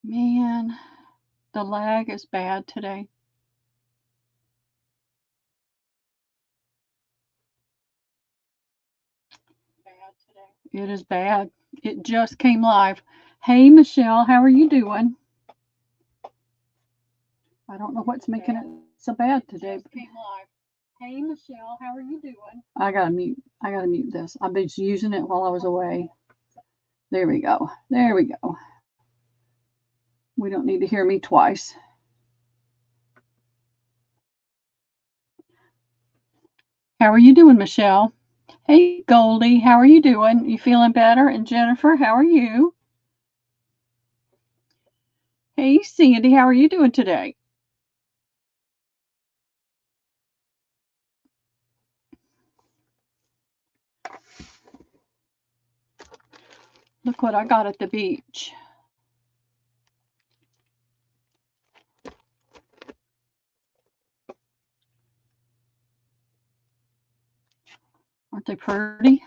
Man, the lag is bad today. It is bad. It just came live. Hey, Michelle, how are you doing? I don't know what's making it so bad today. Hey, Michelle, how are you doing? I gotta mute this. I've been using it while I was away. There we go. There we go. We don't need to hear me twice. How are you doing, Michelle? Hey, Goldie, how are you doing? You feeling better? And Jennifer, how are you? Hey, Sandy, how are you doing today? Look what I got at the beach. Aren't they pretty?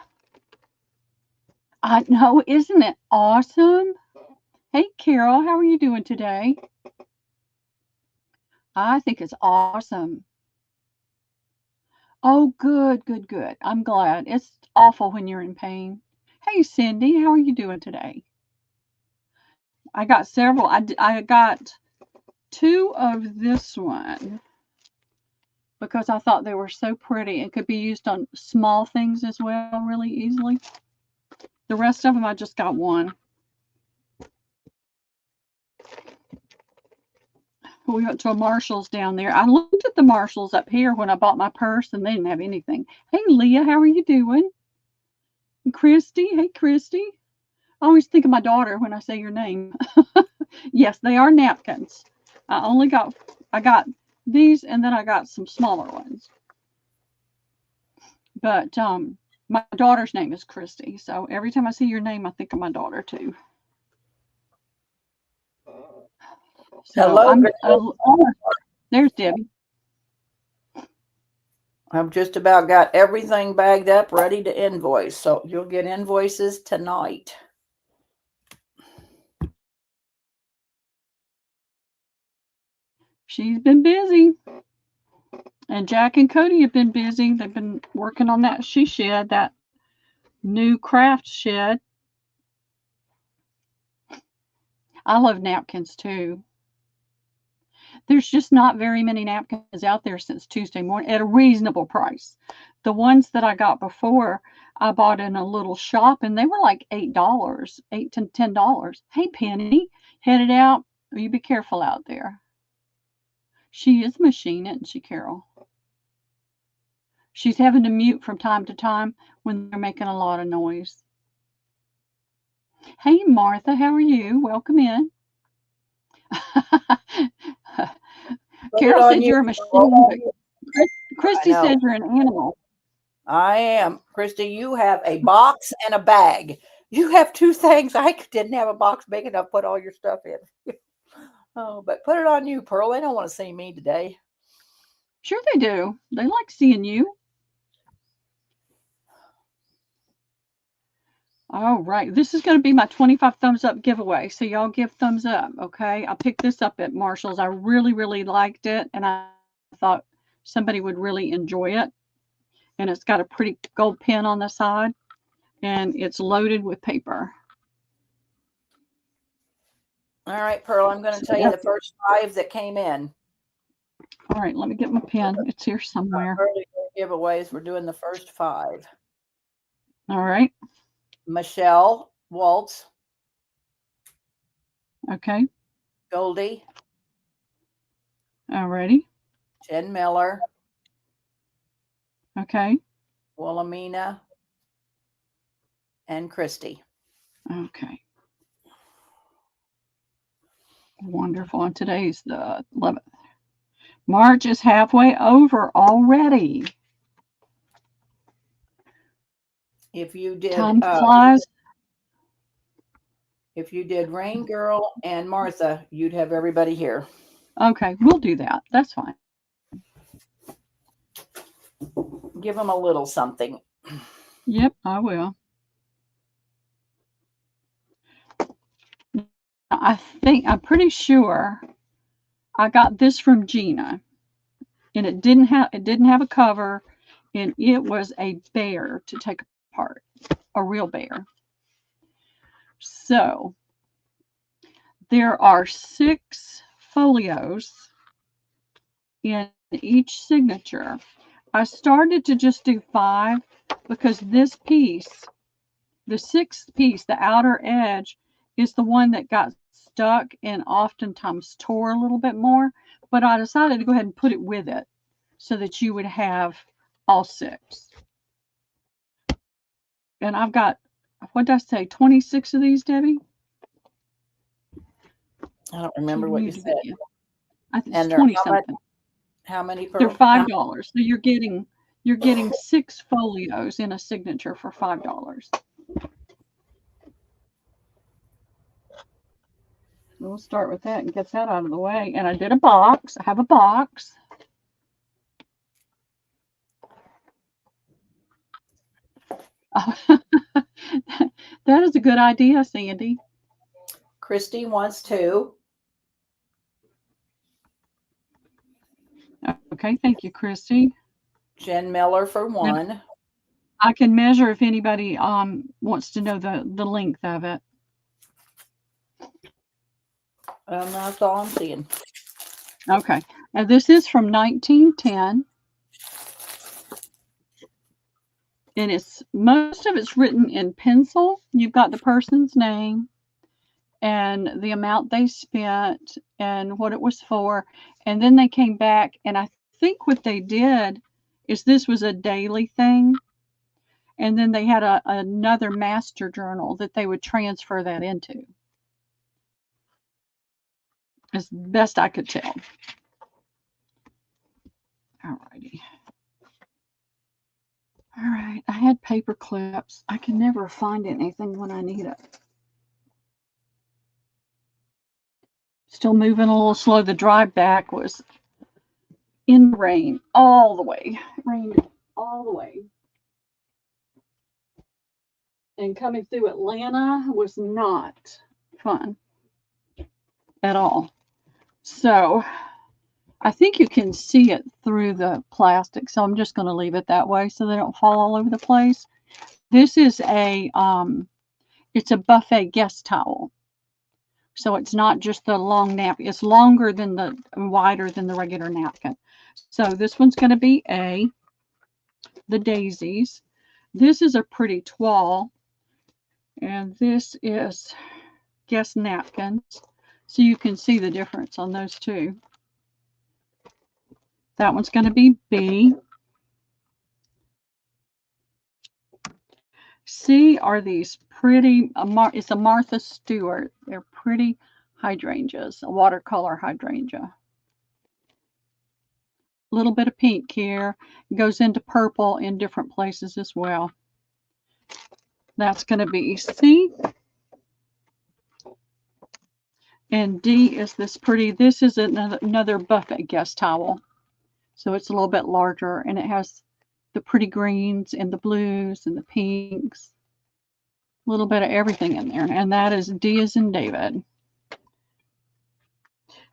I know, isn't it awesome? Hey, Carol, how are you doing today? I think it's awesome. Oh, good, good, good. I'm glad. It's awful when you're in pain. Hey, Cindy, how are you doing today? I got several. I got two of this one because I thought they were so pretty and could be used on small things as well really easily. The rest of them, I just got one. We went to a Marshall's down there. I looked at the Marshalls up here when I bought my purse and they didn't have anything. Hey, Leah, how are you doing? And Christy, hey, Christy. I always think of my daughter when I say your name. Yes, they are napkins. I got these and then I got some smaller ones. But my daughter's name is Christy. So every time I see your name, I think of my daughter too. So Hello, there's Debbie. I've just about got everything bagged up, ready to invoice. So you'll get invoices tonight. She's been busy. And Jack and Cody have been busy. They've been working on that she shed, that new craft shed. I love napkins too. There's just not very many napkins out there since Tuesday morning at a reasonable price. The ones that I got before, I bought in a little shop and they were like $8, $8 to $10. Hey, Penny, headed out. You be careful out there. She is a machine, isn't she, Carol? She's having to mute from time to time when they're making a lot of noise. Hey, Martha, how are you? Welcome in. Carol said you're a machine. Christy said you're an animal. I am. Christy, you have a box and a bag. You have two things. I didn't have a box big enough to put all your stuff in. Oh, but put it on you, Pearl. They don't want to see me today. Sure they do. They like seeing you. All right. This is going to be my 25 thumbs up giveaway. So y'all give thumbs up, okay? I picked this up at Marshall's. I really, really liked it. And I thought somebody would really enjoy it. And it's got a pretty gold pin on the side. And it's loaded with paper. All right, Pearl, I'm going to tell you the first 5 that came in. All right, let me get my pen. It's here somewhere. Early giveaways, we're doing the first 5. All right. Michelle Waltz. Okay. Goldie. All righty. Jen Miller. Okay. Wilhelmina. And Christy. Okay. Wonderful. And today's the 11th. March is halfway over already. If you did time flies. If you did Rain Girl and Martha, you'd have everybody here. Okay, we'll do that. That's fine. Give them a little something. Yep, I will. I'm pretty sure I got this from Gina, and it didn't have a cover, and it was a bear to take apart, a real bear. So there are 6 folios in each signature. I started to just do 5 because this piece, the 6th piece, the outer edge, is the one that got stuck and oftentimes tore a little bit more. But I decided to go ahead and put it with it so that you would have all 6. And I've got, what did I say, 26 of these, Debbie? I don't remember what you said. I think it's 20 something. How many per? They're $5. So you're getting 6 folios in a signature for $5. We'll start with that and get that out of the way. And I did a box. I have a box. That is a good idea, Sandy. Christy wants 2. Okay, thank you, Christy. Jen Miller for 1. Now, I can measure if anybody wants to know the length of it. That's all I'm seeing. Okay, now this is from 1910, and most of it's written in pencil. You've got the person's name and the amount they spent and what it was for, and then they came back, and I think what they did is this was a daily thing, and then they had another master journal that they would transfer that into, as best I could tell. Alrighty. All right, I had paper clips. I can never find anything when I need it. Still moving a little slow. The drive back was in the rain all the way. It rained all the way. And coming through Atlanta was not fun at all. So I think you can see it through the plastic. So I'm just going to leave it that way so they don't fall all over the place. This is it's a buffet guest towel. So it's not just the long napkin. It's longer than wider than the regular napkin. So this one's going to be the daisies. This is a pretty toile. And this is guest napkins. So you can see the difference on those two. That one's going to be B. C are these pretty, it's a Martha Stewart. They're pretty hydrangeas, a watercolor hydrangea. A little bit of pink here. It goes into purple in different places as well. That's going to be C. And D is this pretty, this is another buffet guest towel. So it's a little bit larger, and it has the pretty greens and the blues and the pinks. A little bit of everything in there. And that is D as in David.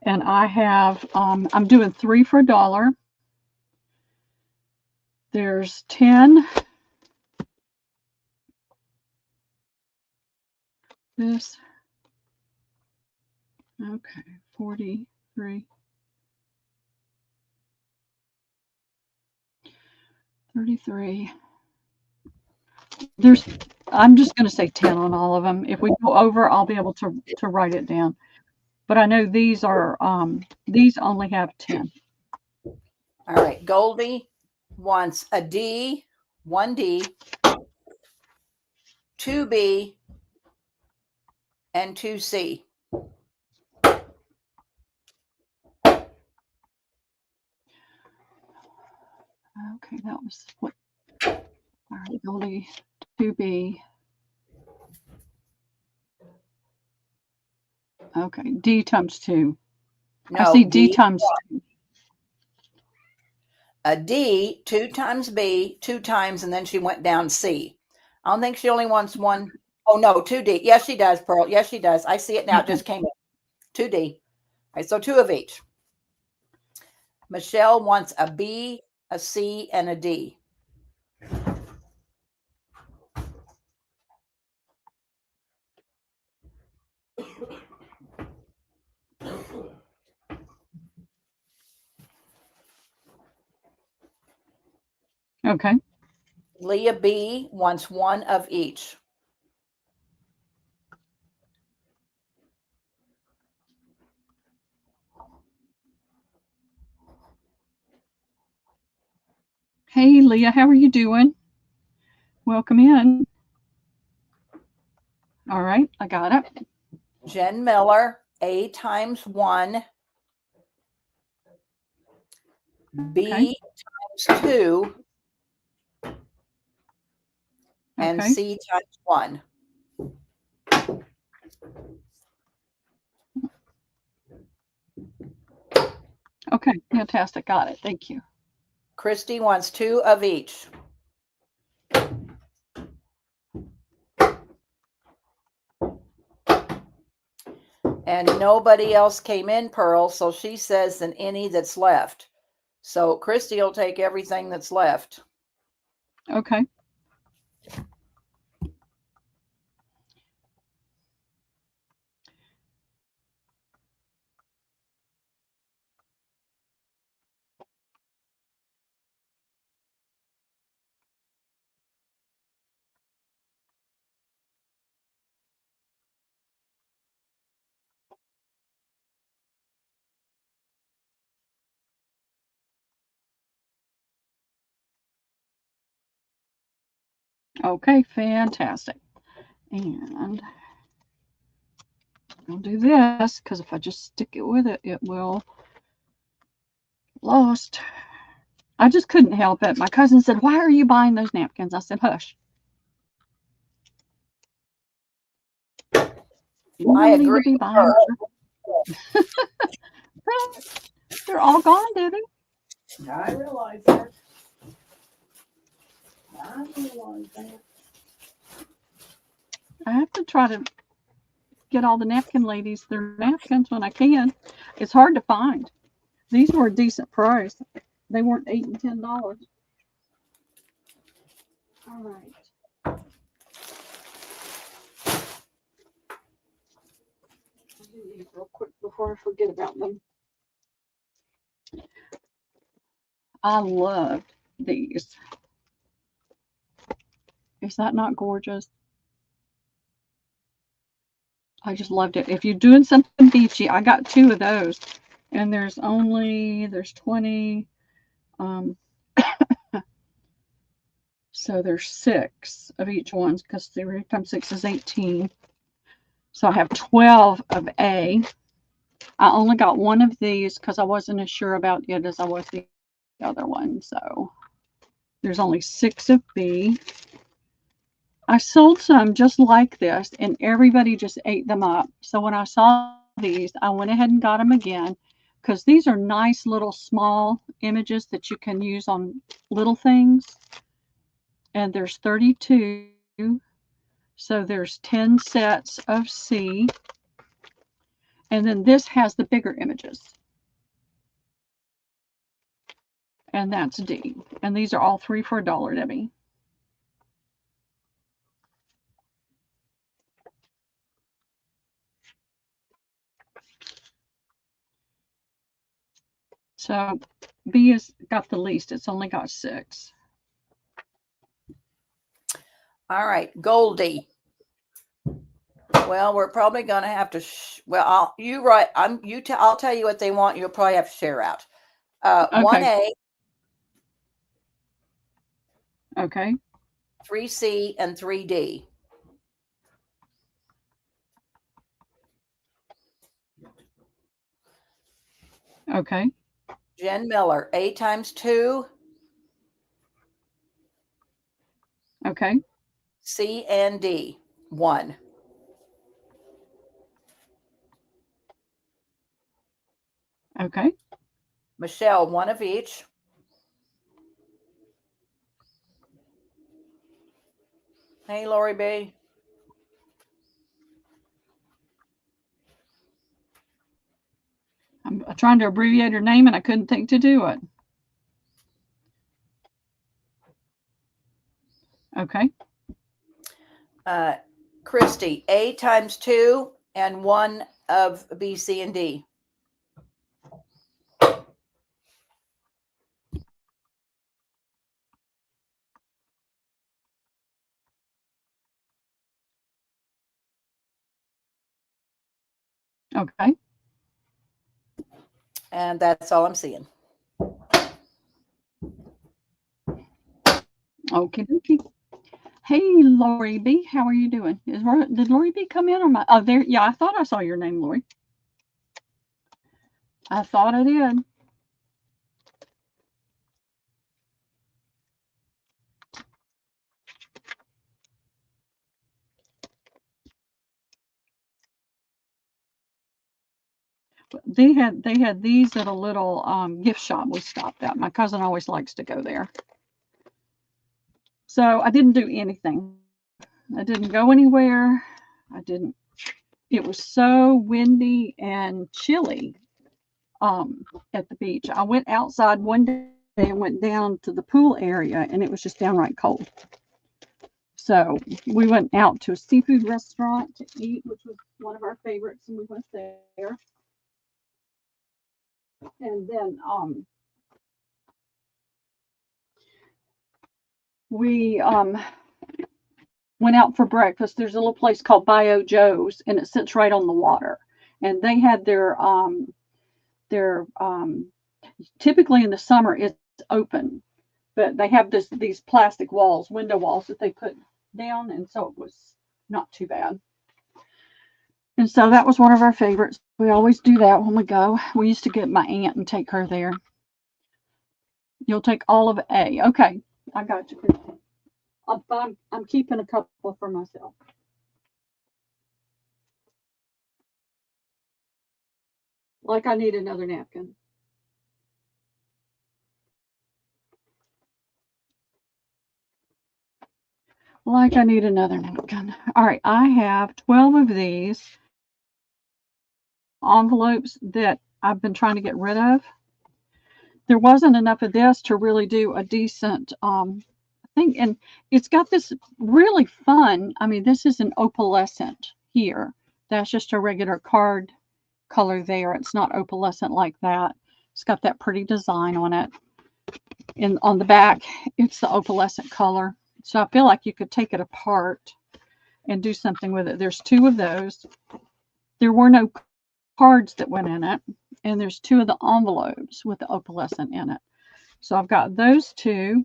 And I have, I'm doing 3 for $1. There's 10. This. Okay, 43. 33. I'm just going to say 10 on all of them. If we go over, I'll be able to write it down. But I know these only have 10. All right, Goldie wants a D, 1D, 2B, and 2C. Okay, that was what. All right, Goldie, 2B. Okay, D times 2. No, I see D times 2. A D, 2 times B, 2 times, and then she went down C. I don't think she only wants one Oh, no, 2D. Yes, she does, Pearl. Yes, she does. I see it now. It Okay. just came in. 2D. All right, so 2 of each. Michelle wants a B, a C, and a D. Okay. Leah B wants 1 of each. Hey, Leah, how are you doing? Welcome in. All right, I got it. Jen Miller, A times 1, Okay. B times 2, and Okay. C times 1. Okay. Fantastic. Got it. Thank you. Christy wants 2 of each. And nobody else came in, Pearl, so she says than any that's left. So Christy will take everything that's left. Okay. Okay. Fantastic. And I'll do this because if I just stick it with it, it will lost. I just couldn't help it. My cousin said, "Why are you buying those napkins?" I said, "Hush. You I don't need to agree be with buying." her. They're all gone, Debbie. I realize that. I realize that. I have to try to get all the napkin ladies their napkins when I can. It's hard to find. These were a decent price. They weren't $8 and $10. All right. I'll do these real quick before I forget about them. I loved these. Is that not gorgeous? I just loved it. If you're doing something beachy, I got 2 of those, and there's 20. Um, so there's 6 of each one because 3 times 6 is 18. So I have 12 of A. I only got 1 of these because I wasn't as sure about it as I was the other one. So there's only 6 of B. I sold some just like this, and everybody just ate them up. So when I saw these, I went ahead and got them again because these are nice little small images that you can use on little things. And there's 32. So there's 10 sets of C. And then this has the bigger images. And that's D. And these are all 3 for $1, Debbie. So B has got the least. It's only got 6. All right, Goldie. Well, we're probably going to have to. I'll tell you what they want. You'll probably have to share out. Okay. 1A, Okay. 3C, and 3D. Okay. Jen Miller, A times 2, Okay. C and D, 1. Okay. Michelle, 1 of each. Hey, Lori B. trying to abbreviate her name and I couldn't think to do it. Okay. Christy, A times 2 and 1 of B, C, and D. Okay. And that's all I'm seeing. Okay, dokie. Hey, Lori B, how are you doing? Did Lori B come in or my? Oh, there. Yeah, I thought I saw your name, Lori. I thought I did. They had these at a little gift shop we stopped at. My cousin always likes to go there. So I didn't do anything. I didn't go anywhere. I didn't. It was so windy and chilly at the beach. I went outside one day and went down to the pool area, and it was just downright cold. So we went out to a seafood restaurant to eat, which was one of our favorites, and we went there. And then we went out for breakfast. There's a little place called Bio Joe's, and it sits right on the water. And they had their typically in the summer it's open, but they have these plastic walls, window walls that they put down, and so it was not too bad. And so that was one of our favorites. We always do that when we go. We used to get my aunt and take her there. You'll take all of A. Okay, I got you. I'm keeping a couple for myself. Like I need another napkin. Like I need another napkin. All right, I have 12 of these envelopes that I've been trying to get rid of. There wasn't enough of this to really do a decent thing. And it's got this really fun, I mean, this is an opalescent here. That's just a regular card color there. It's not opalescent like that. It's got that pretty design on it. And on the back, it's the opalescent color. So I feel like you could take it apart and do something with it. There's 2 of those. There were no cards that went in it. And there's 2 of the envelopes with the opalescent in it. So I've got those 2.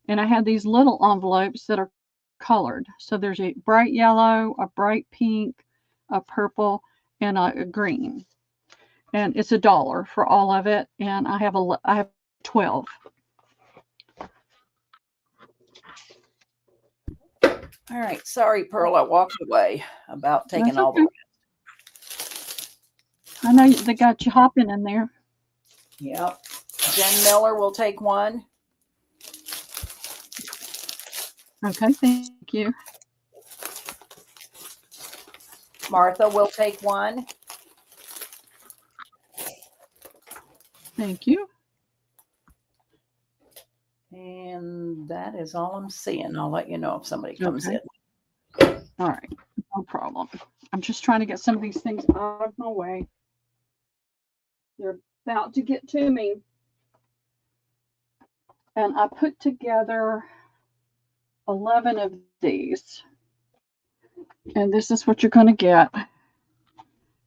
And I have these little envelopes that are colored. So there's a bright yellow, a bright pink, a purple, and a green. And it's $1 for all of it. And I have 12. All right. Sorry, Pearl. I walked away about taking That's all okay. the. I know they got you hopping in there. Yep. Jen Miller will take 1. Okay, thank you. Martha will take 1. Thank you. And that is all I'm seeing. I'll let you know if somebody comes in. All right, no problem. I'm just trying to get some of these things out of my way. They're about to get to me. And I put together 11 of these. And this is what you're going to get.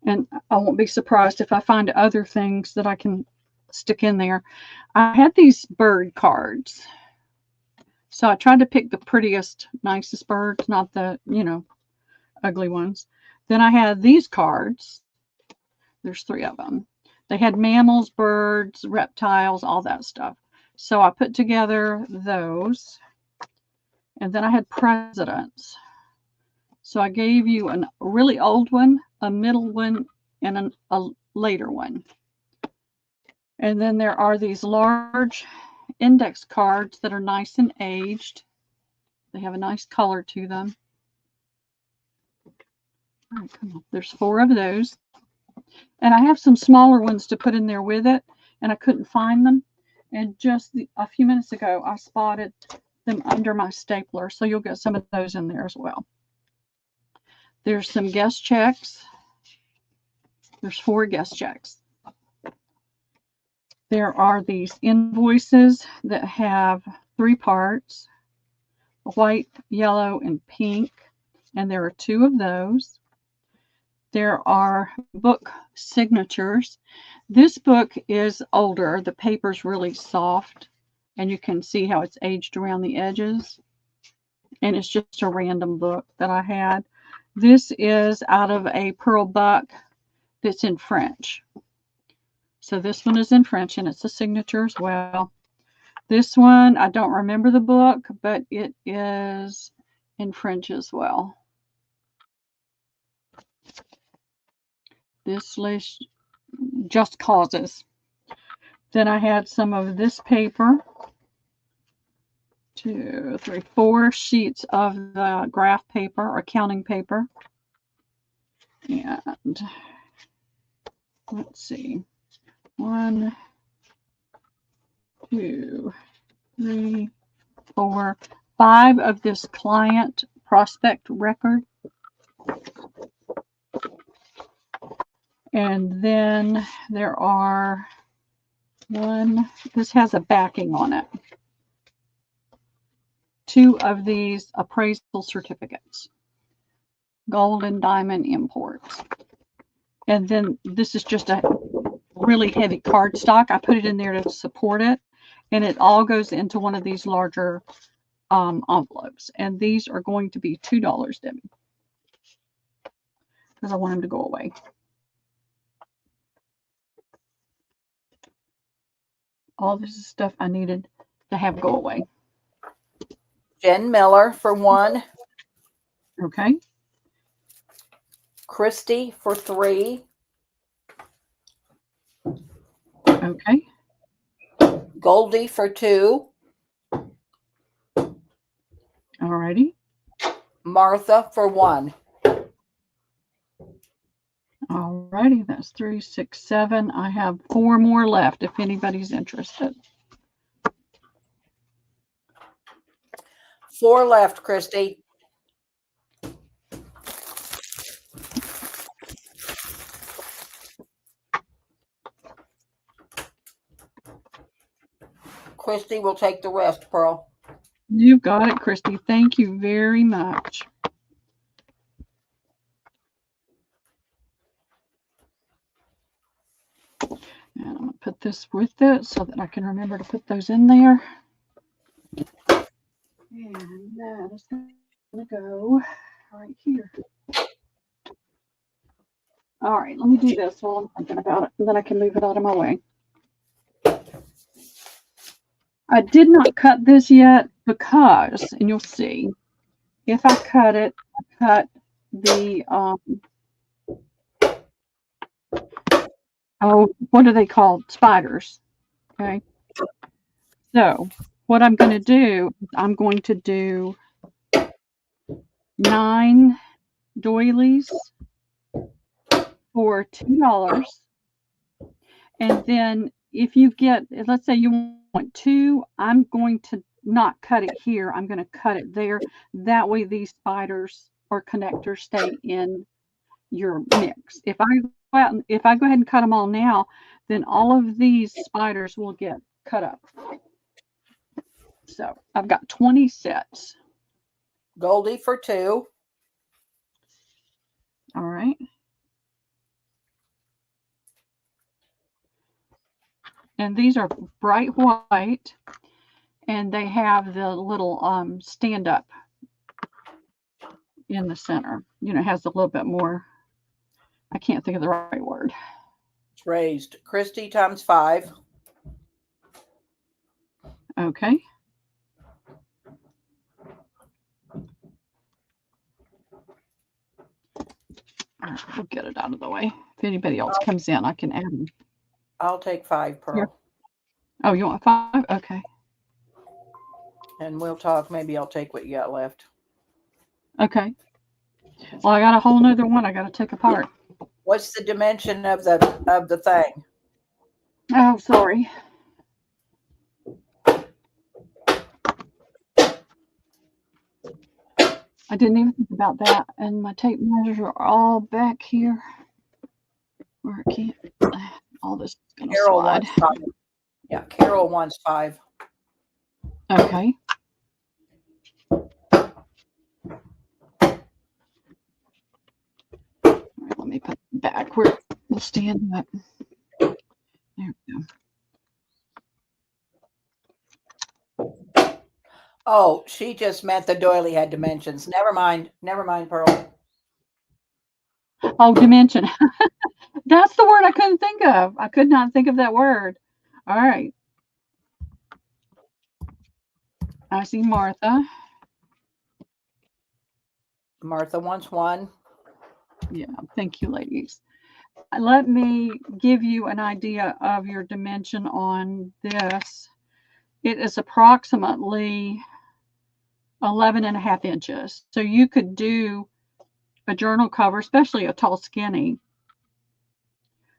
And I won't be surprised if I find other things that I can stick in there. I had these bird cards. So I tried to pick the prettiest, nicest birds, not the, ugly ones. Then I had these cards. There's 3 of them. They had mammals, birds, reptiles, all that stuff. So I put together those. And then I had presidents. So I gave you a really old one, a middle one, and a later one. And then there are these large index cards that are nice and aged. They have a nice color to them. All right, come on. There's 4 of those. And I have some smaller ones to put in there with it, and I couldn't find them. And just a few minutes ago, I spotted them under my stapler, so you'll get some of those in there as well. There's some guest checks. There's 4 guest checks. There are these invoices that have 3 parts, white, yellow, and pink, and there are 2 of those. There are book signatures. This book is older. The paper's really soft, and you can see how it's aged around the edges. And it's just a random book that I had. This is out of a pearl buck that's in French. So this one is in French, and it's a signature as well. This one, I don't remember the book, but it is in French as well. This list, Just Causes. Then I had some of this paper. 2, 3, 4 sheets of the graph paper or counting paper. And let's see. 1, 2, 3, 4, 5 of this client prospect record. And then there are this has a backing on it. 2 of these appraisal certificates. Gold and diamond imports. And then this is just a really heavy cardstock. I put it in there to support it, and it all goes into one of these larger envelopes. And these are going to be $2, Debbie, because I want them to go away. All this is stuff I needed to have go away. Jen Miller for 1. Okay. Christy for 3. Okay. Goldie for 2. Alrighty. Martha for 1. Alrighty, that's 3, 6, 7. I have 4 more left if anybody's interested. 4 left, Christy. Christy will take the rest, Pearl. You got it, Christy. Thank you very much. And I'm going to put this with it so that I can remember to put those in there. And that is going to go right here. All right, let me do this while I'm thinking about it, and then I can move it out of my way. I did not cut this yet because, and you'll see, if I cut it, I cut the, what are they called? Spiders. Okay. So what I'm going to do, I'm going to do 9 doilies for $2. And then if you get, let's say you want 2, I'm going to not cut it here. I'm going to cut it there. That way these spiders or connectors stay in your mix. If I go ahead and cut them all now, then all of these spiders will get cut up. So I've got 20 sets. Goldie for 2. All right. And these are bright white, and they have the little stand up in the center. You know, it has a little bit more, I can't think of the right word. It's raised. Christy times 5. Okay. All right, we'll get it out of the way. If anybody else comes in, I can add them. I'll take 5, Pearl. Here. Oh, you want 5? Okay. And we'll talk. Maybe I'll take what you got left. Okay. Well, I got a whole nother one I got to take apart. What's the dimension of the thing? Oh, sorry. I didn't even think about that. And my tape measures are all back here where I can't. All this is going to Carol slide. wants 5. Yeah, Carol wants 5. Okay. All right, let me put it back where we'll stand up. There we go. Oh, she just meant the doily had dimensions. Never mind. Never mind, Pearl. Oh, dimension. That's the word I couldn't think of. I could not think of that word. All right. I see Martha. Martha wants 1. Yeah, thank you, ladies. Let me give you an idea of your dimension on this. It is approximately 11.5 inches. So you could do a journal cover, especially a tall skinny.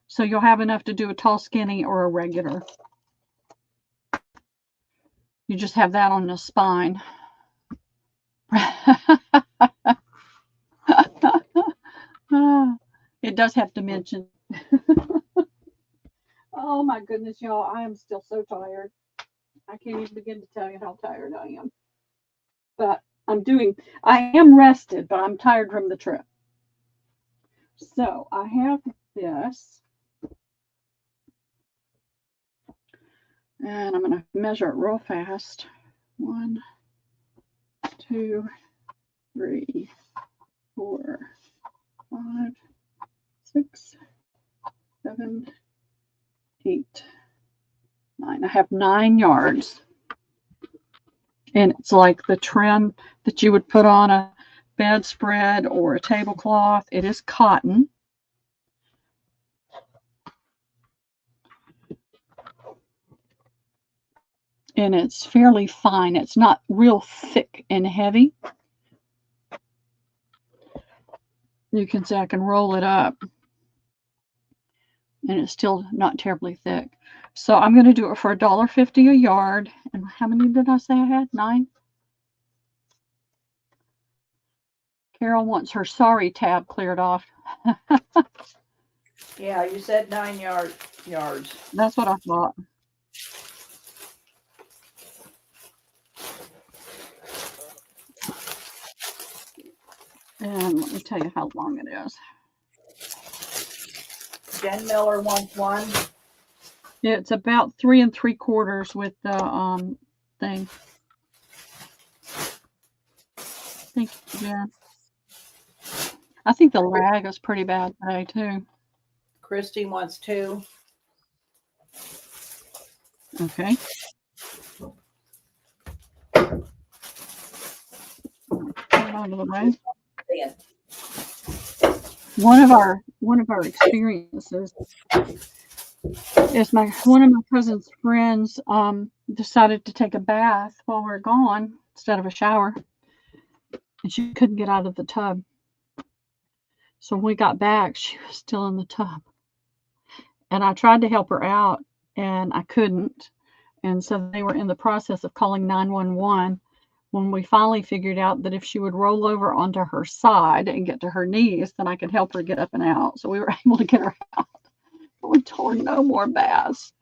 So you'll have enough to do a tall skinny or a regular. You just have that on the spine. It does have dimension. Oh my goodness, y'all. I am still so tired. I can't even begin to tell you how tired I am. But I am rested, but I'm tired from the trip. So I have this. And I'm going to measure it real fast. 1, 2, 3, 4, 5, 6, 7, 8, 9. I have 9 yards. And it's like the trim that you would put on a bedspread or a tablecloth. It is cotton. And it's fairly fine. It's not real thick and heavy. You can see I can roll it up. And it's still not terribly thick. So I'm going to do it for $1.50 a yard. And how many did I say I had? 9? Carol wants her sorry tab cleared off. Yeah, you said 9 yards. That's what I thought. And let me tell you how long it is. Jen Miller wants 1. It's about 3 3/4 with the thing. Thank you, Jen. I think the lag is pretty bad today too. Christy wants 2. Okay. Out of the way. One of our experiences is one of my cousin's friends decided to take a bath while we we're gone instead of a shower, and she couldn't get out of the tub. So when we got back, she was still in the tub, and I tried to help her out, and I couldn't. And so they were in the process of calling 911 when we finally figured out that if she would roll over onto her side and get to her knees, then I could help her get up and out. So we were able to get her out. But we told her no more baths,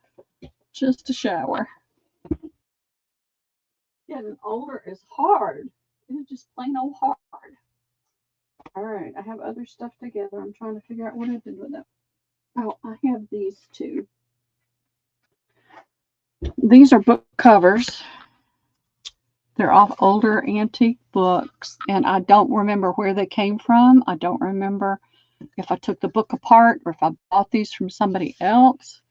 just a shower. Getting older is hard. It's just plain old hard. All right, I have other stuff together. I'm trying to figure out what I did with it. Oh, I have these 2. These are book covers. They're off older antique books, and I don't remember where they came from. I don't remember if I took the book apart or if I bought these from somebody else.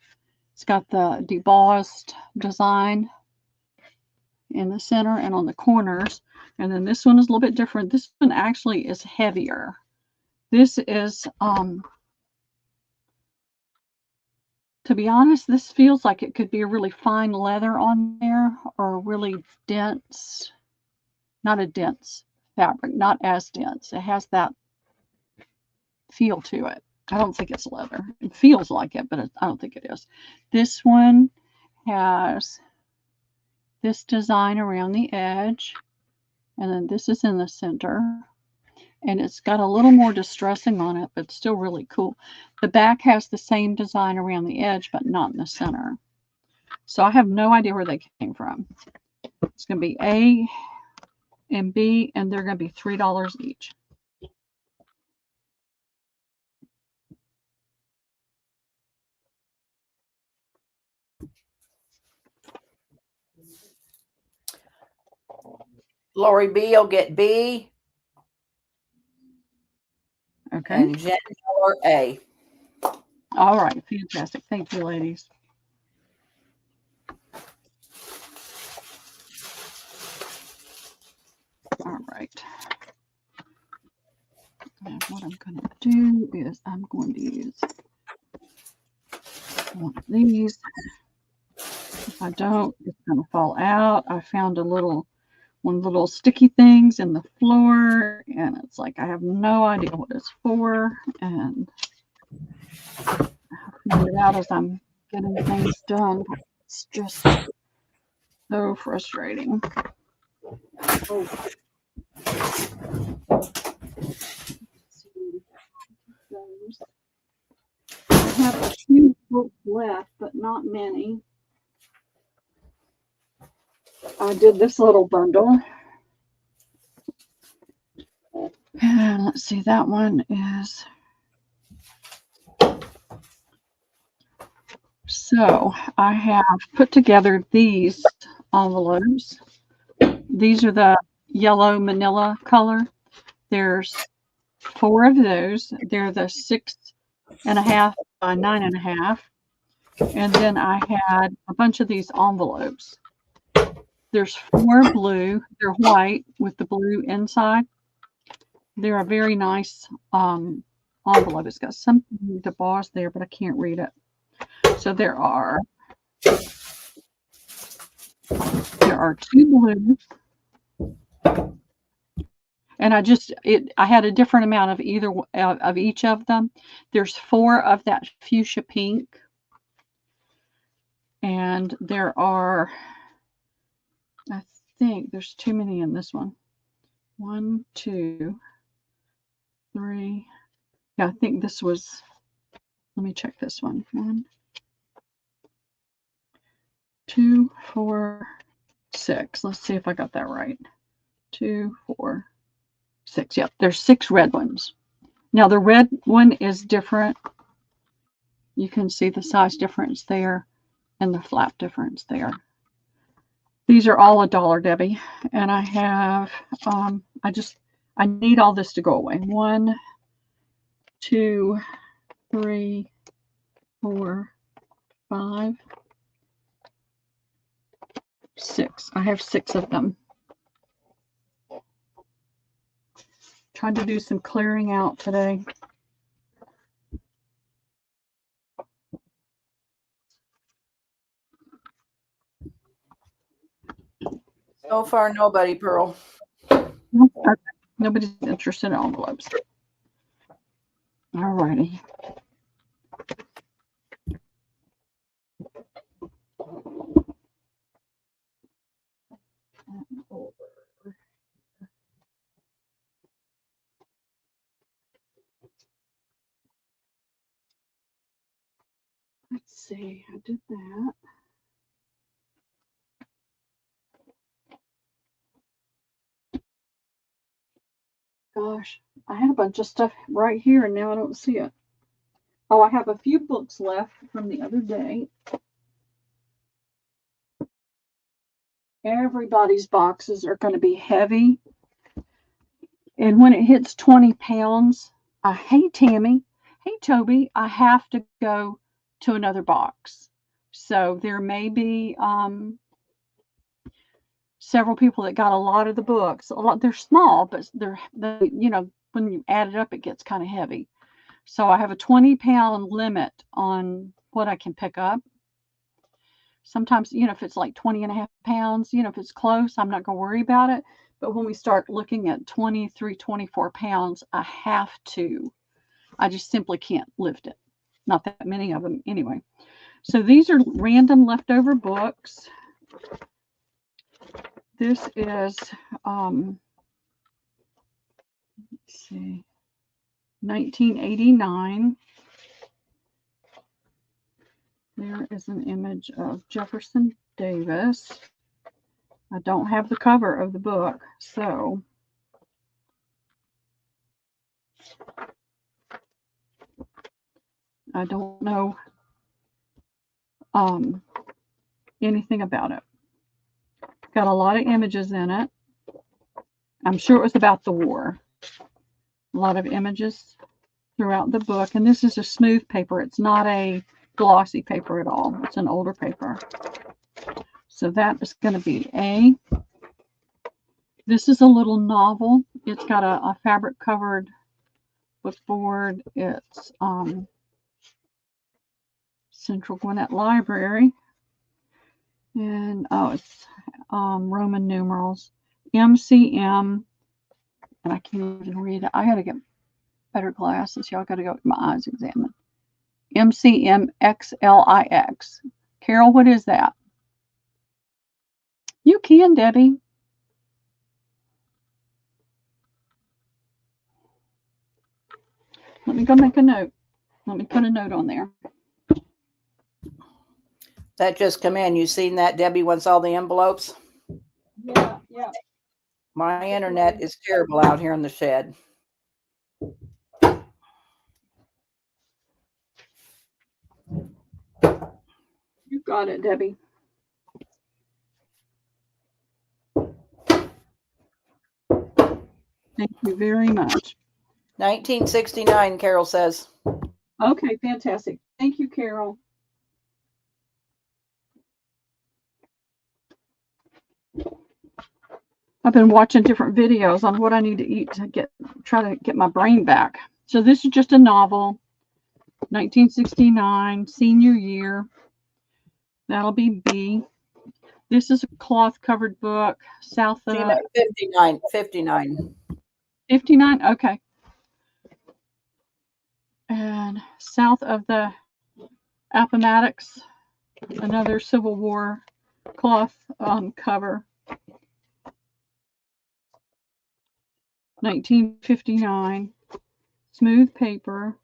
It's got the debossed design in the center and on the corners. And then this one is a little bit different. This one actually is heavier. This is, to be honest, this feels like it could be a really fine leather on there or a really dense, not a dense fabric, not as dense. It has that feel to it. I don't think it's leather. It feels like it, but I don't think it is. This one has this design around the edge, and then this is in the center. And it's got a little more distressing on it, but still really cool. The back has the same design around the edge, but not in the center. So I have no idea where they came from. It's going to be A and B, and they're going to be $3 each. Lori B will get B. Okay. And Jen Miller A. All right. Fantastic. Thank you, ladies. All right. And what I'm going to do is I'm going to use one of these. If I don't, it's going to fall out. I found one of the little sticky things in the floor, and it's like I have no idea what it's for, and I'll figure it out as I'm getting things done. It's just so frustrating. Oh. I have a few books left, but not many. I did this little bundle. And let's see, that one is. So I have put together these envelopes. These are the yellow manila color. There's 4 of those. They're the 6.5 by 9.5. And then I had a bunch of these envelopes. There's 4 blue. They're white with the blue inside. They're a very nice envelope. It's got something to boss there, but I can't read it. So there are 2 blue. And I had a different amount of either of each of them. There's 4 of that fuchsia pink. And there are, I think there's too many in this one. 1, 2, 3. Yeah, I think this was, let me check this one. 1, 2, 4, 6. Let's see if I got that right. 2, 4, 6. Yep, there's 6 red ones. Now the red one is different. You can see the size difference there and the flap difference there. These are all $1, Debbie, and I have I need all this to go away. 1, 2, 3, 4, 5, 6. I have 6 of them. Trying to do some clearing out today. So far, nobody, Pearl. Okay. Nobody's interested in envelopes. All righty. Let's see, I did that. Gosh, I had a bunch of stuff right here and now I don't see it. Oh, I have a few books left from the other day. Everybody's boxes are going to be heavy. And when it hits 20 pounds, hey, Tammy, hey, Toby, I have to go to another box. So there may be several people that got a lot of the books. They're small, but when you add it up, it gets kind of heavy. So I have a 20-pound limit on what I can pick up. Sometimes, if it's like 20.5 pounds, if it's close, I'm not going to worry about it. But when we start looking at 23, 24 pounds, I have to I just simply can't lift it. Not that many of them anyway. So these are random leftover books. This is, let's see, 1989. There is an image of Jefferson Davis. I don't have the cover of the book, so I don't know anything about it. Got a lot of images in it. I'm sure it was about the war. A lot of images throughout the book. And this is a smooth paper. It's not a glossy paper at all. It's an older paper. So that is going to be A. This is a little novel. It's got a fabric covered bookboard. It's Central Gwinnett Library. And it's Roman numerals. MCM. And I can't even read it. I got to get better glasses. Y'all got to go get my eyes examined. MCMXLIX. Carol, what is that? You can, Debbie. Let me go make a note. Let me put a note on there. That just come in. You seen that? Debbie wants all the envelopes. Yeah. My internet is terrible out here in the shed. You got it, Debbie. Thank you very much. 1969, Carol says. Okay, fantastic. Thank you, Carol. I've been watching different videos on what I need to eat to try to get my brain back. So this is just a novel, 1969, senior year. That'll be B. This is a cloth-covered book, south of 59. 59. Okay. And south of the Appomattox, another Civil War cloth cover. 1959, smooth paper.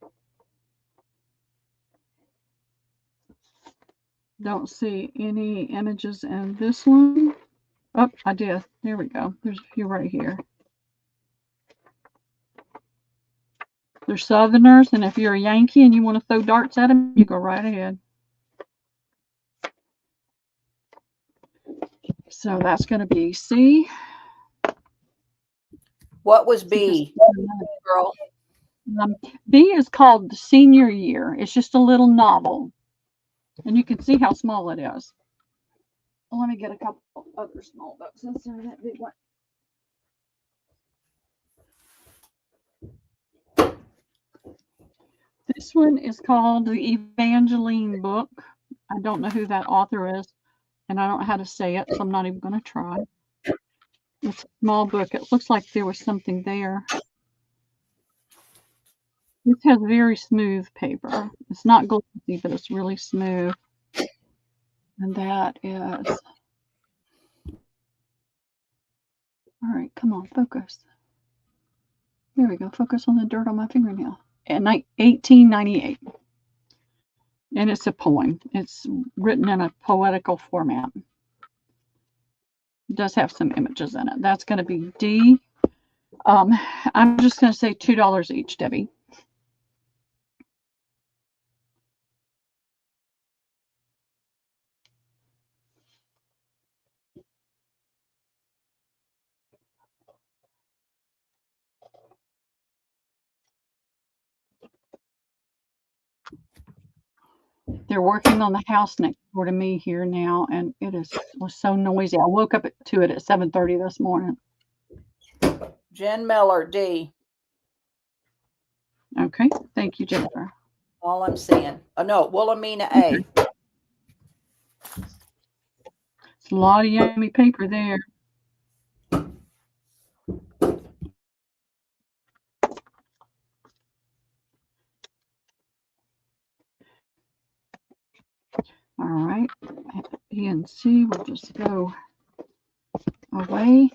Don't see any images in this one. Oh, I did. There we go. There's a few right here. They're Southerners, and if you're a Yankee and you want to throw darts at them, you go right ahead. So that's going to be C. What was B, girl? B is called the senior year. It's just a little novel. And you can see how small it is. Well, let me get a couple other small books instead of that big one. This one is called the Evangeline book. I don't know who that author is, and I don't know how to say it, so I'm not even going to try. It's a small book. It looks like there was something there. This has very smooth paper. It's not glossy, but it's really smooth. And that is... All right, come on, focus. There we go. Focus on the dirt on my fingernail. In 1898. And it's a poem. It's written in a poetical format. It does have some images in it. That's going to be D. I'm just going to say $2 each, Debbie. They're working on the house next door to me here now, and was so noisy. I woke up to it at 7:30 this morning. Jen Miller, D. Okay, thank you, Jennifer. All I'm seeing. Oh, no, Wilhelmina, A. It's a lot of yummy paper there. All right. B and C will just go away.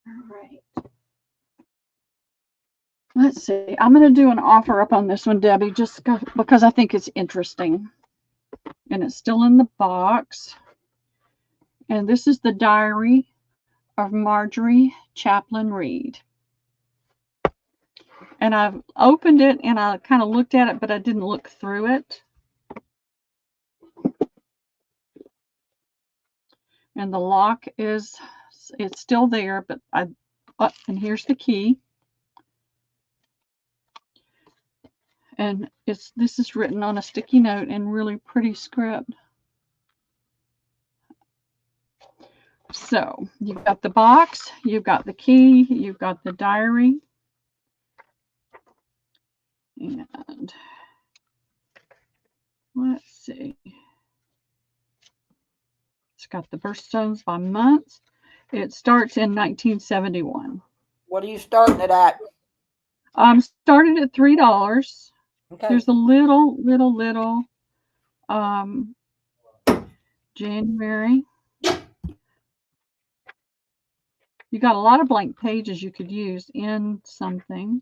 All right. Let's see. I'm going to do an offer up on this one, Debbie, just because I think it's interesting. And it's still in the box. And this is the Diary of Marjorie Chaplin Reed. And I've opened it and I kind of looked at it, but I didn't look through it. And the lock it's still there, but and here's the key. And this is written on a sticky note in really pretty script. So you've got the box, you've got the key, you've got the diary. And let's see. It's got the birthstones by months. It starts in 1971. What are you starting it at? Started at $3. Okay. There's a little January. You got a lot of blank pages you could use in something.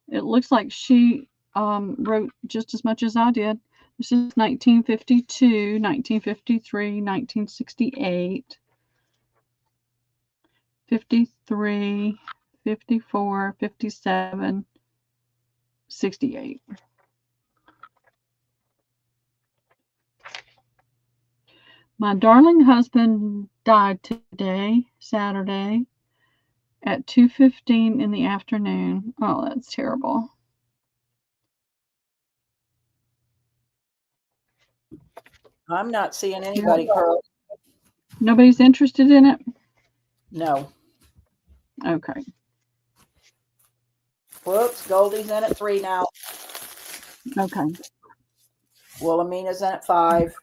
It looks like she wrote just as much as I did. This is 1952, 1953, 1968, 53, 54, 57, 68. My darling husband died today, Saturday, at 2:15 in the afternoon. Oh, that's terrible. I'm not seeing anybody, Pearl. Nobody's interested in it? No. Okay. Whoops, Goldie's in at 3 now. Okay. Wilhelmina's in at 5.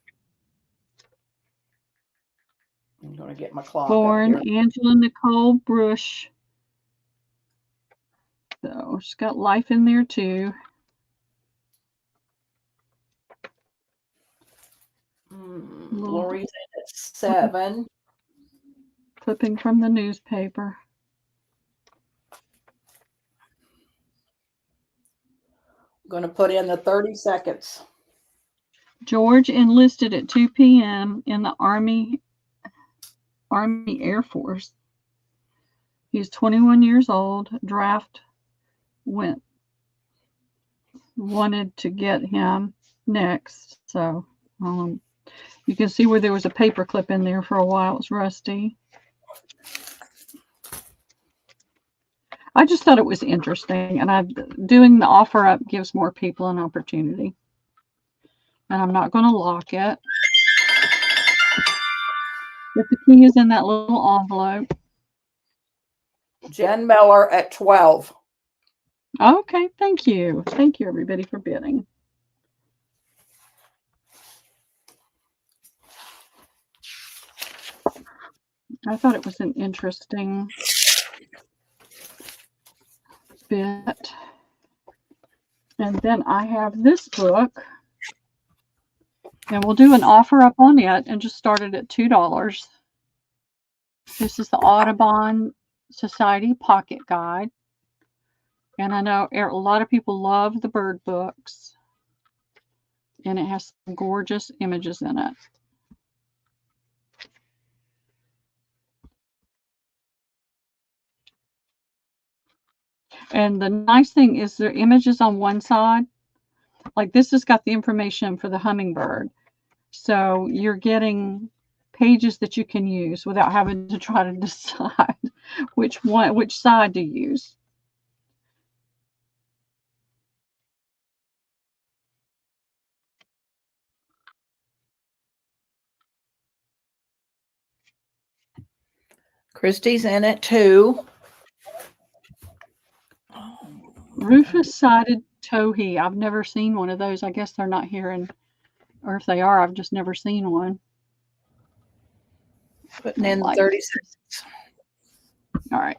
I'm going to get my clock Born up here. Angela Nicole Brush. So she's got life in there too. Lori's in at 7. Clipping from the newspaper. I'm going to put in the 30 seconds. George enlisted at 2 p.m. in the Army Air Force. He's 21 years old. Draft wanted to get him next. So you can see where there was a paper clip in there for a while. It was rusty. I just thought it was interesting, and doing the offer up gives more people an opportunity. And I'm not going to lock it. But the key is in that little envelope. Jen Miller at 12. Okay, thank you. Thank you, everybody, for bidding. I thought it was an interesting bit. And then I have this book. And we'll do an offer up on it and just start it at $2. This is the Audubon Society Pocket Guide. And I know a lot of people love the bird books. And it has some gorgeous images in it. And the nice thing is there are images on one side. Like this has got the information for the hummingbird. So you're getting pages that you can use without having to try to decide which side to use. Christy's in it too. Rufous-sided towhee. I've never seen one of those. I guess they're not here, or if they are, I've just never seen one. Putting in 30 seconds. All right.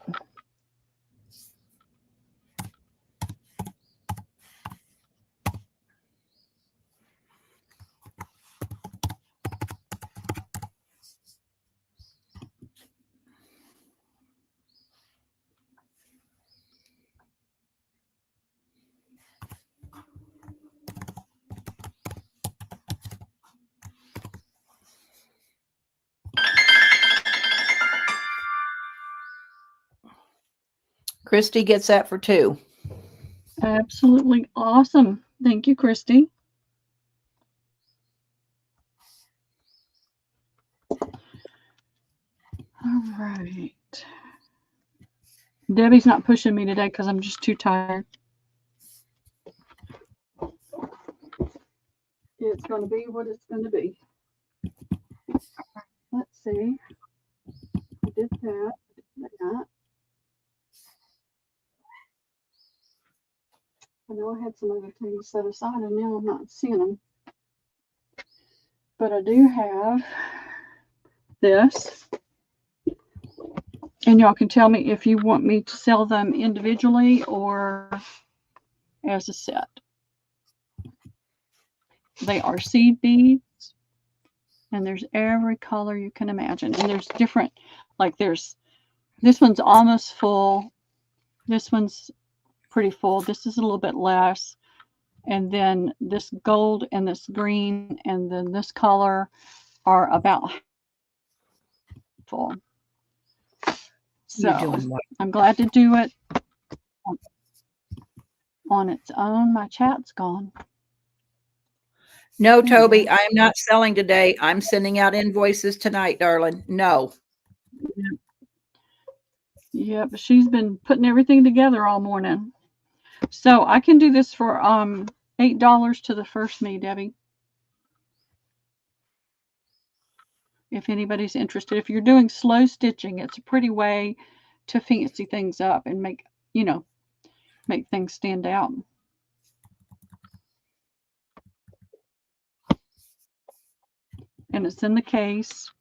Christy gets that for 2. Absolutely awesome. Thank you, Christy. All right. Debbie's not pushing me today because I'm just too tired. It's going to be what it's going to be. Let's see. I did that. I know I had some other things set aside and now I'm not seeing them. But I do have this. And y'all can tell me if you want me to sell them individually or as a set. They are seed beads. And there's every color you can imagine. And there's different, like this one's almost full. This one's pretty full. This is a little bit less. And then this gold and this green and then this color are about full. So I'm glad to do it on its own. My chat's gone. No, Toby, I am not selling today. I'm sending out invoices tonight, darling. No. Yeah, but she's been putting everything together all morning. So I can do this for $8 to the first me, Debbie. If anybody's interested. If you're doing slow stitching, it's a pretty way to fancy things up and make, make things stand out. And it's in the case.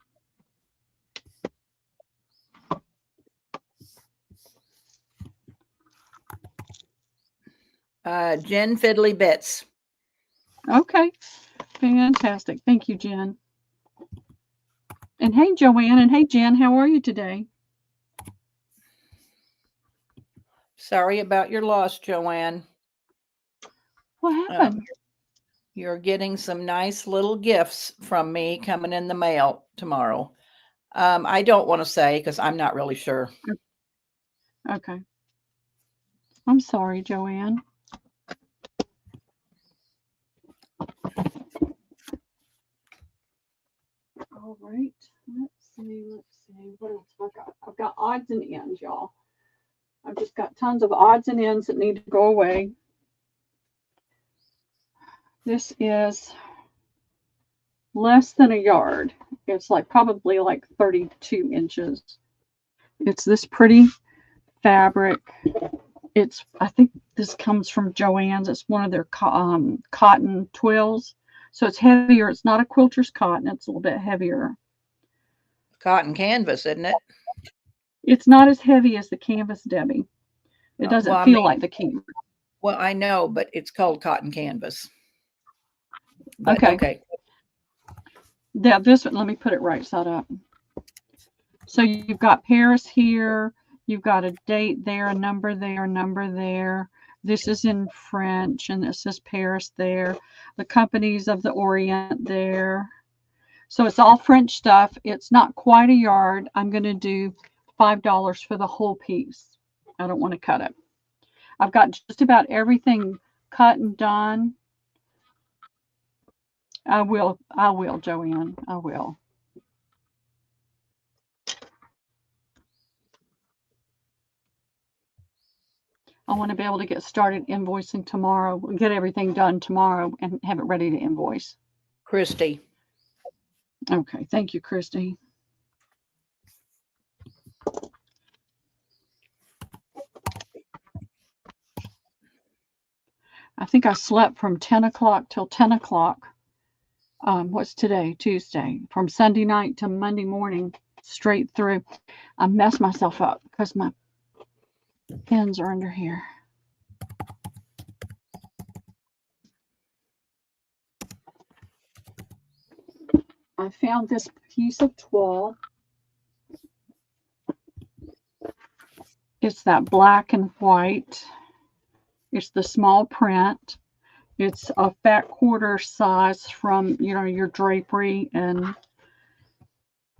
Jen Fiddly Bits. Okay. Fantastic. Thank you, Jen. And hey, Joanne, and hey, Jen, how are you today? Sorry about your loss, Joanne. What happened? You're getting some nice little gifts from me coming in the mail tomorrow. I don't want to say because I'm not really sure. Okay. I'm sorry, Joanne. All right. Let's see. What else have I got? I've got odds and ends, y'all. I've just got tons of odds and ends that need to go away. This is less than a yard. It's probably 32 inches. It's this pretty fabric. I think this comes from Joann's. It's one of their cotton twills. So it's heavier. It's not a quilter's cotton. It's a little bit heavier. Cotton canvas, isn't it? It's not as heavy as the canvas, Debbie. It doesn't feel like the canvas. Well, I know, but it's called cotton canvas. But, okay. Yeah, this one, let me put it right side up. So you've got Paris here. You've got a date there, a number there, a number there. This is in French, and this is Paris there. The companies of the Orient there. So it's all French stuff. It's not quite a yard. I'm going to do $5 for the whole piece. I don't want to cut it. I've got just about everything cut and done. I will, Joanne. I will. I want to be able to get started invoicing tomorrow, get everything done tomorrow and have it ready to invoice. Christy. Okay. Thank you, Christy. I think I slept from 10 o'clock till 10 o'clock. What's today? Tuesday. From Sunday night to Monday morning. straight through. I messed myself up because my pins are under here. I found this piece of toile. It's that black and white. It's the small print. It's a fat quarter size from, your drapery and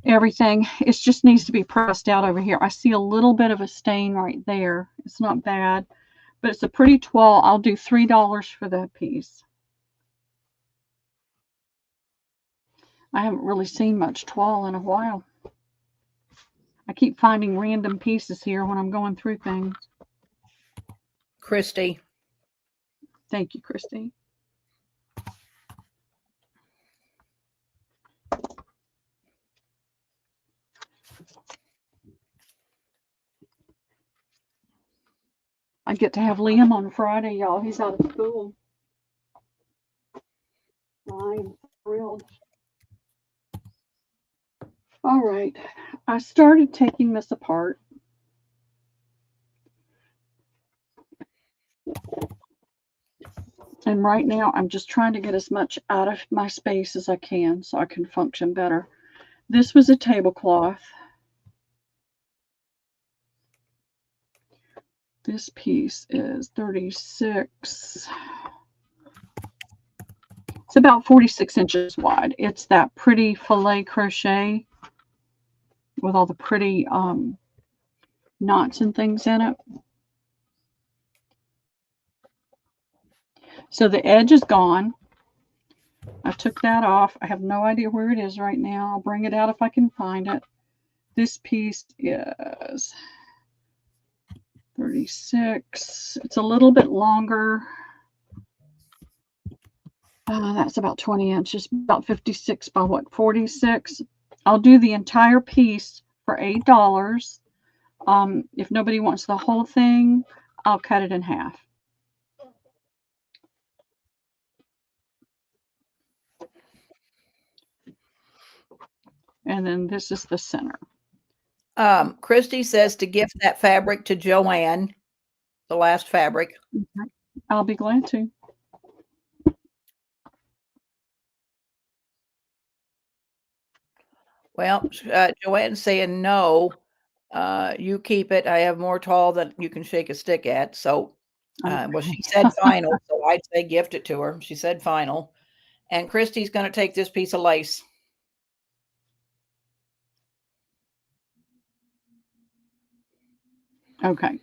everything. It just needs to be pressed out over here. I see a little bit of a stain right there. It's not bad, but it's a pretty toile. I'll do $3 for that piece. I haven't really seen much toile in a while. I keep finding random pieces here when I'm going through things. Christy. Thank you, Christy. I get to have Liam on Friday, y'all. He's out of school. I'm thrilled. All right. I started taking this apart. And right now, I'm just trying to get as much out of my space as I can so I can function better. This was a tablecloth. This piece is 36. It's about 46 inches wide. It's that pretty filet crochet with all the pretty knots and things in it. So the edge is gone. I took that off. I have no idea where it is right now. I'll bring it out if I can find it. This piece is 36. It's a little bit longer. That's about 20 inches, about 56 by 46. I'll do the entire piece for $8. If nobody wants the whole thing, I'll cut it in half. And then this is the center. Christy says to gift that fabric to Joanne, the last fabric. Okay. I'll be glad to. Well, Joanne's saying no. You keep it. I have more tall than you can shake a stick at. So, well, she said final, so I'd say gift it to her. She said final. And Christy's going to take this piece of lace. Okay.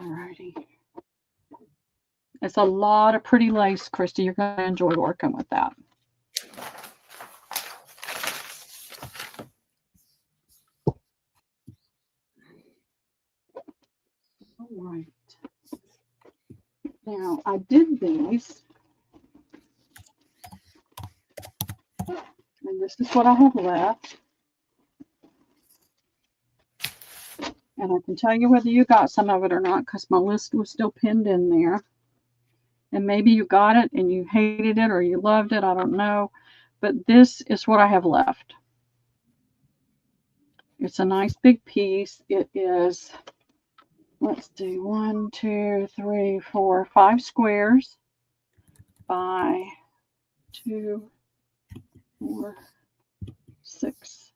Alrighty. It's a lot of pretty lace, Christy. You're going to enjoy working with that. All right. Now, I did these. And this is what I have left. And I can tell you whether you got some of it or not because my list was still pinned in there. And maybe you got it and you hated it or you loved it. I don't know. But this is what I have left. It's a nice big piece. It is, let's see, 1, 2, 3, 4, 5 squares by 2, 4, 6,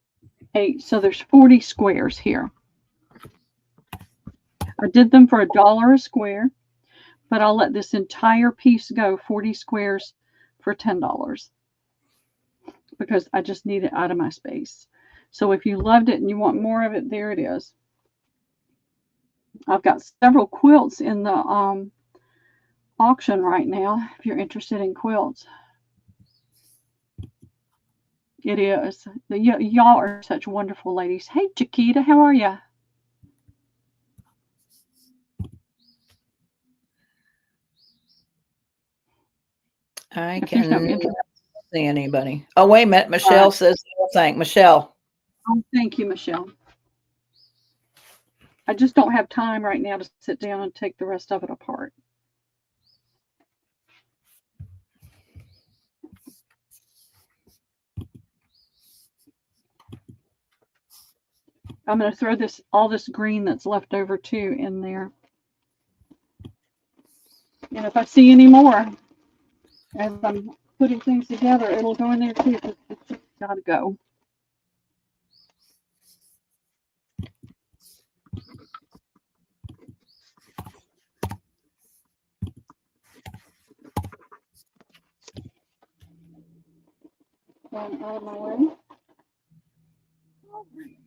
8. So there's 40 squares here. I did them for $1 a square, but I'll let this entire piece go, 40 squares, for $10 because I just need it out of my space. So if you loved it and you want more of it, there it is. I've got several quilts in the auction right now if you're interested in quilts. It is. Y'all are such wonderful ladies. Hey, Chiquita, how are you? I if there's no can internet. see anybody. Oh, wait a minute. All Michelle right. says, thank Michelle. Oh, thank you, Michelle. I just don't have time right now to sit down and take the rest of it apart. I'm going to throw all this green that's left over too in there. And if I see any more as I'm putting things together, it'll go in there too. It's got to go. One out of my way. All right.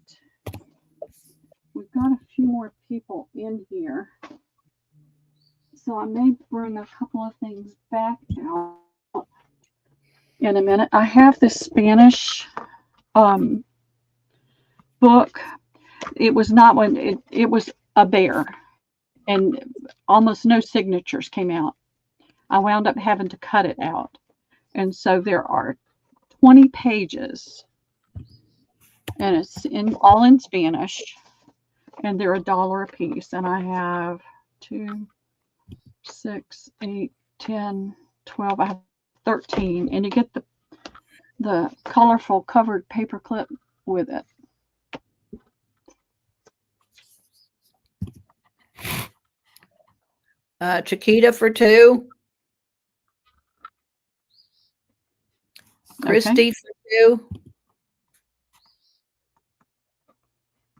We've got a few more people in here. So I may bring a couple of things back out in a minute. I have this Spanish book. It was not one, it was a bear, and almost no signatures came out. I wound up having to cut it out. And so there are 20 pages, and it's all in Spanish, and they're $1 a piece. And I have 2, 6, 8, 10, 12. I have 13, and you get the colorful covered paper clip with it. Chiquita for 2. Christy Okay. for 2.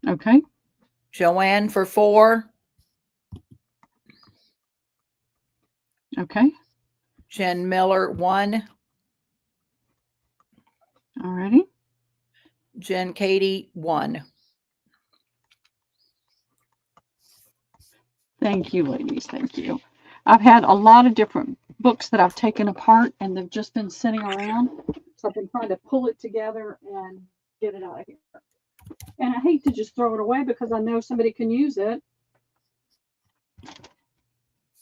Okay. Joanne for 4. Okay. Jen Miller 1. Alrighty. Jen Katie 1. Thank you, ladies. Thank you. I've had a lot of different books that I've taken apart, and they've just been sitting around. So I've been trying to pull it together and get it out of here. And I hate to just throw it away because I know somebody can use it.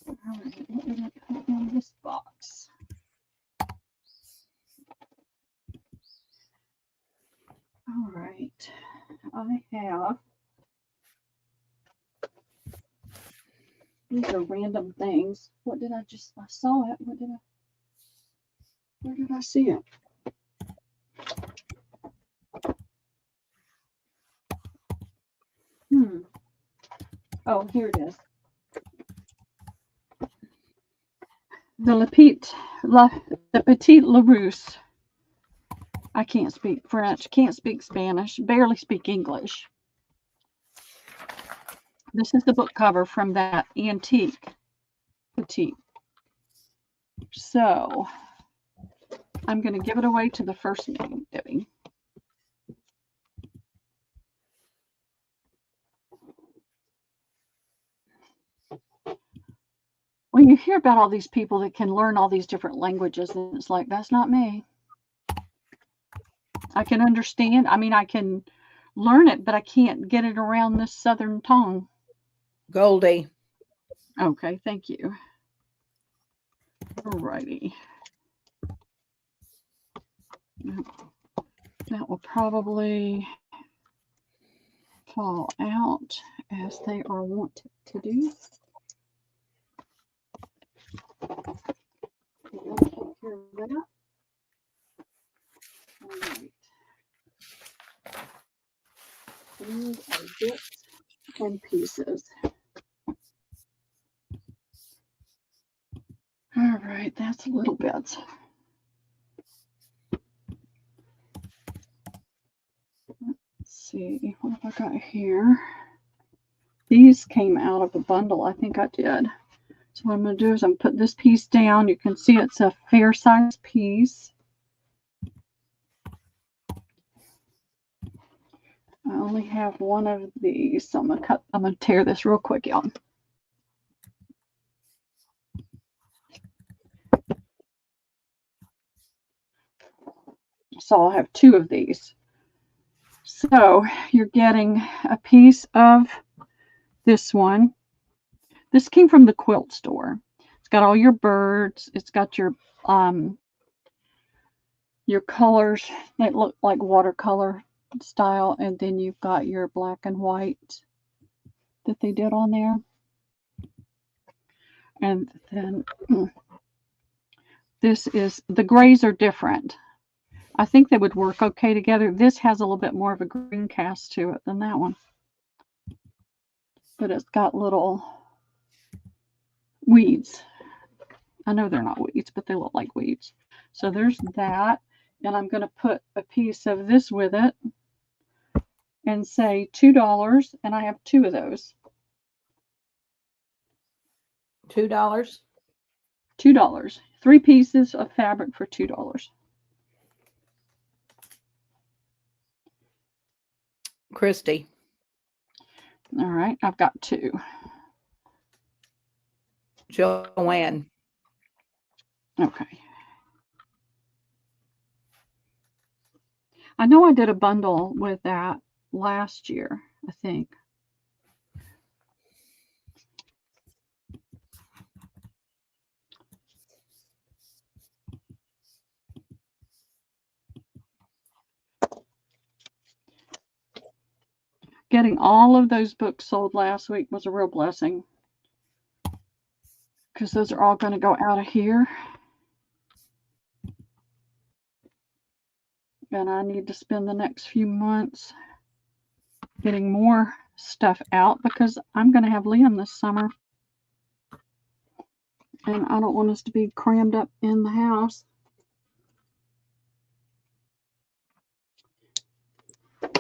All right, what did I put in this box? All right, I have. These are random things. What did I saw it. Where did I see it? Oh, here it is. The Petit Larousse. I can't speak French, can't speak Spanish, barely speak English. This is the book cover from that antique Petite. So I'm going to give it away to the first name, Debbie. When you hear about all these people that can learn all these different languages, and it's like, that's not me. I can understand. I mean, I can learn it, but I can't get it around this Southern tongue. Goldie. Okay, thank you. All righty. That will probably fall out as they are wont to do. I'll take care of that. All right. These are bits and pieces. All right, that's a little bit. Let's see, what have I got here? These came out of a bundle, I think I did. So what I'm going to do is I'm going to put this piece down. You can see it's a fair size piece. I only have one of these, so I'm going to tear this real quick out. So I'll have 2 of these. So you're getting a piece of this one. This came from the quilt store. It's got all your birds. It's got your colors that look like watercolor style, and then you've got your black and white that they did on there. And then this is, the grays are different. I think they would work okay together. This has a little bit more of a green cast to it than that one. But it's got little weeds. I know they're not weeds, but they look like weeds. So there's that. And I'm going to put a piece of this with it and say $2. And I have 2 of those. $2? $2. 3 pieces of fabric for $2. Christy. All right, I've got 2. Joanne. Okay. I know I did a bundle with that last year, I think. Getting all of those books sold last week was a real blessing, because those are all going to go out of here. And I need to spend the next few months getting more stuff out, because I'm going to have Liam this summer. And I don't want us to be crammed up in the house.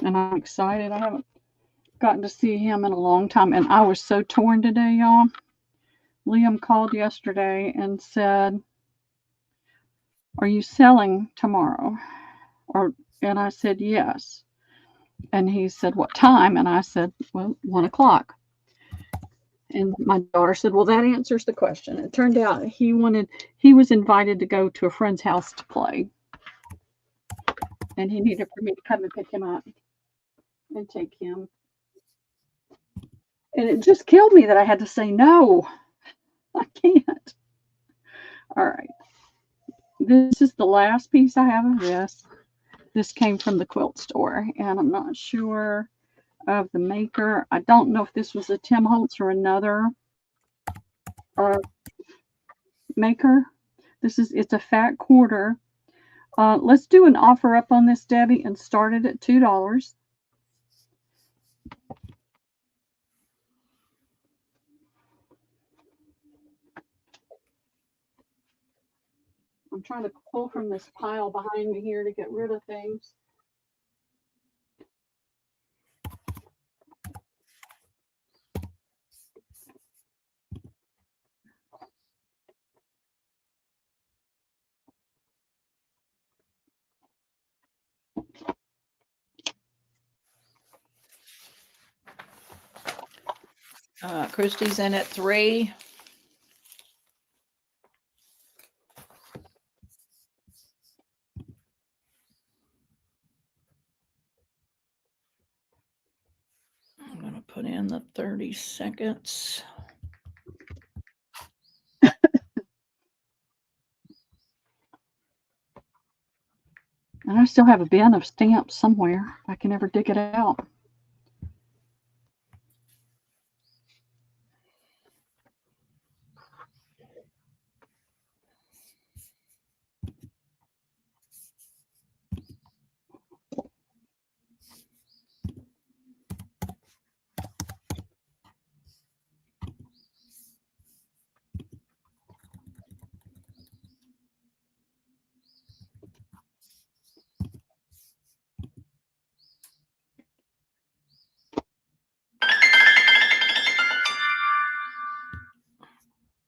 And I'm excited. I haven't gotten to see him in a long time. And I was so torn today, y'all. Liam called yesterday and said, "Are you selling tomorrow?" And I said, "Yes." And he said, "What time?" And I said, "Well, 1 o'clock." And my daughter said, "Well, that answers the question." It turned out he was invited to go to a friend's house to play. And he needed for me to come and pick him up and take him. And it just killed me that I had to say no. I can't. All right. This is the last piece I have of this. This came from the quilt store, and I'm not sure of the maker. I don't know if this was a Tim Holtz or another maker. It's a fat quarter. Let's do an offer up on this, Debbie, and start it at $2. I'm trying to pull from this pile behind me here to get rid of things. Christy's in at 3. I'm going to put in the 30 seconds. And I still have a bin of stamps somewhere. I can never dig it out.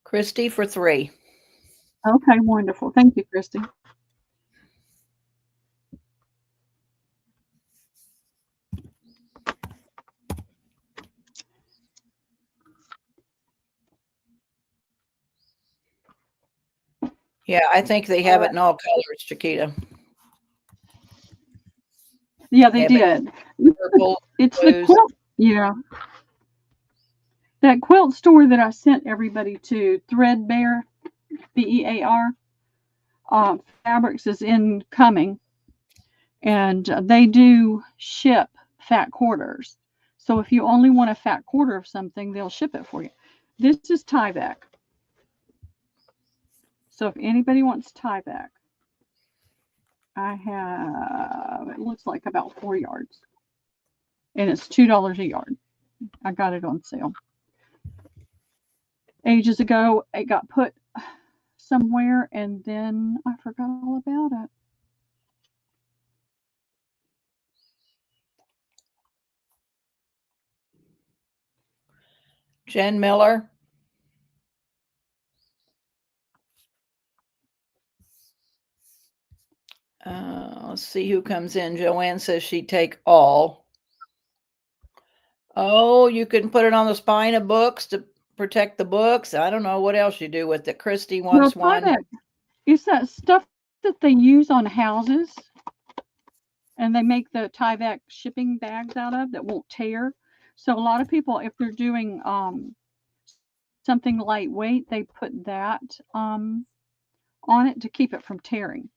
Christy for 3. Okay, wonderful. Thank you, Christy. Yeah, I think they have it in all colors, Chiquita. Yeah, they did. Purple, it's the quilt. Yeah. That quilt store that I sent everybody to, Threadbare, BEAR. Fabrics is incoming, and they do ship fat quarters. So if you only want a fat quarter of something, they'll ship it for you. This is Tyvek. So if anybody wants Tyvek, I have, it looks like about 4 yards. And it's $2 a yard. I got it on sale. Ages ago, it got put somewhere and then I forgot all about it. Jen Miller. Let's see who comes in. Joanne says she'd take all. Oh, you can put it on the spine of books to protect the books. I don't know what else you do with it. Christy wants one. Tyvek, it's that stuff that they use on houses, and they make the Tyvek shipping bags out of that won't tear. So a lot of people, if they're doing something lightweight, they put that on it to keep it from tearing,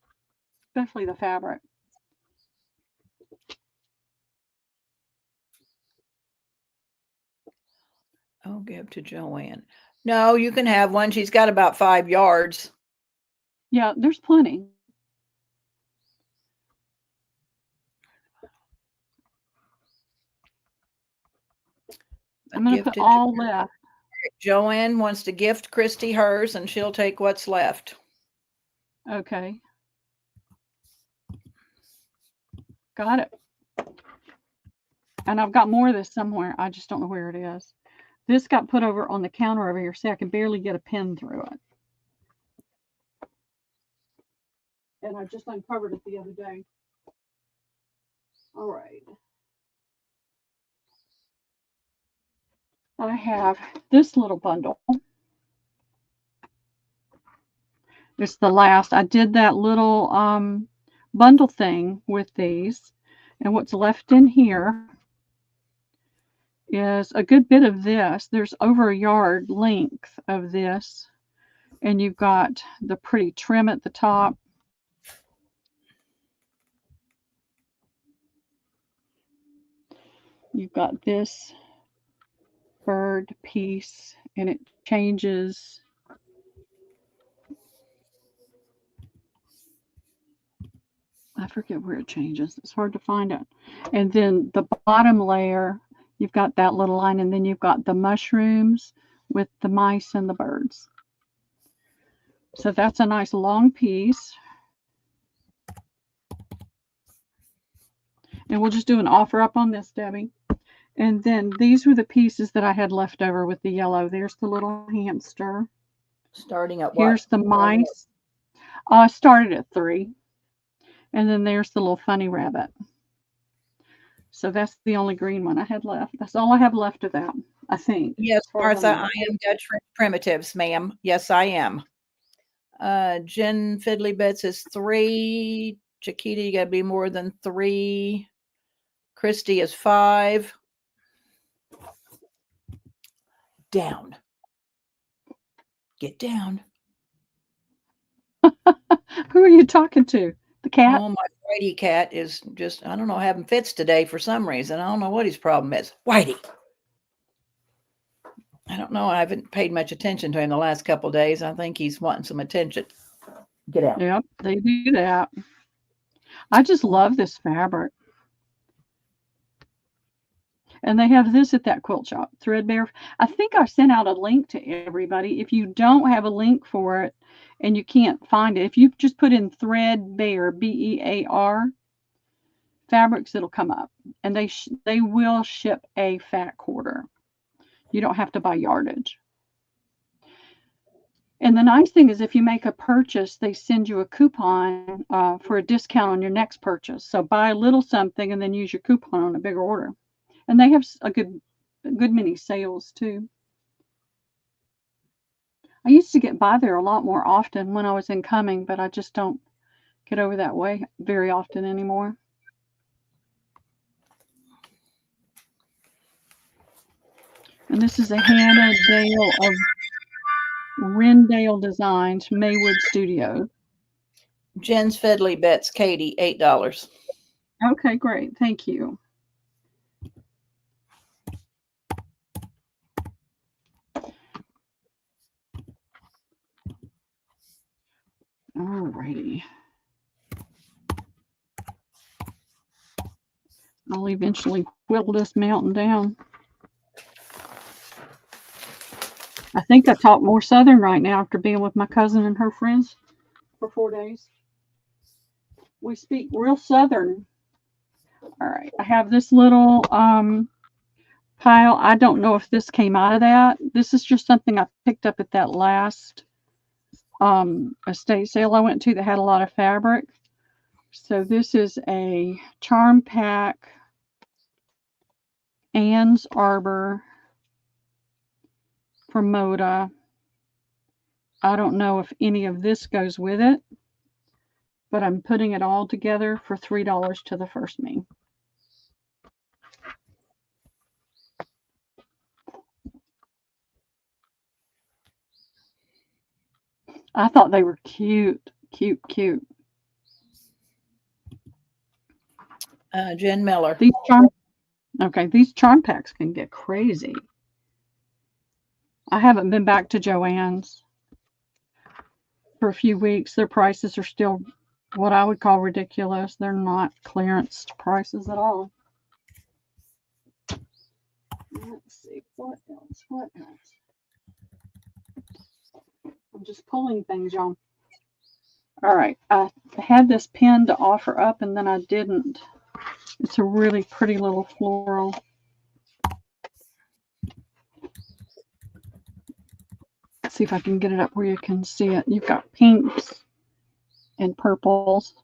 especially the fabric. I'll give to Joanne. No, you can have one. She's got about 5 yards. Yeah, there's plenty. I'm going to put all left. Joanne wants to gift Christy hers, and she'll take what's left. Okay. Got it. And I've got more of this somewhere. I just don't know where it is. This got put over on the counter over here. See, I can barely get a pen through it. And I just uncovered it the other day. All right. I have this little bundle. It's the last. I did that little bundle thing with these. And what's left in here is a good bit of this. There's over a yard length of this. And you've got the pretty trim at the top. You've got this bird piece, and it changes. I forget where it changes. It's hard to find it. And then the bottom layer, you've got that little line, and then you've got the mushrooms with the mice and the birds. So that's a nice long piece. And we'll just do an offer up on this, Debbie. And then these were the pieces that I had left over with the yellow. There's the little hamster. Starting at what? Here's the mice. Started at 3. And then there's the little funny rabbit. So that's the only green one I had left. That's all I have left of that, I think. Yes, Martha, I am Dutch Primitives, ma'am. Yes, I am. Jen Fiddly Bits is 3. Chiquita, you got to be more than 3. Christy is 5. Down. Get down. Who are you talking to? The cat? Oh, my Whitey cat is just, I don't know, having fits today for some reason. I don't know what his problem is. Whitey. I don't know. I haven't paid much attention to him the last couple of days. I think he's wanting some attention. Get out. Yep, they do that. I just love this fabric. And they have this at that quilt shop, Threadbare. I think I sent out a link to everybody. If you don't have a link for it and you can't find it, if you just put in Threadbare, BEAR, fabrics, it'll come up. And they will ship a fat quarter. You don't have to buy yardage. And the nice thing is if you make a purchase, they send you a coupon for a discount on your next purchase. So buy a little something and then use your coupon on a bigger order. And they have a good many sales too. I used to get by there a lot more often when I was incoming, but I just don't get over that way very often anymore. And this is a Hannah Dale of Rendale Designs, Maywood Studios. Jen's Fiddly Bits, Katie, $8. Okay, great. Thank you. Alrighty. I'll eventually whittle this mountain down. I think I talk more Southern right now after being with my cousin and her friends for 4 days. We speak real Southern. All right. I have this little pile. I don't know if this came out of that. This is just something I picked up at that last estate sale I went to that had a lot of fabric. So this is a Charm Pack Anne's Arbor from Moda. I don't know if any of this goes with it, but I'm putting it all together for $3 to the first me. I thought they were cute, cute, cute. Jen Miller. These charm packs can get crazy. I haven't been back to Joann's for a few weeks. Their prices are still what I would call ridiculous. They're not clearance prices at all. Let's see, what else? I'm just pulling things, y'all. All right, I had this pen to offer up and then I didn't. It's a really pretty little floral. Let's see if I can get it up where you can see it. You've got pinks and purples.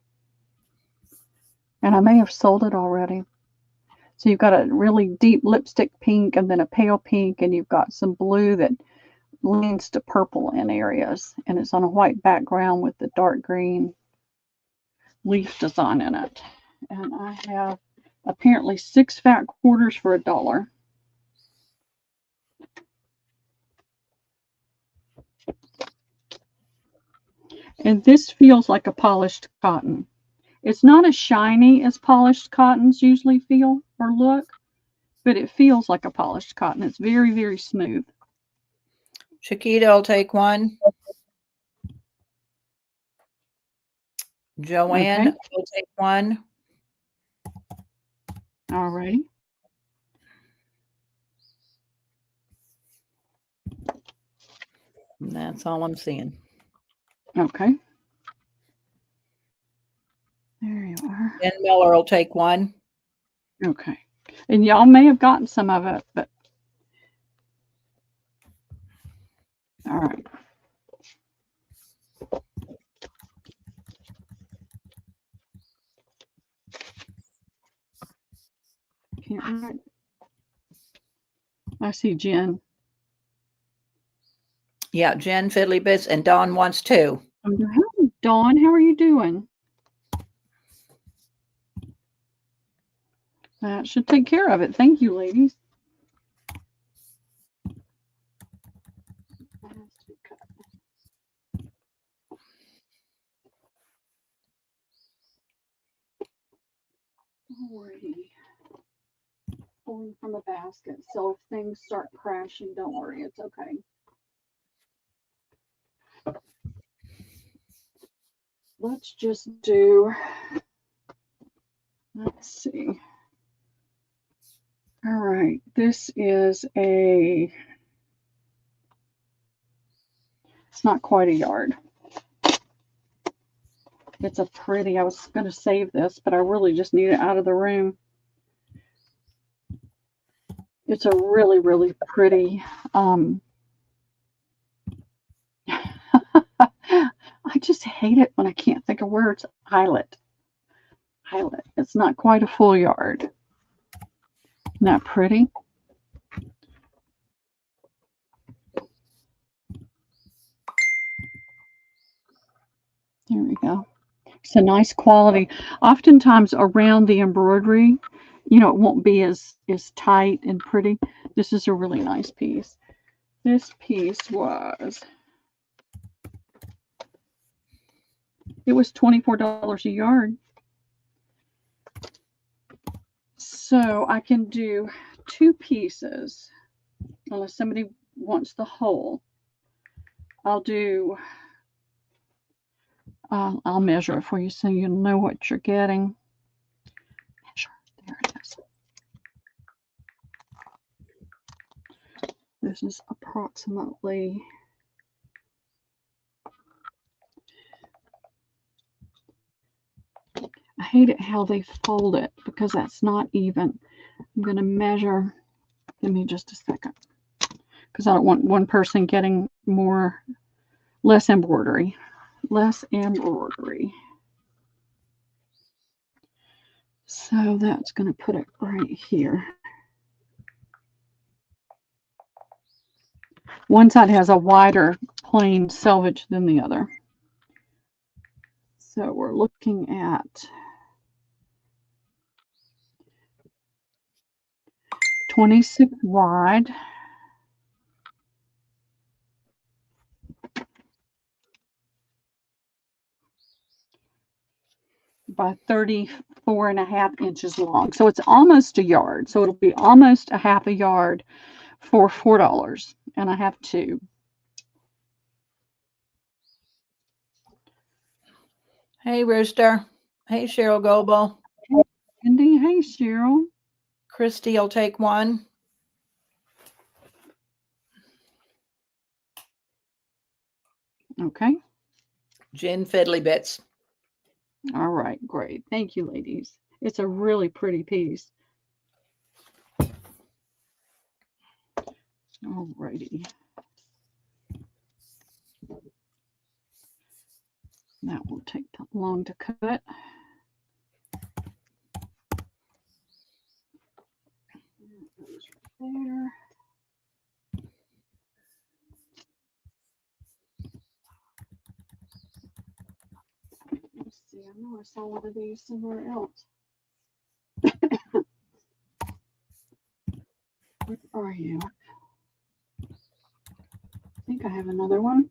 And I may have sold it already. So you've got a really deep lipstick pink and then a pale pink, and you've got some blue that leans to purple in areas. And it's on a white background with the dark green leaf design in it. And I have apparently 6 fat quarters for $1. And this feels like a polished cotton. It's not as shiny as polished cottons usually feel or look, but it feels like a polished cotton. It's very, very smooth. Chiquita will take one. Joanne will take one. All righty. And that's all I'm seeing. Okay. There you are. Jen Miller will take one. Okay. And y'all may have gotten some of it, but all right. Can't write. I see Jen. Yeah, Jen Fiddly Bits, and Dawn wants 2. Dawn, how are you doing? That should take care of it. Thank you, ladies. Alrighty. Pulling from a basket. So if things start crashing, don't worry, it's okay. Let's just do, let's see. All right, this is it's not quite a yard. It's a pretty, I was going to save this, but I really just need it out of the room. It's a really, really pretty, I just hate it when I can't think of words. Eyelet. It's not quite a full yard. Isn't that pretty? There we go. It's a nice quality. Oftentimes around the embroidery, you know, it won't be as tight and pretty. This is a really nice piece. This piece was It was $24 a yard. So I can do 2 pieces, unless somebody wants the whole. I'll do, I'll measure it for you so you know what you're getting. Measure, there it is. This is approximately, I hate it how they fold it because that's not even. I'm going to measure, give me just a second, because I don't want one person getting less embroidery. Less embroidery. So that's going to put it right here. One side has a wider plain selvage than the other. So we're looking at 26 wide by 34.5 inches long. So it's almost a yard. So it'll be almost a half a yard for $4. And I have 2. Hey, Rooster. Hey, Cheryl Goebel. Hey, Cindy. Hey, Cheryl. Christy will take one. Okay. Jen Fiddly Bits. All right. Great. Thank you, ladies. It's a really pretty piece. All righty. That won't take that long to cut. There. Let's see, I know I saw one of these somewhere else. Where are you? I think I have another one.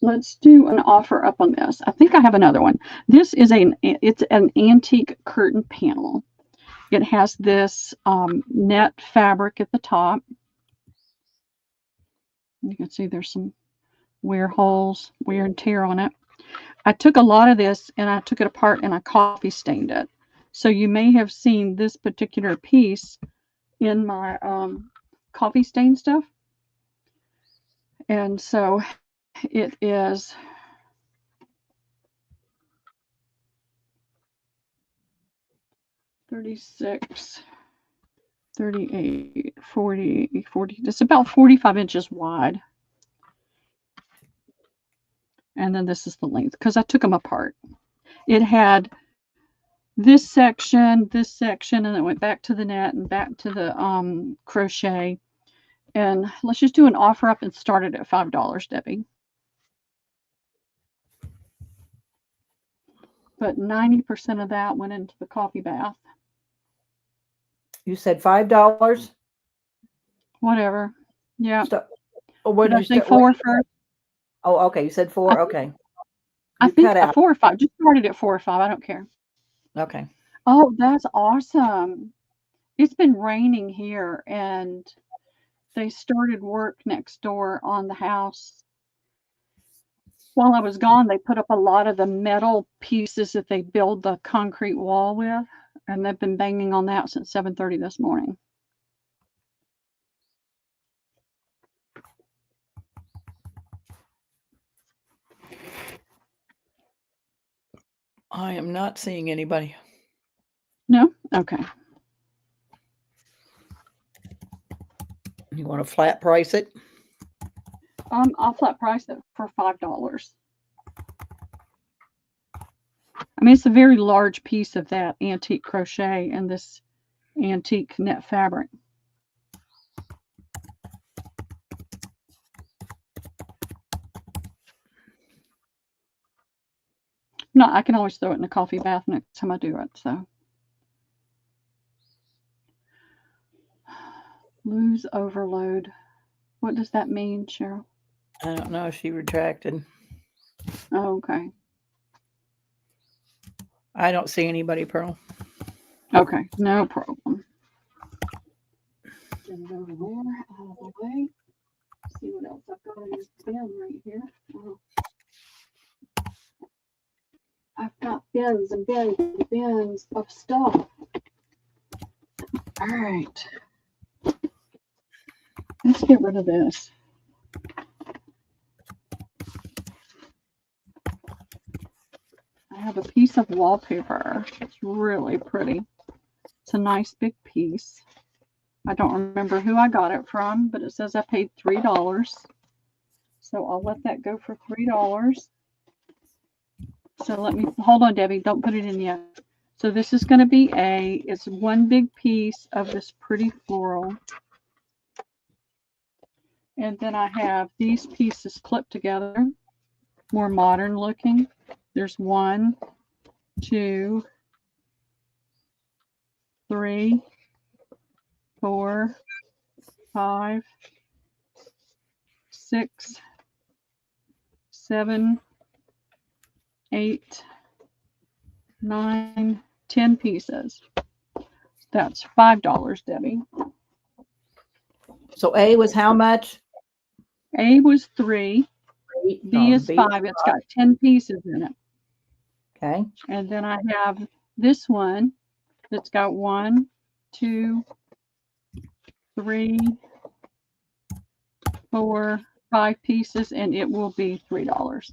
Let's do an offer up on this. I think I have another one. This is it's an antique curtain panel. It has this net fabric at the top. You can see there's some wear and tear on it. I took a lot of this and I took it apart and I coffee stained it. So you may have seen this particular piece in my coffee stain stuff. And so it is 36, 38, 40, 40. It's about 45 inches wide. And then this is the length because I took them apart. It had this section, and it went back to the net and back to the crochet. And let's just do an offer up and start it at $5, Debbie. But 90% of that went into the coffee bath. You said $5? Whatever. Yeah. What did I say 4 first? Oh, okay. You said 4. Okay. I think 4 or 5. Just started at 4 or 5. I don't care. Okay. Oh, that's awesome. It's been raining here, and they started work next door on the house. While I was gone, they put up a lot of the metal pieces that they build the concrete wall with, and they've been banging on that since 7:30 this morning. I am not seeing anybody. No? Okay. You want to flat price it? I'll flat price it for $5. I mean, it's a very large piece of that antique crochet and this antique net fabric. No, I can always throw it in the coffee bath next time I do it. So lose overload. What does that mean, Cheryl? I don't know. She retracted. Oh, okay. I don't see anybody, Pearl. Okay, no problem. Get it over there, out of the way. See what else I've got in this bin right here. Oh, I've got bins and bins and bins of stuff. All right. Let's get rid of this. I have a piece of wallpaper. It's really pretty. It's a nice big piece. I don't remember who I got it from, but it says I paid $3. So I'll let that go for $3. So let me, hold on, Debbie, don't put it in yet. So this is going to be it's one big piece of this pretty floral. And then I have these pieces clipped together, more modern looking. There's 1, 2, 3, 4, 5, 6, 7, 8, 9, 10 pieces. That's $5, Debbie. So A was how much? A was 3. B is 5. It's got 10 pieces in it. Okay. And then I have this one that's got 1, 2, 3, 4, 5 pieces, and it will be $3.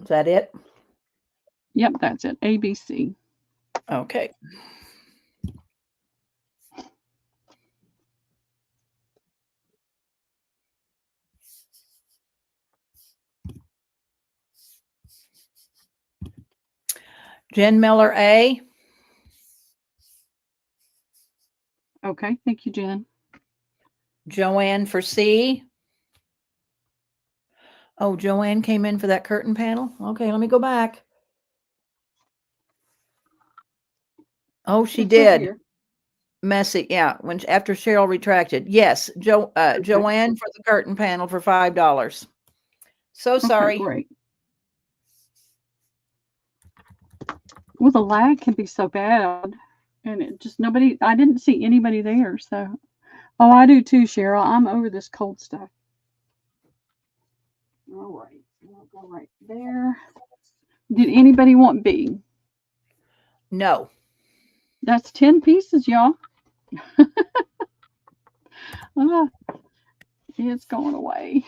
Is that it? Yep, that's it. ABC. Okay. Jen Miller A. Okay, thank you, Jen. Joanne for C. Oh, Joanne came in for that curtain panel. Okay, let me go back. Oh, she did. Messy, yeah. After Cheryl retracted, yes, Joanne for the curtain panel for $5. So sorry. Okay, great. Well, the lag can be so bad, and it just I didn't see anybody there. So, oh, I do too, Cheryl. I'm over this cold stuff. All right, I'll go right there. Did anybody want B? No. That's 10 pieces, y'all. It's going away.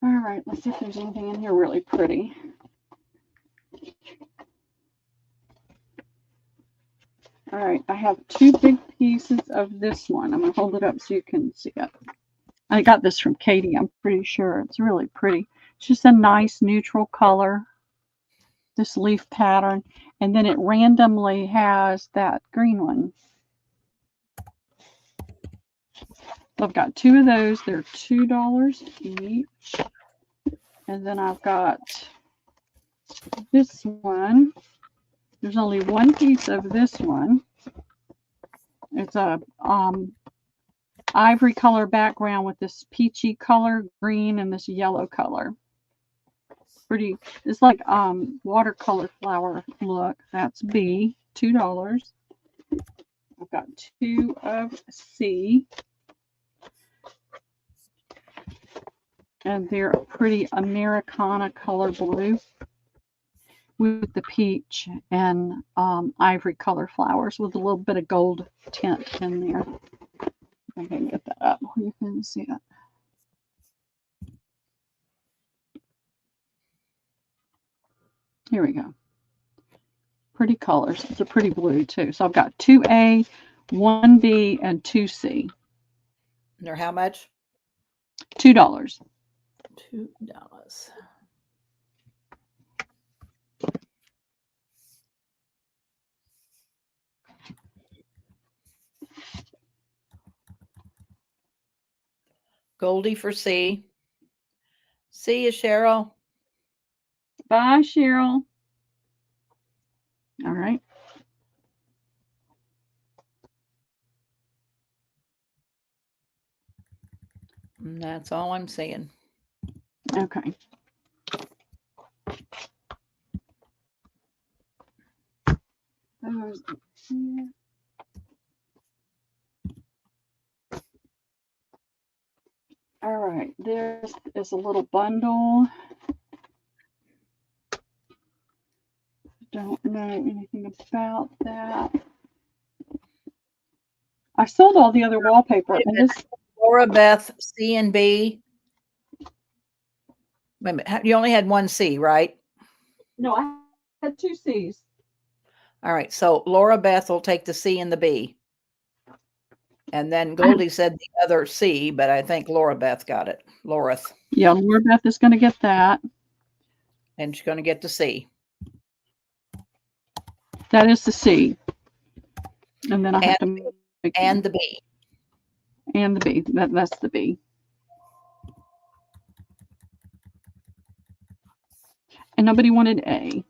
All right, let's see if there's anything in here really pretty. All right, I have 2 big pieces of this one. I'm going to hold it up so you can see it. I got this from Katie, I'm pretty sure. It's really pretty. It's just a nice neutral color, this leaf pattern, and then it randomly has that green one. So I've got 2 of those. They're $2 each. And then I've got this one. There's only 1 piece of this one. It's a ivory color background with this peachy color, green, and this yellow color. Pretty. It's like watercolor flower look. That's B, $2. I've got 2 of C. And they're a pretty Americana color blue with the peach and ivory color flowers with a little bit of gold tint in there. I can get that up. You can see it. Here we go. Pretty colors. It's a pretty blue too. So I've got 2A, 1B, and 2C. And they're how much? $2. $2. Goldie for C. See you, Cheryl. Bye, Cheryl. All right. And that's all I'm saying. Okay. All right, this is a little bundle. Don't know anything about that. I sold all the other wallpaper, and this Laura Beth, C and B. Wait a minute. You only had one C, right? No, I had 2 C's. All right. So Laura Beth will take the C and the B. And then Goldie said the other C, but I think Laura Beth got it. Laurith. Yeah, Laura Beth is going to get that. And she's going to get the C. That is the C. And then I have to make and the B. And the B. That's the B. And nobody wanted A.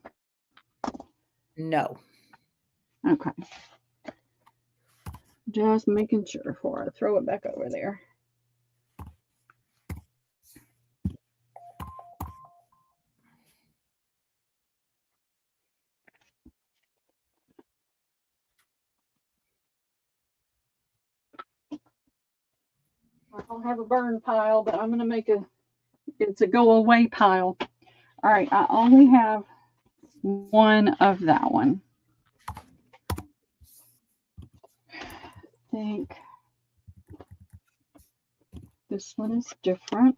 No. Okay. Just making sure before I throw it back over there. I don't have a burn pile, but I'm going to make it's a go away pile. All right, I only have one of that one. I think this one is different.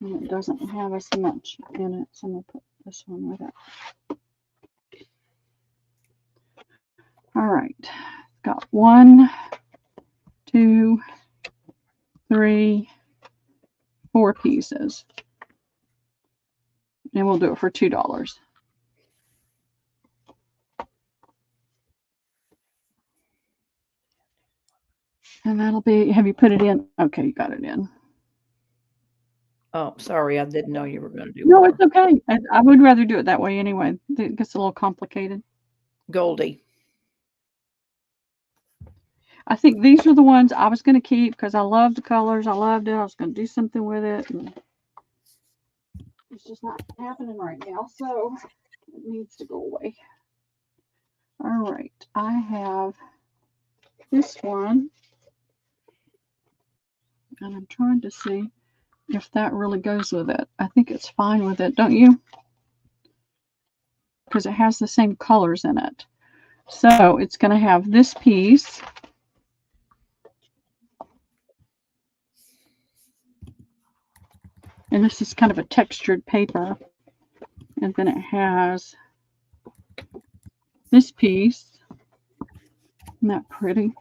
And it doesn't have as much in it, so I'm going to put this one with it. All right, got 1, 2, 3, 4 pieces. And we'll do it for $2. And that'll be, have you put it in? Okay, you got it in. Oh, sorry. I didn't know you were going to do No, more. it's okay. I would rather do it that way anyway. It gets a little complicated. Goldie. I think these are the ones I was going to keep because I love the colors. I loved it. I was going to do something with it. And it's just not happening right now. So it needs to go away. All right. I have this one. And I'm trying to see if that really goes with it. I think it's fine with it, don't you? Because it has the same colors in it. So it's going to have this piece. And this is kind of a textured paper. And then it has this piece. Isn't that pretty?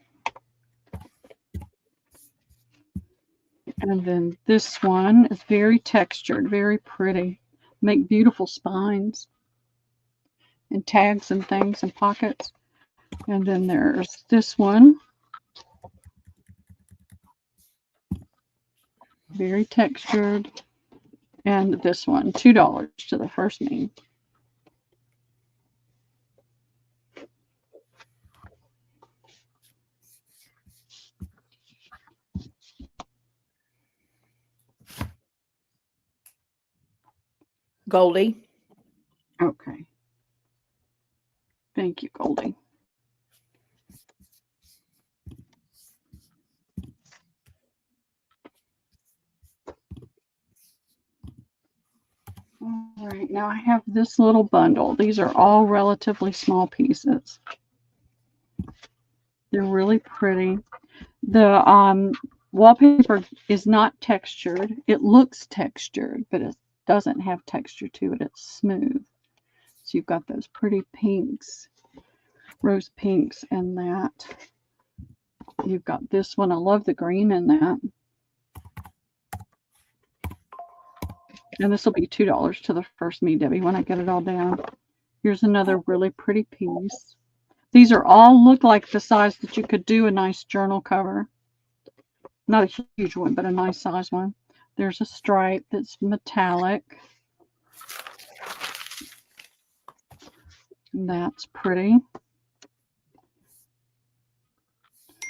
And then this one is very textured, very pretty. Make beautiful spines and tags and things and pockets. And then there's this one. Very textured. And this one, $2 to the first name. Goldie. Okay. Thank you, Goldie. All right, now I have this little bundle. These are all relatively small pieces. They're really pretty. The wallpaper is not textured. It looks textured, but it doesn't have texture to it. It's smooth. So you've got those pretty pinks, rose pinks in that. You've got this one. I love the green in that. And this will be $2 to the first me, Debbie, when I get it all down. Here's another really pretty piece. These are all look like the size that you could do a nice journal cover. Not a huge one, but a nice size one. There's a stripe that's metallic. That's pretty.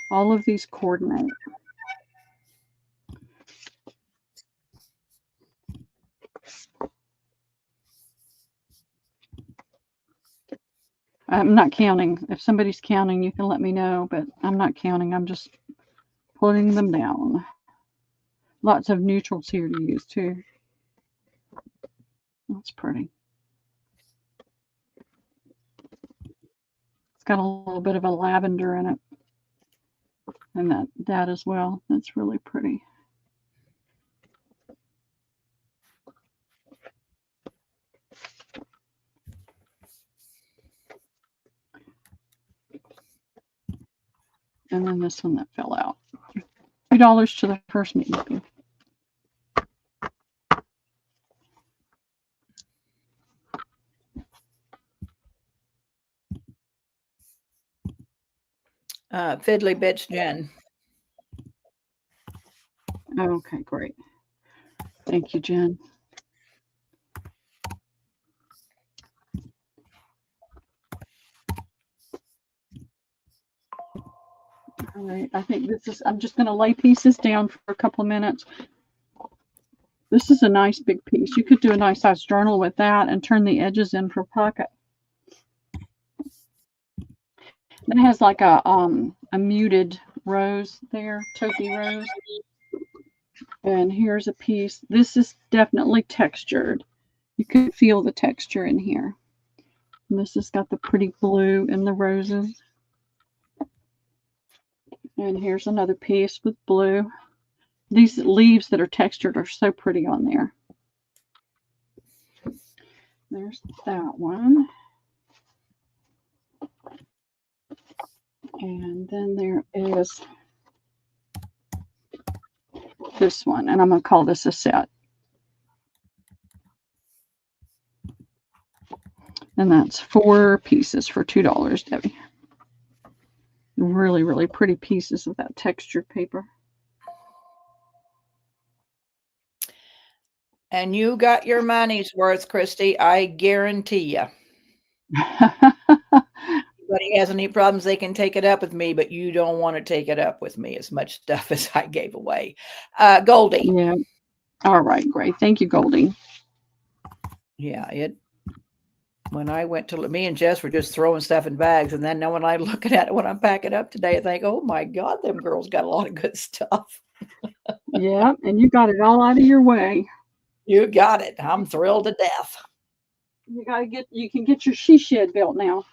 All of these coordinate. I'm not counting. If somebody's counting, you can let me know, but I'm not counting. I'm just putting them down. Lots of neutrals here to use too. That's pretty. It's got a little bit of a lavender in it. And that as well. That's really pretty. And then this one that fell out. $2 to the first meeting. Fiddly bitch, Jen. Okay, great. Thank you, Jen. All right, I think I'm just going to lay pieces down for a couple of minutes. This is a nice big piece. You could do a nice size journal with that and turn the edges in for pocket. It has like a muted rose there, taupey rose. And here's a piece. This is definitely textured. You could feel the texture in here. And this has got the pretty blue and the roses. And here's another piece with blue. These leaves that are textured are so pretty on there. There's that one. And then there is this one, and I'm going to call this a set. And that's 4 pieces for $2, Debbie. Really, really pretty pieces of that textured paper. And you got your money's worth, Christy. I guarantee you. Anybody has any problems, they can take it up with me, but you don't want to take it up with me as much stuff as I gave away. Goldie. Yeah. All right, great. Thank you, Goldie. Yeah, when I went to, me and Jess were just throwing stuff in bags, and then when I'm looking at it when I'm packing up today, I think, oh my God, them girls got a lot of good stuff. Yeah, and you got it all out of your way. You got it. I'm thrilled to death. You can get your she shed built now.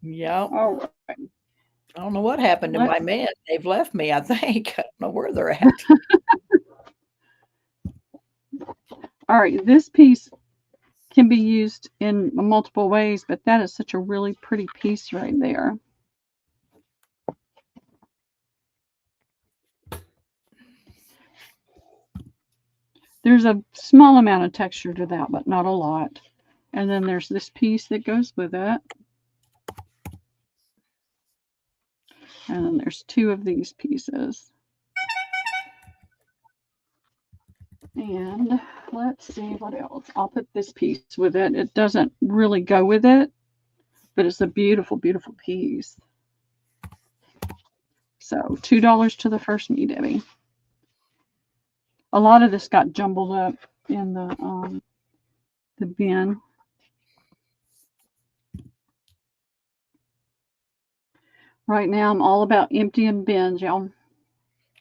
Yeah. All right. I don't know what happened to my men. They've left me, I think. I don't know where they're at. All right, this piece can be used in multiple ways, but that is such a really pretty piece right there. There's a small amount of texture to that, but not a lot. And then there's this piece that goes with it. And then there's 2 of these pieces. And let's see what else. I'll put this piece with it. It doesn't really go with it, but it's a beautiful, beautiful piece. So $2 to the first me, Debbie. A lot of this got jumbled up in the bin. Right now, I'm all about emptying bins, y'all.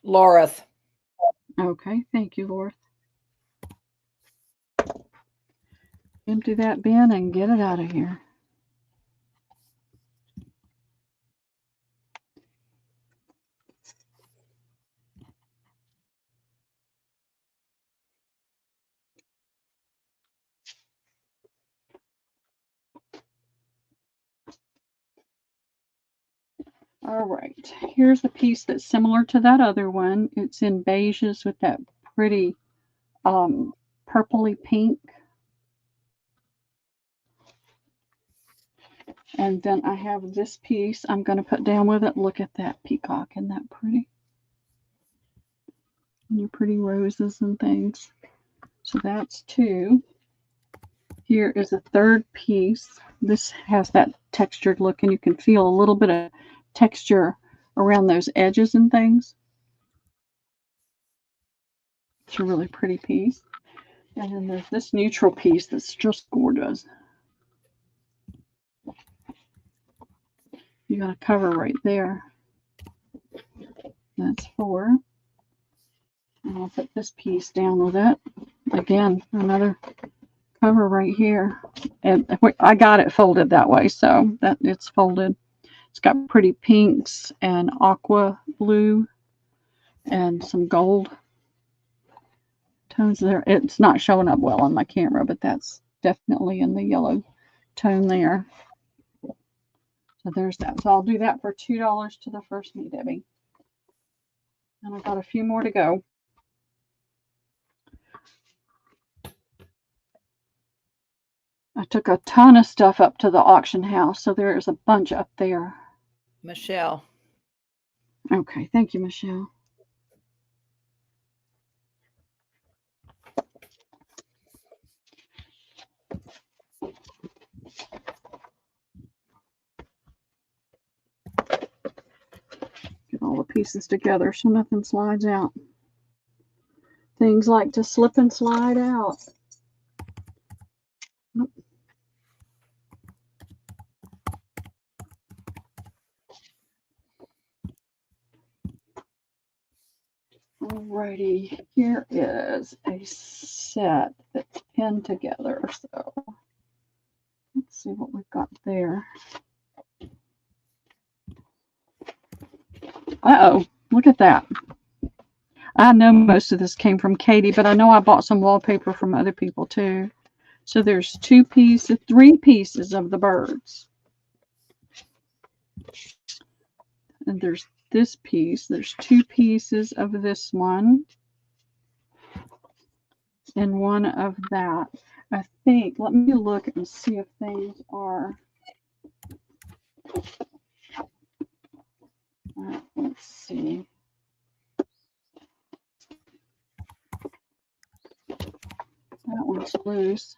Laurath. Okay, thank you, Laura. Empty that bin and get it out of here. All right, here's a piece that's similar to that other one. It's in beiges with that pretty purpley pink. And then I have this piece I'm going to put down with it. Look at that peacock. Isn't that pretty? Your pretty roses and things. So that's 2. Here is a third piece. This has that textured look, and you can feel a little bit of texture around those edges and things. It's a really pretty piece. And then there's this neutral piece that's just gorgeous. You got a cover right there. That's 4. And I'll put this piece down with it. Again, another cover right here. And I got it folded that way, so that it's folded. It's got pretty pinks and aqua blue and some gold tones there. It's not showing up well on my camera, but that's definitely in the yellow tone there. So there's that. So I'll do that for $2 to the first Me Debbie. And I've got a few more to go. I took a ton of stuff up to the auction house, so there is a bunch up there. Michelle. Okay, thank you, Michelle. Get all the pieces together so nothing slides out. Things like to slip and slide out. Alrighty, here is a set that's pinned together. So let's see what we've got there. Uh-oh, look at that. I know most of this came from Katie, but I know I bought some wallpaper from other people too. So there's 3 pieces of the birds. And there's this piece. There's 2 pieces of this one. And 1 of that. I think, let me look and see if things are. Let's see. That one's loose.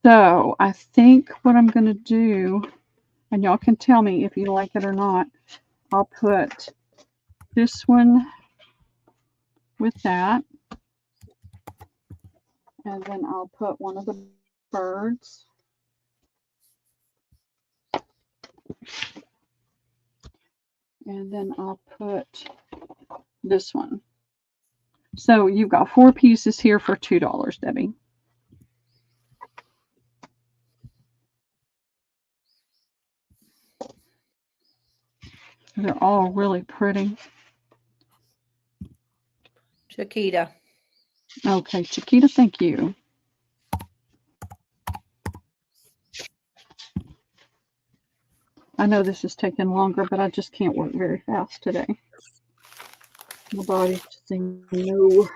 So I think what I'm going to do, and y'all can tell me if you like it or not, I'll put this one with that. And then I'll put one of the birds. And then I'll put this one. So you've got 4 pieces here for $2, Debbie. They're all really pretty. Chiquita. Okay, Chiquita, thank you. I know this is taking longer, but I just can't work very fast today. My body's just saying no.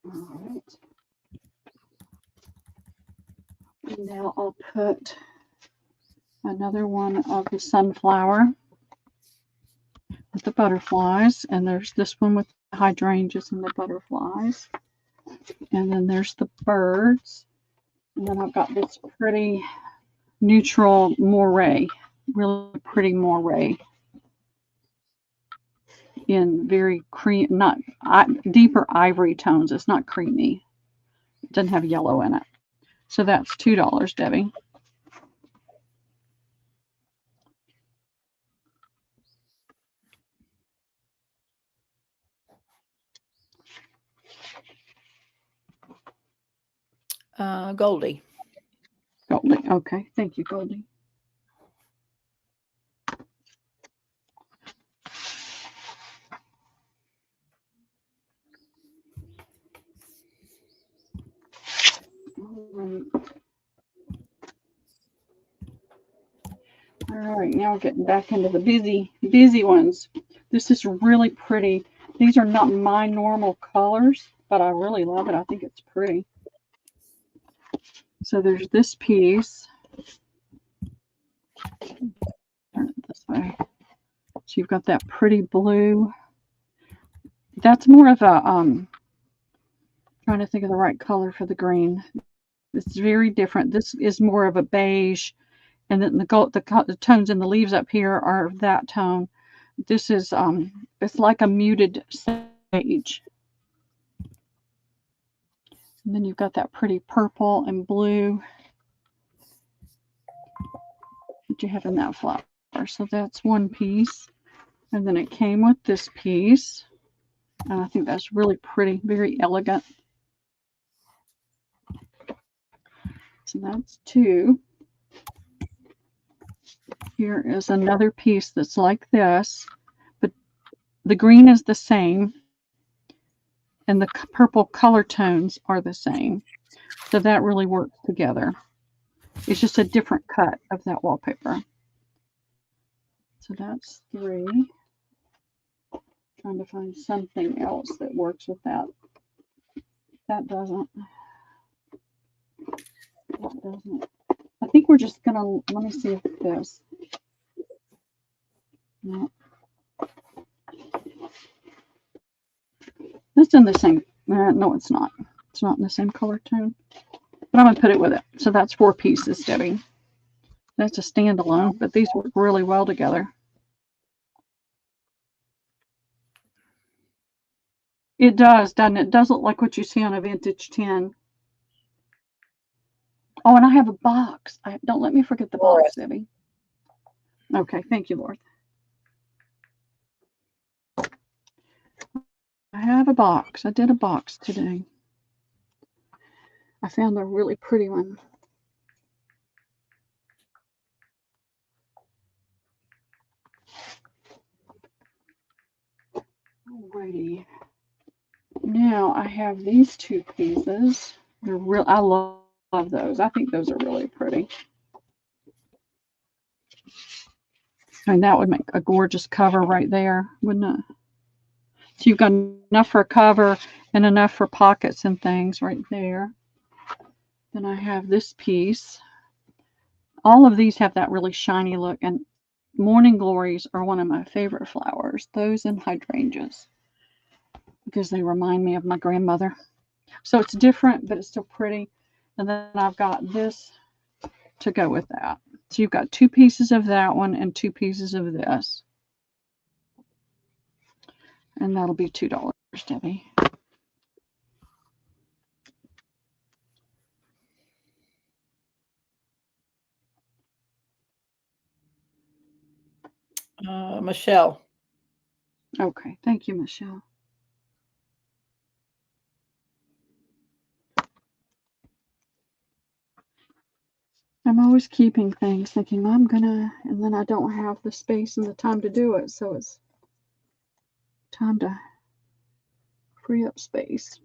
All right. And now I'll put another one of the sunflower with the butterflies. And there's this one with the hydrangeas and the butterflies. And then there's the birds. And then I've got this pretty neutral moiré, really pretty moiré in very cream, not deeper ivory tones. It's not creamy. It doesn't have yellow in it. So that's $2, Debbie. Goldie. Goldie. Okay. Thank you, Goldie. All right, now we're getting back into the busy ones. This is really pretty. These are not my normal colors, but I really love it. I think it's pretty. So there's this piece. Turn it this way. So you've got that pretty blue. That's more of a trying to think of the right color for the green. It's very different. This is more of a beige, and then the tones in the leaves up here are that tone. This is it's like a muted sage. And then you've got that pretty purple and blue that you have in that flower. So that's one piece. And then it came with this piece. And I think that's really pretty, very elegant. So that's two. Here is another piece that's like this, but the green is the same and the purple color tones are the same. So that really works together. It's just a different cut of that wallpaper. So that's three. Trying to find something else that works with that. That doesn't. That doesn't. I think we're just gonna, let me see if this. No. It's in the same, no, it's not. It's not in the same color tone. But I'm going to put it with it. So that's 4 pieces, Debbie. That's a standalone, but these work really well together. It does, doesn't it? It does look like what you see on a vintage tin. Oh, and I have a box. Don't let me forget the box, Debbie. Okay, thank you, Lord. I have a box. I did a box today. I found a really pretty one. Alrighty. Now I have these 2 pieces. They're real. I love those. I think those are really pretty. And that would make a gorgeous cover right there, wouldn't it? So you've got enough for a cover and enough for pockets and things right there. Then I have this piece. All of these have that really shiny look, and morning glories are one of my favorite flowers. Those and hydrangeas, because they remind me of my grandmother. So it's different, but it's still pretty. And then I've got this to go with that. So you've got 2 pieces of that one and 2 pieces of this. And that'll be $2, Debbie. Michelle. Okay, thank you, Michelle. I'm always keeping things, thinking I'm gonna, and then I don't have the space and the time to do it. So it's time to free up space.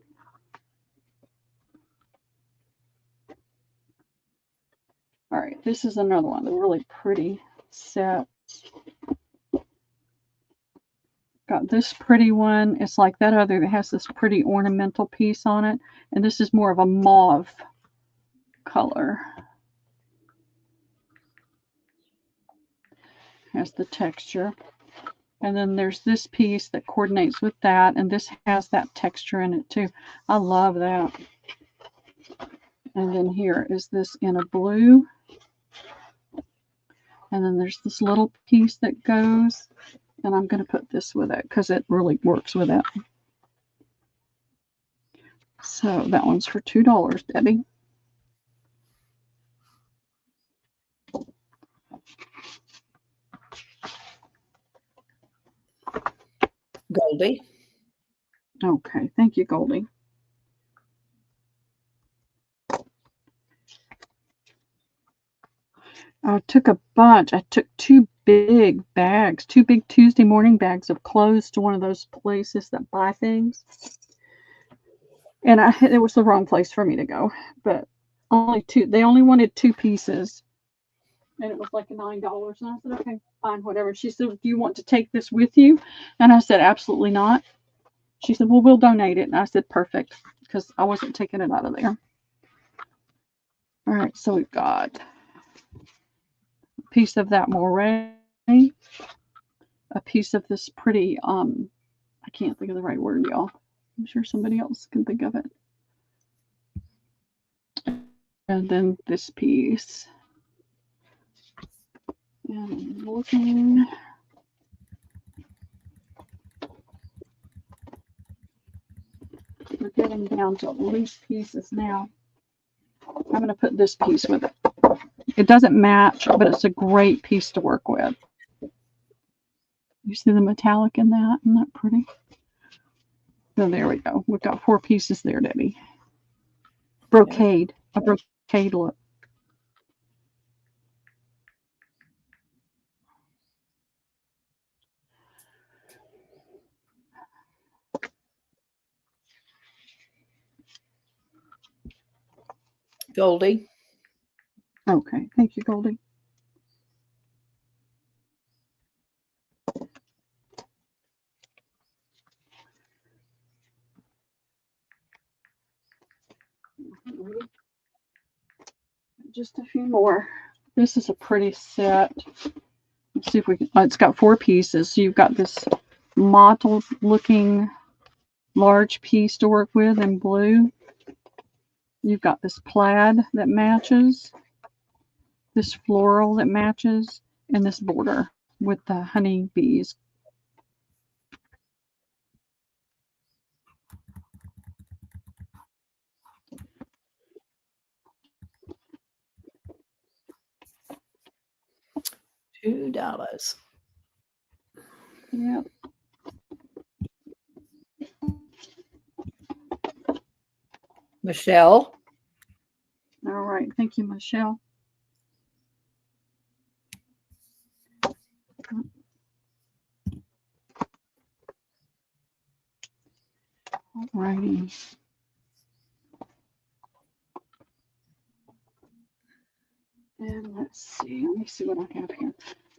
All right, this is another one, the really pretty sets. Got this pretty one. It's like that other that has this pretty ornamental piece on it. And this is more of a mauve color. Has the texture. And then there's this piece that coordinates with that. And this has that texture in it too. I love that. And then here is this in a blue. And then there's this little piece that goes. And I'm going to put this with it because it really works with it. So that one's for $2, Debbie. Goldie. Okay, thank you, Goldie. I took a bunch. I took 2 big bags, 2 big Tuesday morning bags of clothes to one of those places that buy things. And it was the wrong place for me to go, but only 2. They only wanted 2 pieces. And it was like $9. And I said, okay, fine, whatever. She said, do you want to take this with you? And I said, absolutely not. She said, well, we'll donate it. And I said, perfect, because I wasn't taking it out of there. All right, so we've got a piece of that moray, a piece of this pretty, I can't think of the right word, y'all. I'm sure somebody else can think of it. And then this piece. And I'm looking. We're getting down to loose pieces now. I'm going to put this piece with it. It doesn't match, but it's a great piece to work with. You see the metallic in that? Isn't that pretty? So there we go. We've got 4 pieces there, Debbie. Brocade, a brocade look. Goldie. Okay, thank you, Goldie. Just a few more. This is a pretty set. Let's see if we can. It's got 4 pieces. So you've got this mottled looking large piece to work with in blue. You've got this plaid that matches, this floral that matches, and this border with the honey bees. $2. Yep. Michelle. All right. Thank you, Michelle. All righty. And let's see. Let me see what I have here.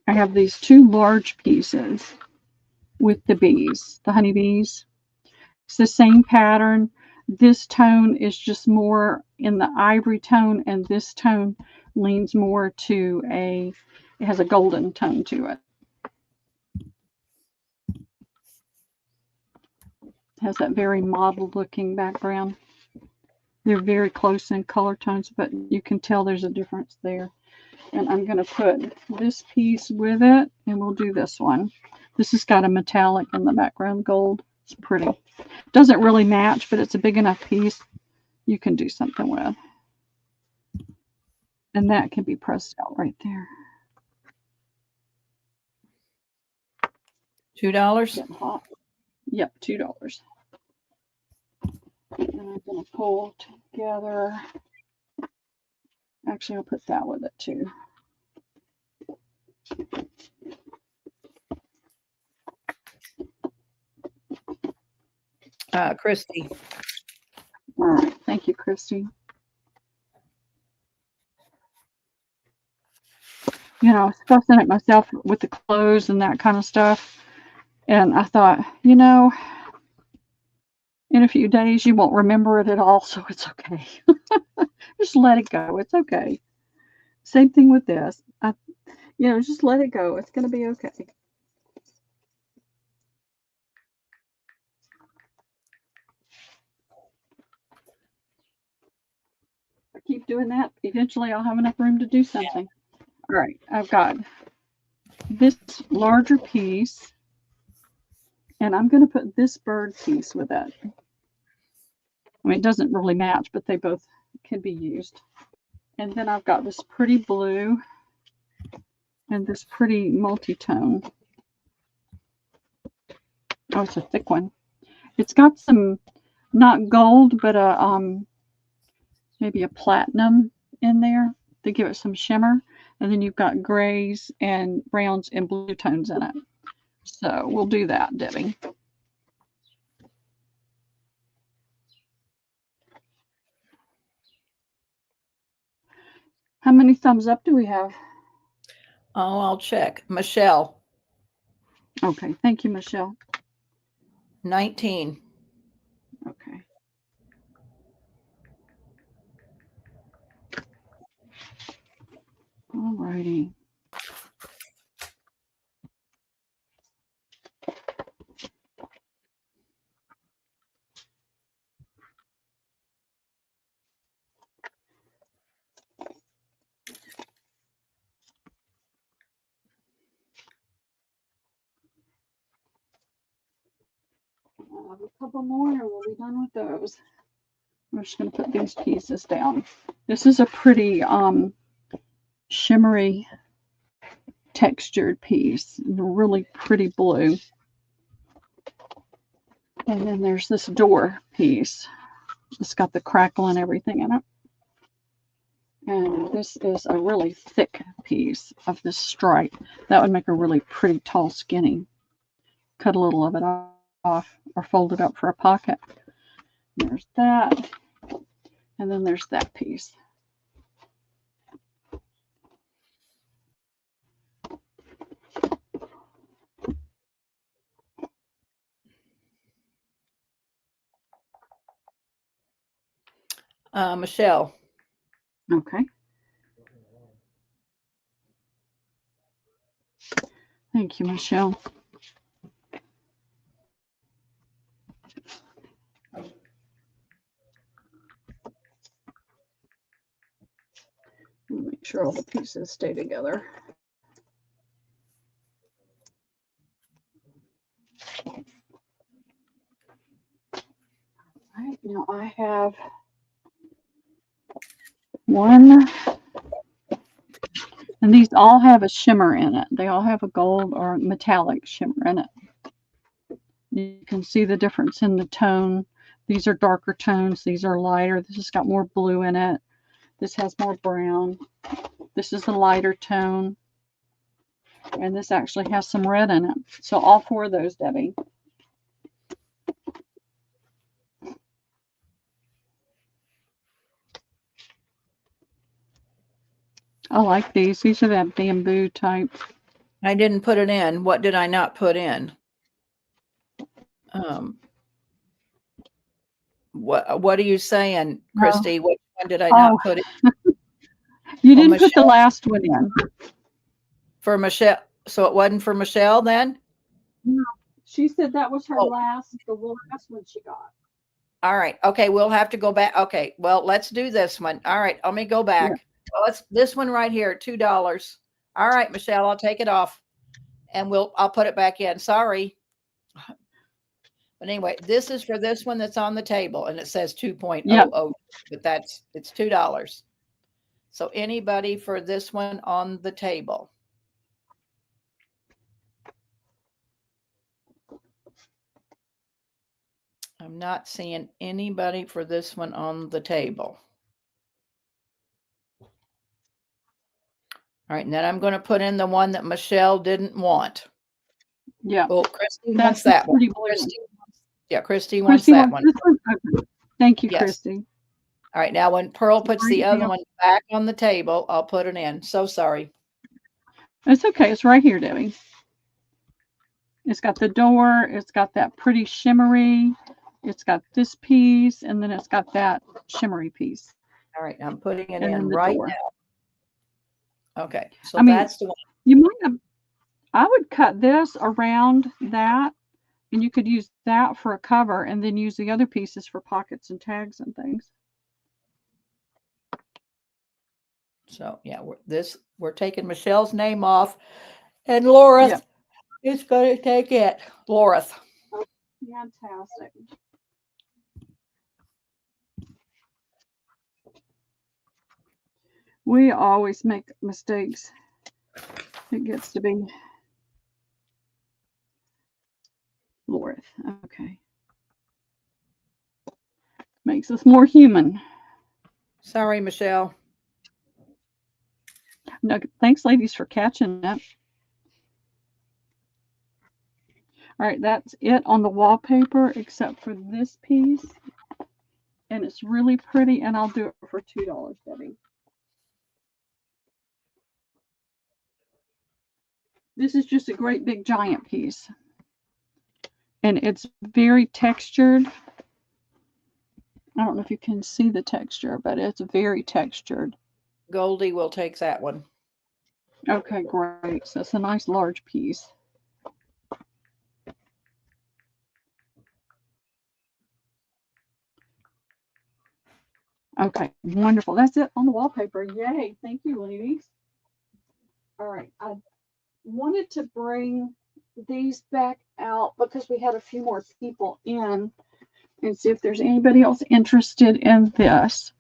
I have these 2 large pieces with the bees, the honey bees. It's the same pattern. This tone is just more in the ivory tone, and this tone leans more to it has a golden tone to it. It has that very mottled looking background. They're very close in color tones, but you can tell there's a difference there. And I'm going to put this piece with it, and we'll do this one. This has got a metallic in the background gold. It's pretty. Doesn't really match, but it's a big enough piece you can do something with. And that can be pressed out right there. $2. Getting hot. Yep, $2. And I'm going to pull together. Actually, I'll put that with it too. Christy. All right. Thank you, Christy. You know, I was fussing at myself with the clothes and that kind of stuff. And I thought, you know, in a few days you won't remember it at all, so it's okay. Just let it go. It's okay. Same thing with this. Just let it go. It's going to be okay. I keep doing that. Eventually I'll have enough room to do something. All right. I've got this larger piece, and I'm going to put this bird piece with it. I mean, it doesn't really match, but they both can be used. And then I've got this pretty blue and this pretty multi-tone. Oh, it's a thick one. It's got some, not gold, but maybe a platinum in there to give it some shimmer. And then you've got grays and browns and blue tones in it. So we'll do that, Debbie. How many thumbs up do we have? Oh, I'll check. Michelle. Okay, thank you, Michelle. 19. All righty. I'll have a couple more and we'll be done with those. I'm just going to put these pieces down. This is a pretty shimmery textured piece, really pretty blue. And then there's this door piece. It's got the crackle and everything in it. And this is a really thick piece of this stripe. That would make a really pretty tall skinny. Cut a little of it off or fold it up for a pocket. There's that. And then there's that piece. Michelle. Okay. Thank you, Michelle. Make sure all the pieces stay together. All right, now I have one, and these all have a shimmer in it. They all have a gold or metallic shimmer in it. You can see the difference in the tone. These are darker tones. These are lighter. This has got more blue in it. This has more brown. This is the lighter tone. And this actually has some red in it. So all four of those, Debbie. I like these. These are that bamboo type. I didn't put it in. What did I not put in? What are you saying, Christy? Which one did I not put in? You didn't put the last one in. For Michelle. So it wasn't for Michelle then? No. She said that was her the last one she got. All right. Okay. We'll have to go back. Okay. Well, let's do this one. All right. Let me go back. Yeah. Well, it's this one right here, $2. All right, Michelle, I'll take it off and I'll put it back in. Sorry. But anyway, this is for this one that's on the table and it says 2.00, yep. But it's $2. So anybody for this one on the table? I'm not seeing anybody for this one on the table. All right, and then I'm going to put in the one that Michelle didn't want. Yeah. Well, Christy wants that one. Christy wants Christy that one. Okay. Thank you, yes. Christy. All right, now when Pearl puts the other one back on the table, I'll put it in. So sorry. It's okay. It's right here, Debbie. It's got the door. It's got that pretty shimmery. It's got this piece, and then it's got that shimmery piece. All right, I'm putting it in right now. Okay, so that's the one. You might have, I would cut this around that, and you could use that for a cover, and then use the other pieces for pockets and tags and things. So yeah, we're taking Michelle's name off, and Laura is going to take it. Laura. Oh, fantastic. We always make mistakes. It gets to be Lorith. Okay. Makes us more human. Sorry, Michelle. No, thanks, ladies, for catching that. All right, that's it on the wallpaper, except for this piece. And it's really pretty, and I'll do it for $2, Debbie. This is just a great big giant piece. And it's very textured. I don't know if you can see the texture, but it's very textured. Goldie will take that one. Okay, great. So it's a nice large piece. Okay, wonderful. That's it on the wallpaper. Yay. Thank you, ladies. All right. I wanted to bring these back out because we had a few more people in and see if there's anybody else interested in this.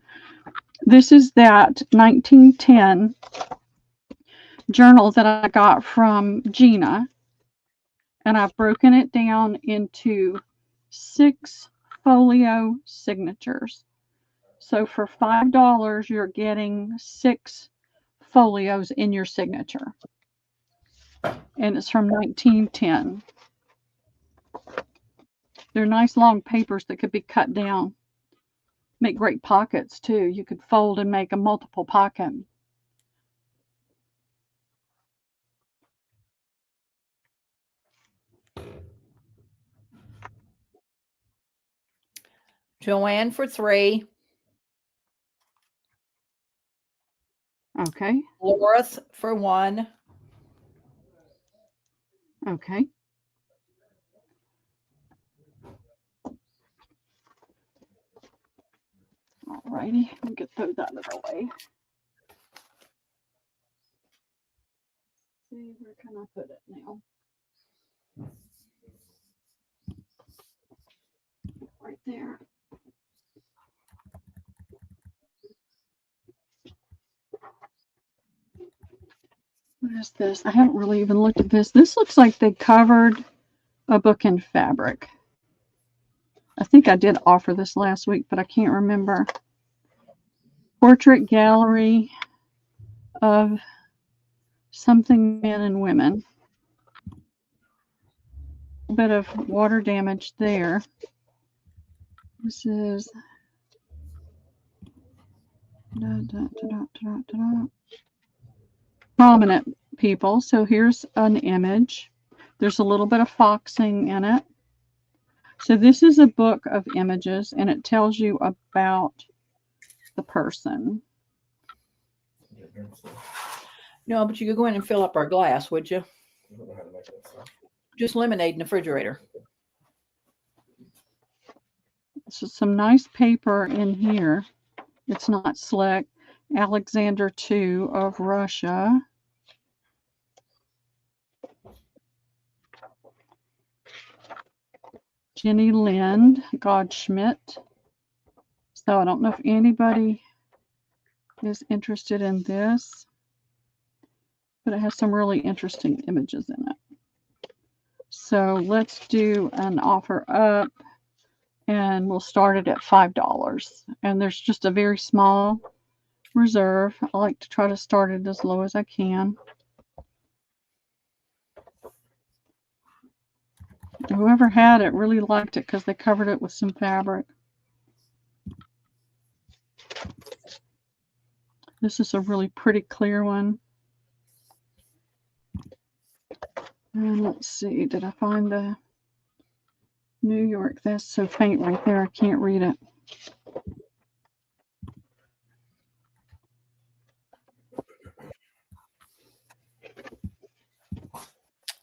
This is that 1910 journal that I got from Gina, and I've broken it down into 6 folio signatures. So for $5, you're getting 6 folios in your signature. And it's from 1910. They're nice long papers that could be cut down. Make great pockets too. You could fold and make a multiple pocket. Joanne for 3. Okay. Laura for 1. Okay. Alrighty, we'll get those out of the way. See, where can I put it now? Right there. What is this? I haven't really even looked at this. This looks like they covered a book in fabric. I think I did offer this last week, but I can't remember. Portrait gallery of something men and women. A bit of water damage there. This is prominent people. So here's an image. There's a little bit of foxing in it. So this is a book of images, and it tells you about the person. No, but you could go in and fill up our glass, would you? Just lemonade in the refrigerator. So some nice paper in here. It's not slick. Alexander II of Russia. Jenny Lind, Goldschmidt. So I don't know if anybody is interested in this, but it has some really interesting images in it. So let's do an offer up, and we'll start it at $5. And there's just a very small reserve. I like to try to start it as low as I can. Whoever had it really liked it because they covered it with some fabric. This is a really pretty clear one. And let's see, did I find the New York? That's so faint right there, I can't read it.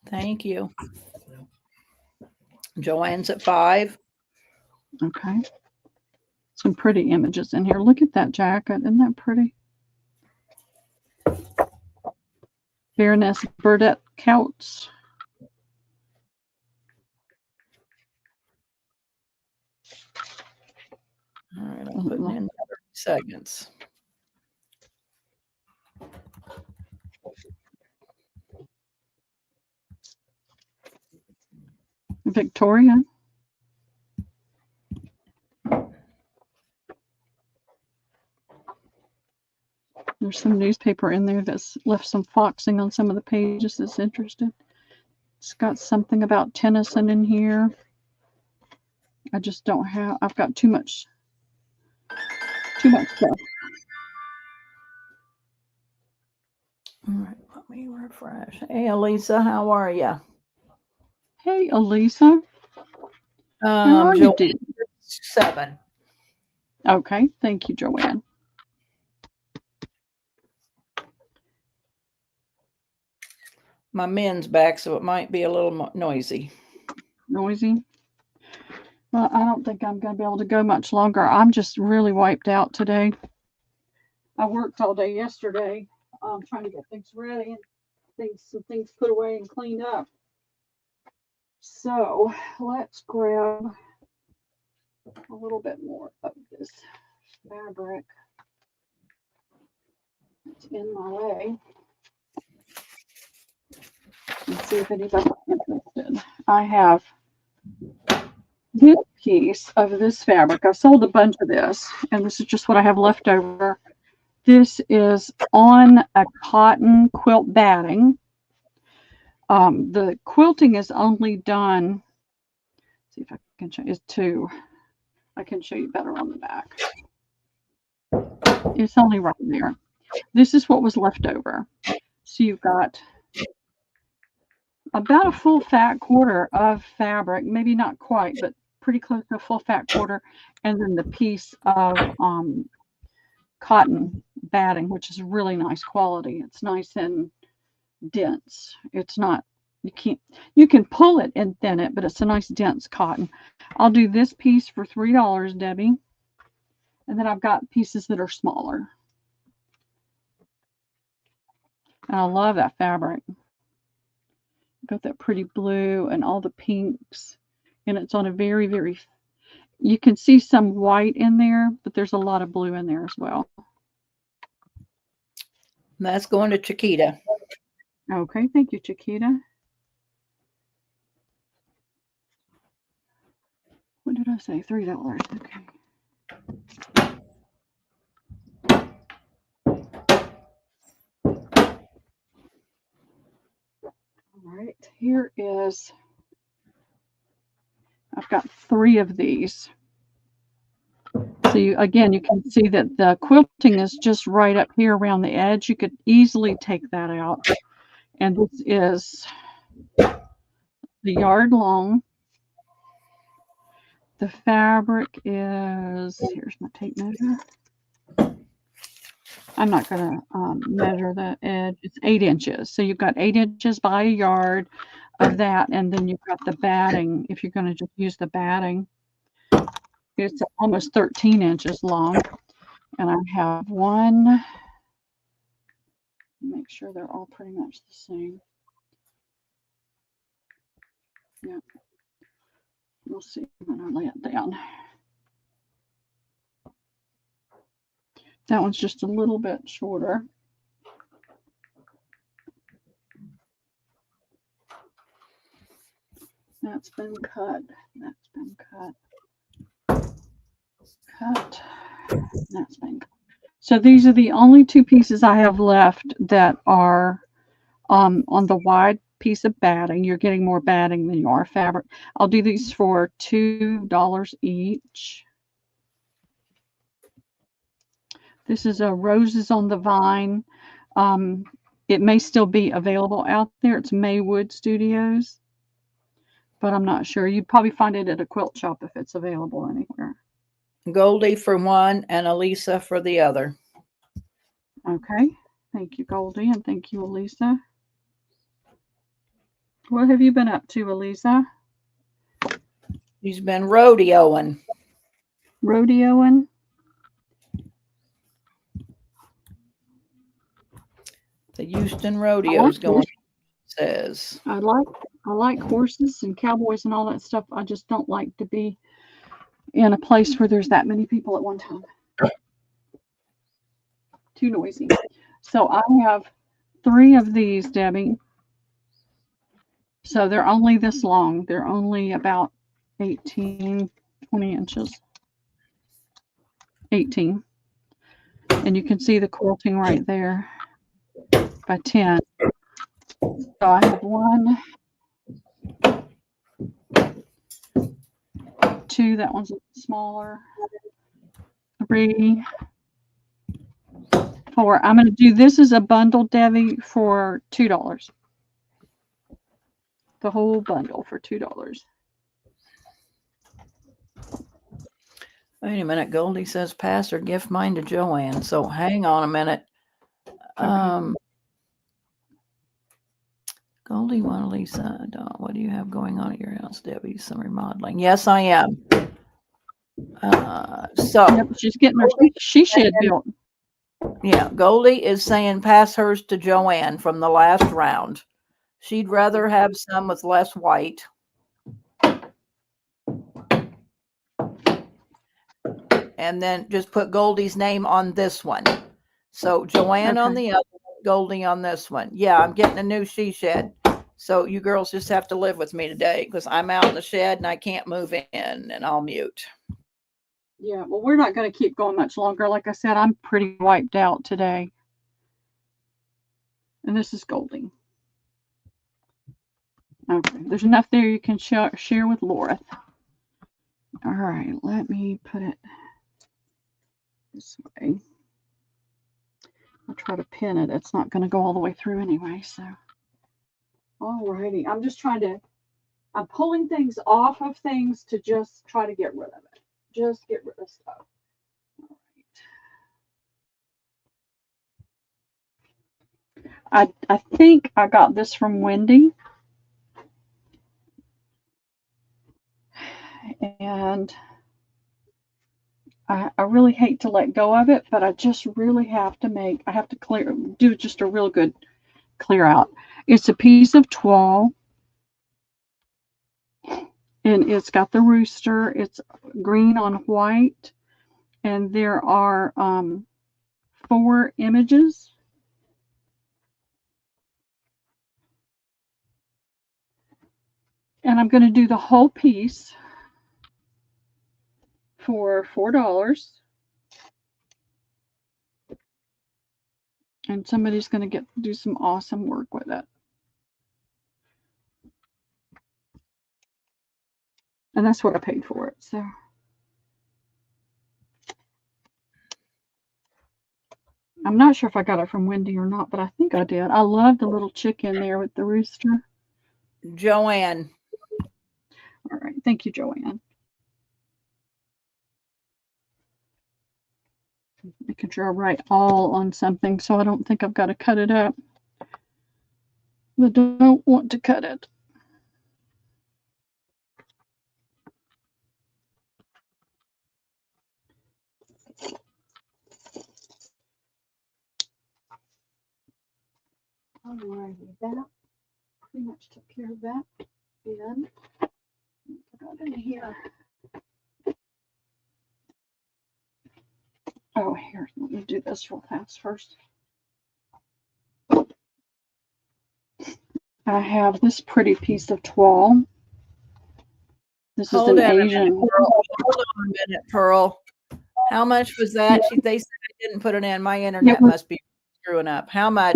Thank you. Joanne's at 5. Okay. Some pretty images in here. Look at that jacket. Isn't that pretty? Baroness Burdett Coutts. All right, I'm putting in 30 seconds. Victoria. There's some newspaper in there that's left some foxing on some of the pages that's interested. It's got something about Tennyson in here. I just don't have, I've got too much stuff. All right, let me refresh. Hey, Elisa, how are you? Hey, Elisa. How are you doing? 7. Okay, thank you, Joanne. my men's back, so it might be a little noisy. Noisy? Well, I don't think I'm going to be able to go much longer. I'm just really wiped out today. I worked all day yesterday trying to get things ready and some things put away and cleaned up. So let's grab a little bit more of this fabric that's in my way and see if anybody's interested. I have this piece of this fabric. I sold a bunch of this, and this is just what I have left over. This is on a cotton quilt batting. The quilting is only done, see if I can show it's two. I can show you better on the back. It's only right there. This is what was left over. So you've got about a full fat quarter of fabric, maybe not quite, but pretty close to a full fat quarter, and then the piece of cotton batting, which is really nice quality. It's nice and dense. It's not, you can pull it and thin it, but it's a nice dense cotton. I'll do this piece for $3, Debbie. And then I've got pieces that are smaller. And I love that fabric. Got that pretty blue and all the pinks. And it's on a very, very, you can see some white in there, but there's a lot of blue in there as well. That's going to Chiquita. Okay, thank you, Chiquita. What did I say? $3. Okay. All right, here is, I've got 3 of these. So again, you can see that the quilting is just right up here around the edge. You could easily take that out. And this is the yard long. The fabric is, here's my tape measure. I'm not going to measure the edge. It's 8 inches. So you've got 8 inches by a yard of that. And then you've got the batting. If you're going to just use the batting, it's almost 13 inches long. And I have one, make sure they're all pretty much the same. Yeah. We'll see when I lay it down. That one's just a little bit shorter. That's been cut. That's been cut. Cut. That's been cut. So these are the only 2 pieces I have left that are on the wide piece of batting. You're getting more batting than you are fabric. I'll do these for $2 each. This is a Roses on the Vine. It may still be available out there. It's Maywood Studios, but I'm not sure. You'd probably find it at a quilt shop if it's available anywhere. Goldie for one and Elisa for the other. Okay. Thank you, Goldie, and thank you, Elisa. What have you been up to, Elisa? She's been rodeoing. Rodeoing? The Houston Rodeo's going, says. I like horses and cowboys and all that stuff. I just don't like to be in a place where there's that many people at one time. Too noisy. So I have 3 of these, Debbie. So they're only this long. They're only about 18, 20 inches. 18. And you can see the quilting right there by 10. So I have 1, 2, that one's smaller, 3, 4. I'm going to do this as a bundle, Debbie, for $2. The whole bundle for $2. Wait a minute. Goldie says pass or gift mine to Joanne. So hang on a minute. Okay. Goldie, one, Lisa, what do you have going on at your house, Debbie? Some remodeling. Yes, I am. So yep, she's getting her she shed built. Yeah, Goldie is saying pass hers to Joanne from the last round. She'd rather have some with less white. And then just put Goldie's name on this one. So Joanne on the other one, Goldie on this one. Yeah, I'm getting a new she shed. So you girls just have to live with me today because I'm out in the shed and I can't move in, and I'll mute. Yeah, well, we're not going to keep going much longer. Like I said, I'm pretty wiped out today. And this is Goldie. Okay, there's enough there you can share with Laura. All right, let me put it this way. I'll try to pin it. It's not going to go all the way through anyway, so. All righty, I'm pulling things off of things to just try to get rid of it. Just get rid of stuff. All right. I think I got this from Wendy. And I really hate to let go of it, but I just really have to do just a real good clear out. It's a piece of tulle, and it's got the rooster. It's green on white, and there are 4 images. And I'm going to do the whole piece for $4. And somebody's going to do some awesome work with it. And that's what I paid for it. So I'm not sure if I got it from Wendy or not, but I think I did. I love the little chicken there with the rooster. Joanne. All right. Thank you, Joanne. Making sure I write all on something so I don't think I've got to cut it up. I don't want to cut it. All righty, that pretty much took care of that. And I got in here. Oh, here, let me do this real fast first. I have this pretty piece of tulle. This is an Asian. Hold on a minute, Pearl. How much was that? They said I didn't put it in. My internet must be screwing up. How much?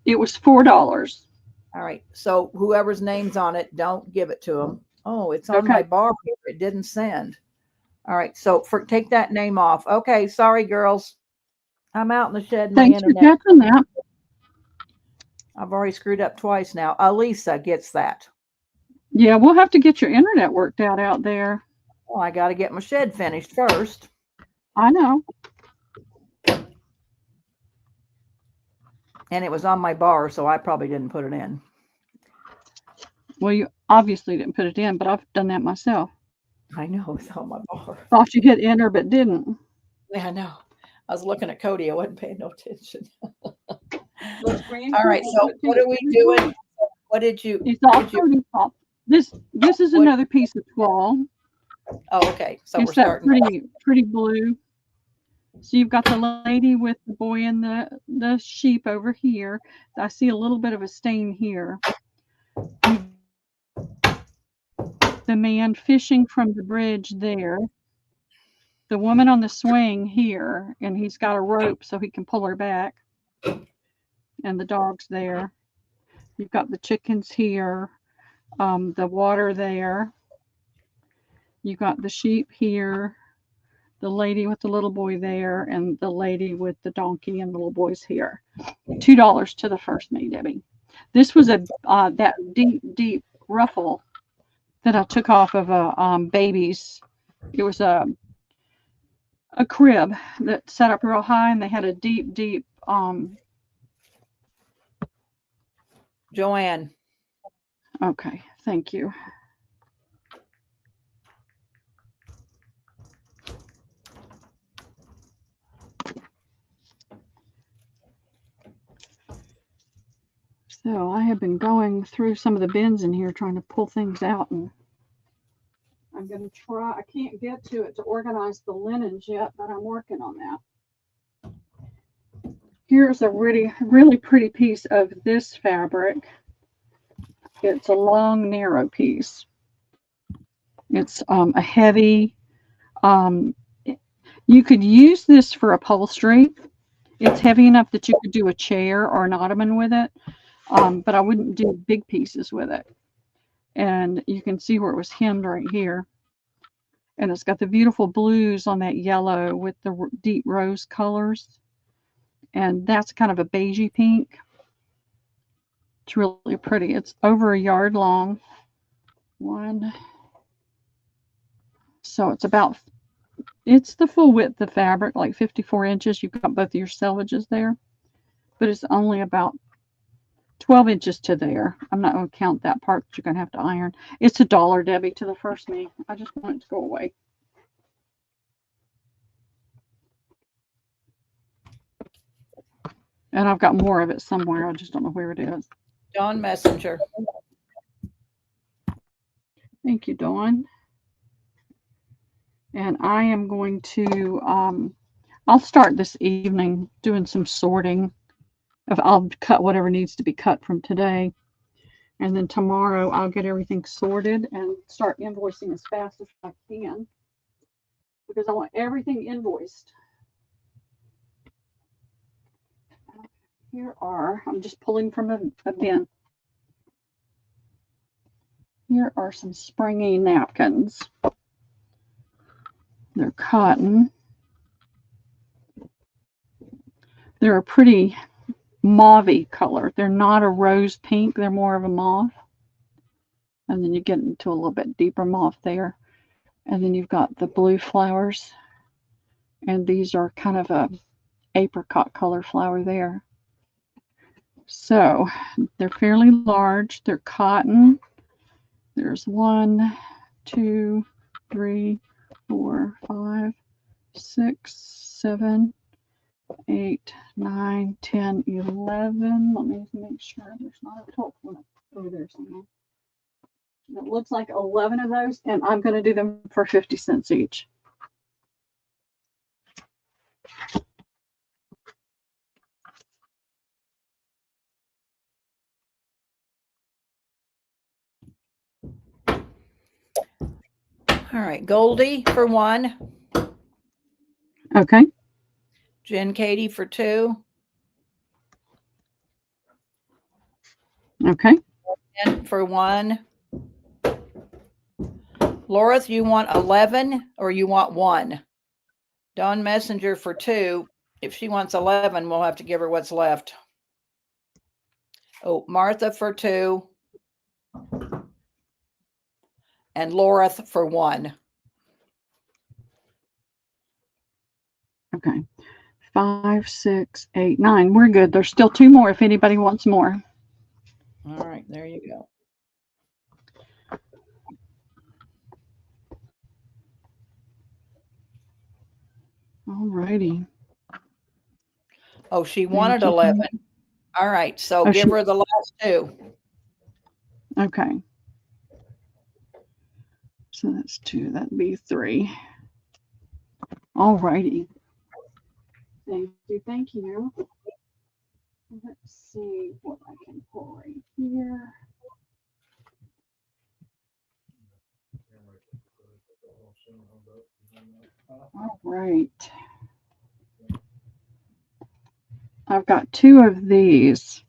It was $4. All right. So whoever's name's on it, don't give it to them. Oh, it's on my bar here. It didn't send. All right. So take that name off. Okay. Sorry, girls. I'm out in the shed. Thanks for catching that. I've already screwed up twice now. Elisa gets that. Yeah, we'll have to get your internet worked out there. Well, I got to get my shed finished first. I know. And it was on my bar, so I probably didn't put it in. Well, you obviously didn't put it in, but I've done that myself. I know, it's on my bar. Thought you hit enter, but didn't. Yeah, I know. I was looking at Cody. I wasn't paying no attention. All right, so what are we doing? What did you? It's all Cody's fault. This is another piece of tulle. Oh, okay. So it's we're starting pretty blue. So you've got the lady with the boy and the sheep over here. I see a little bit of a stain here. The man fishing from the bridge there. The woman on the swing here, and he's got a rope so he can pull her back. And the dog's there. You've got the chickens here, the water there. You've got the sheep here, the lady with the little boy there, and the lady with the donkey and the little boys here. $2 to the first me, Debbie. This was that deep ruffle that I took off of a baby's. It was a crib that set up real high, and they had a deep Joanne. Okay, thank you. So I have been going through some of the bins in here trying to pull things out, and I'm going to try. I can't get to it to organize the linens yet, but I'm working on that. Here's a really, really pretty piece of this fabric. It's a long, narrow piece. It's a heavy, um, you could use this for upholstery. It's heavy enough that you could do a chair or an ottoman with it, but I wouldn't do big pieces with it. And you can see where it was hemmed right here. And it's got the beautiful blues on that yellow with the deep rose colors. And that's kind of a beigey pink. It's really pretty. It's over a yard long. So it's the full width of fabric, like 54 inches. You've got both of your selvages there, but it's only about 12 inches to there. I'm not going to count that part that you're going to have to iron. It's $1, Debbie, to the first me. I just want it to go away. And I've got more of it somewhere. I just don't know where it is. Dawn Messenger. Thank you, Dawn. And I am going to, I'll start this evening doing some sorting. I'll cut whatever needs to be cut from today. And then tomorrow I'll get everything sorted and start invoicing as fast as I can, because I want everything invoiced. Here are, I'm just pulling from a bin. Here are some springy napkins. They're cotton. They're a pretty mauvey color. They're not a rose pink. They're more of a mauve. And then you get into a little bit deeper mauve there. And then you've got the blue flowers. And these are kind of a apricot color flower there. So they're fairly large. They're cotton. There's 1, 2, 3, 4, 5, 6, 7, 8, 9, 10, 11. Let me make sure there's not a 12th one over there somewhere. It looks like 11 of those, and I'm going to do them for 50 cents each. All right, Goldie for 1. Okay. Jen Katie for 2. Okay. And for 1. Laura, you want 11 or you want 1? Dawn Messenger for 2. If she wants 11, we'll have to give her what's left. Oh, Martha for 2. And Laura for 1. Okay. 5, 6, 8, 9. We're good. There's still 2 more if anybody wants more. All right, there you go. All righty. Oh, she wanted 11. All right, so give her the last 2. Okay. So that's 2. That'd be 3. All righty. Thank you. Thank you. Let's see what I can pull right here. All right. I've got 2 of these.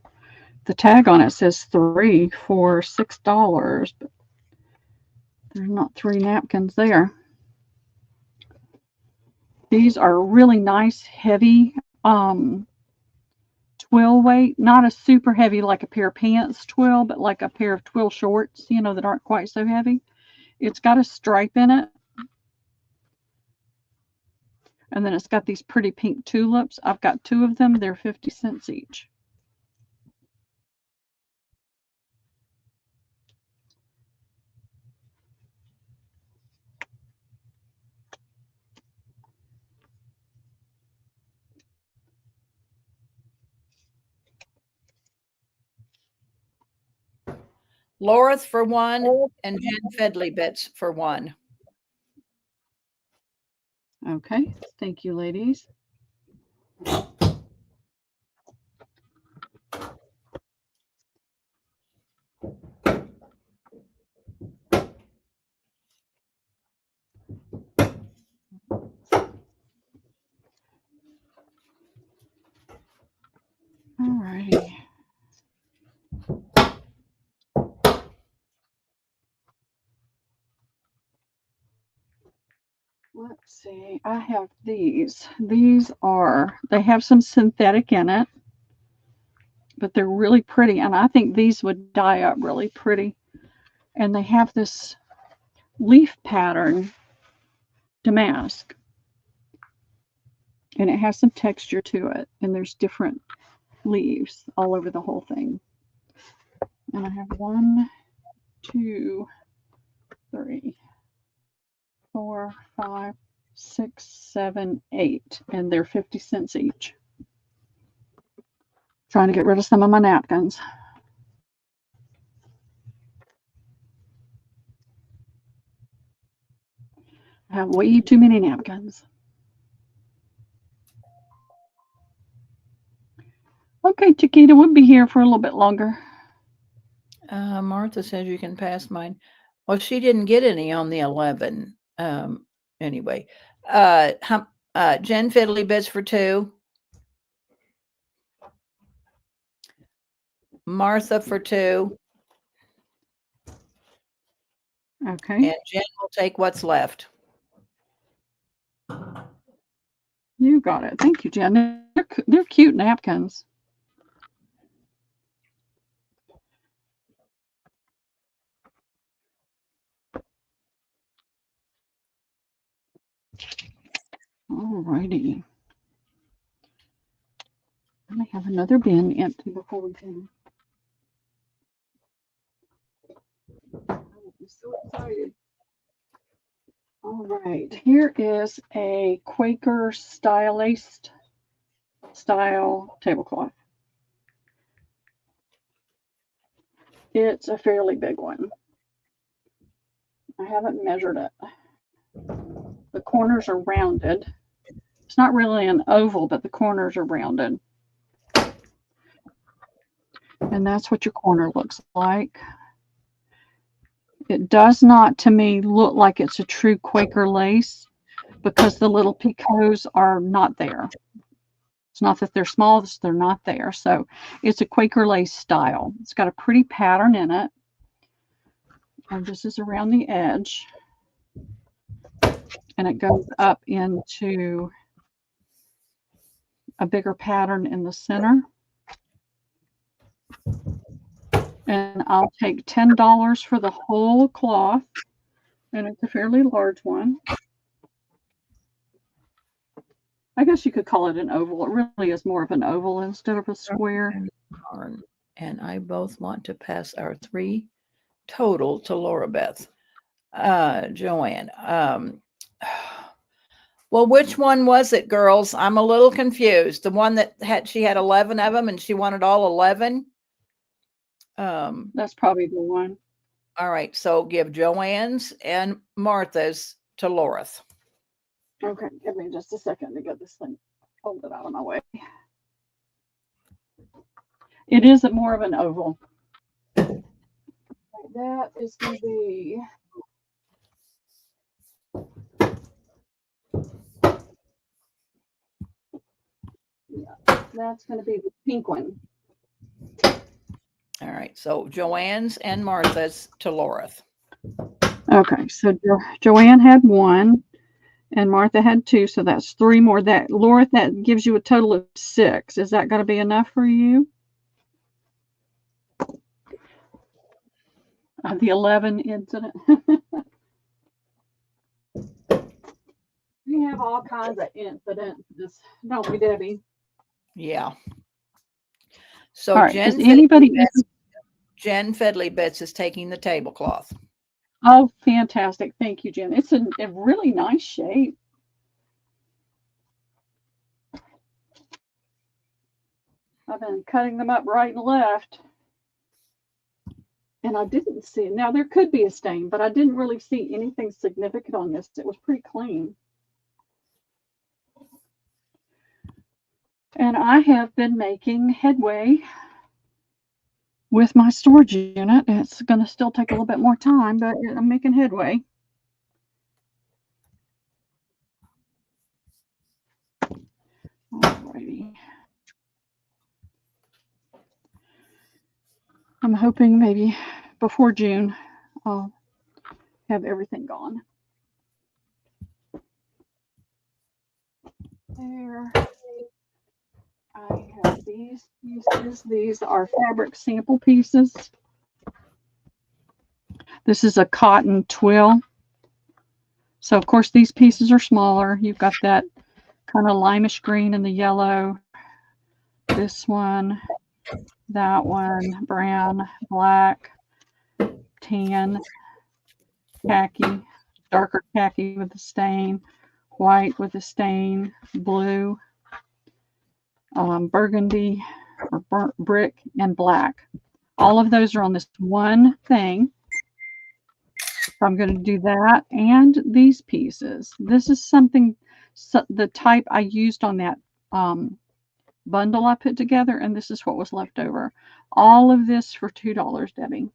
The tag on it says 3 for $6, but there's not 3 napkins there. These are really nice, heavy twill weight. Not a super heavy like a pair of pants twill, but like a pair of twill shorts, that aren't quite so heavy. It's got a stripe in it. And then it's got these pretty pink tulips. I've got 2 of them. They're 50 cents each. Laura's for 1, and Jen Fiddly Bits for 1. Okay, thank you, ladies. All righty. Let's see. I have these. These are, they have some synthetic in it, but they're really pretty. And I think these would dye up really pretty. And they have this leaf pattern damask. And it has some texture to it. And there's different leaves all over the whole thing. And I have 1, 2, 3, 4, 5, 6, 7, 8. And they're 50 cents each. Trying to get rid of some of my napkins. I have way too many napkins. Okay, Chiquita, we'll be here for a little bit longer. Martha says you can pass mine. Well, she didn't get any on the 11. Anyway, Jen Fiddly Bits for 2. Martha for 2. Okay. And Jen will take what's left. You got it. Thank you, Jen. They're cute napkins. All righty. Let me have another bin empty before we can. I'm so excited. All right. Here is a Quaker stylist style tablecloth. It's a fairly big one. I haven't measured it. The corners are rounded. It's not really an oval, but the corners are rounded. And that's what your corner looks like. It does not, to me, look like it's a true Quaker lace because the little picots are not there. It's not that they're small, it's they're not there. So it's a Quaker lace style. It's got a pretty pattern in it. And this is around the edge. And it goes up into a bigger pattern in the center. And I'll take $10 for the whole cloth. And it's a fairly large one. I guess you could call it an oval. It really is more of an oval instead of a square. And I both want to pass our 3 total to Laura Beth. Joanne. Well, which one was it, girls? I'm a little confused. The one that she had 11 of them and she wanted all 11? That's probably the one. All right. So give Joanne's and Martha's to Laura's. Okay, give me just a second to get this thing folded out of my way. It is more of an oval. That is going to be that's going to be the pink one. All right. So Joanne's and Martha's to Laura's. Okay, so Joanne had 1 and Martha had 2, so that's 3 more. That Laura, that gives you a total of 6. Is that going to be enough for you? The 11 incident. We have all kinds of incidents, don't we, Debbie? Yeah. So all right, Jen Fiddly Bits is taking the tablecloth. Oh, fantastic. Thank you, Jen. It's a really nice shape. I've been cutting them up right and left. And I didn't see it. Now, there could be a stain, but I didn't really see anything significant on this. It was pretty clean. And I have been making headway with my storage unit. It's going to still take a little bit more time, but I'm making headway. Alrighty. I'm hoping maybe before June I'll have everything gone. There. I have these pieces. These are fabric sample pieces. This is a cotton twill. So, of course, these pieces are smaller. You've got that kind of limeish green and the yellow. This one, that one, brown, black, tan, khaki, darker khaki with a stain, white with a stain, blue, burgundy or burnt brick, and black. All of those are on this one thing. So I'm going to do that and these pieces. This is something, the type I used on that bundle I put together, and this is what was left over. All of this for $2, Debbie.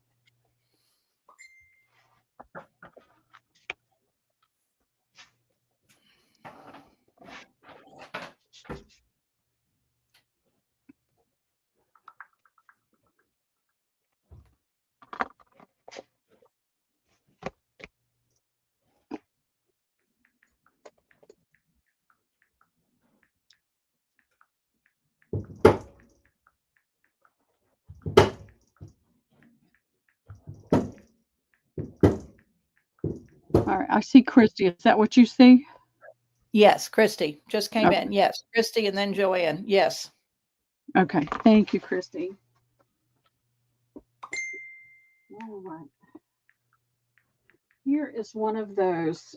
All right, I see Christy. Is that what you see? Yes, Christy just came in. Yes, Christy and then Joanne. Yes. Okay, thank you, Christy. All right. Here is one of those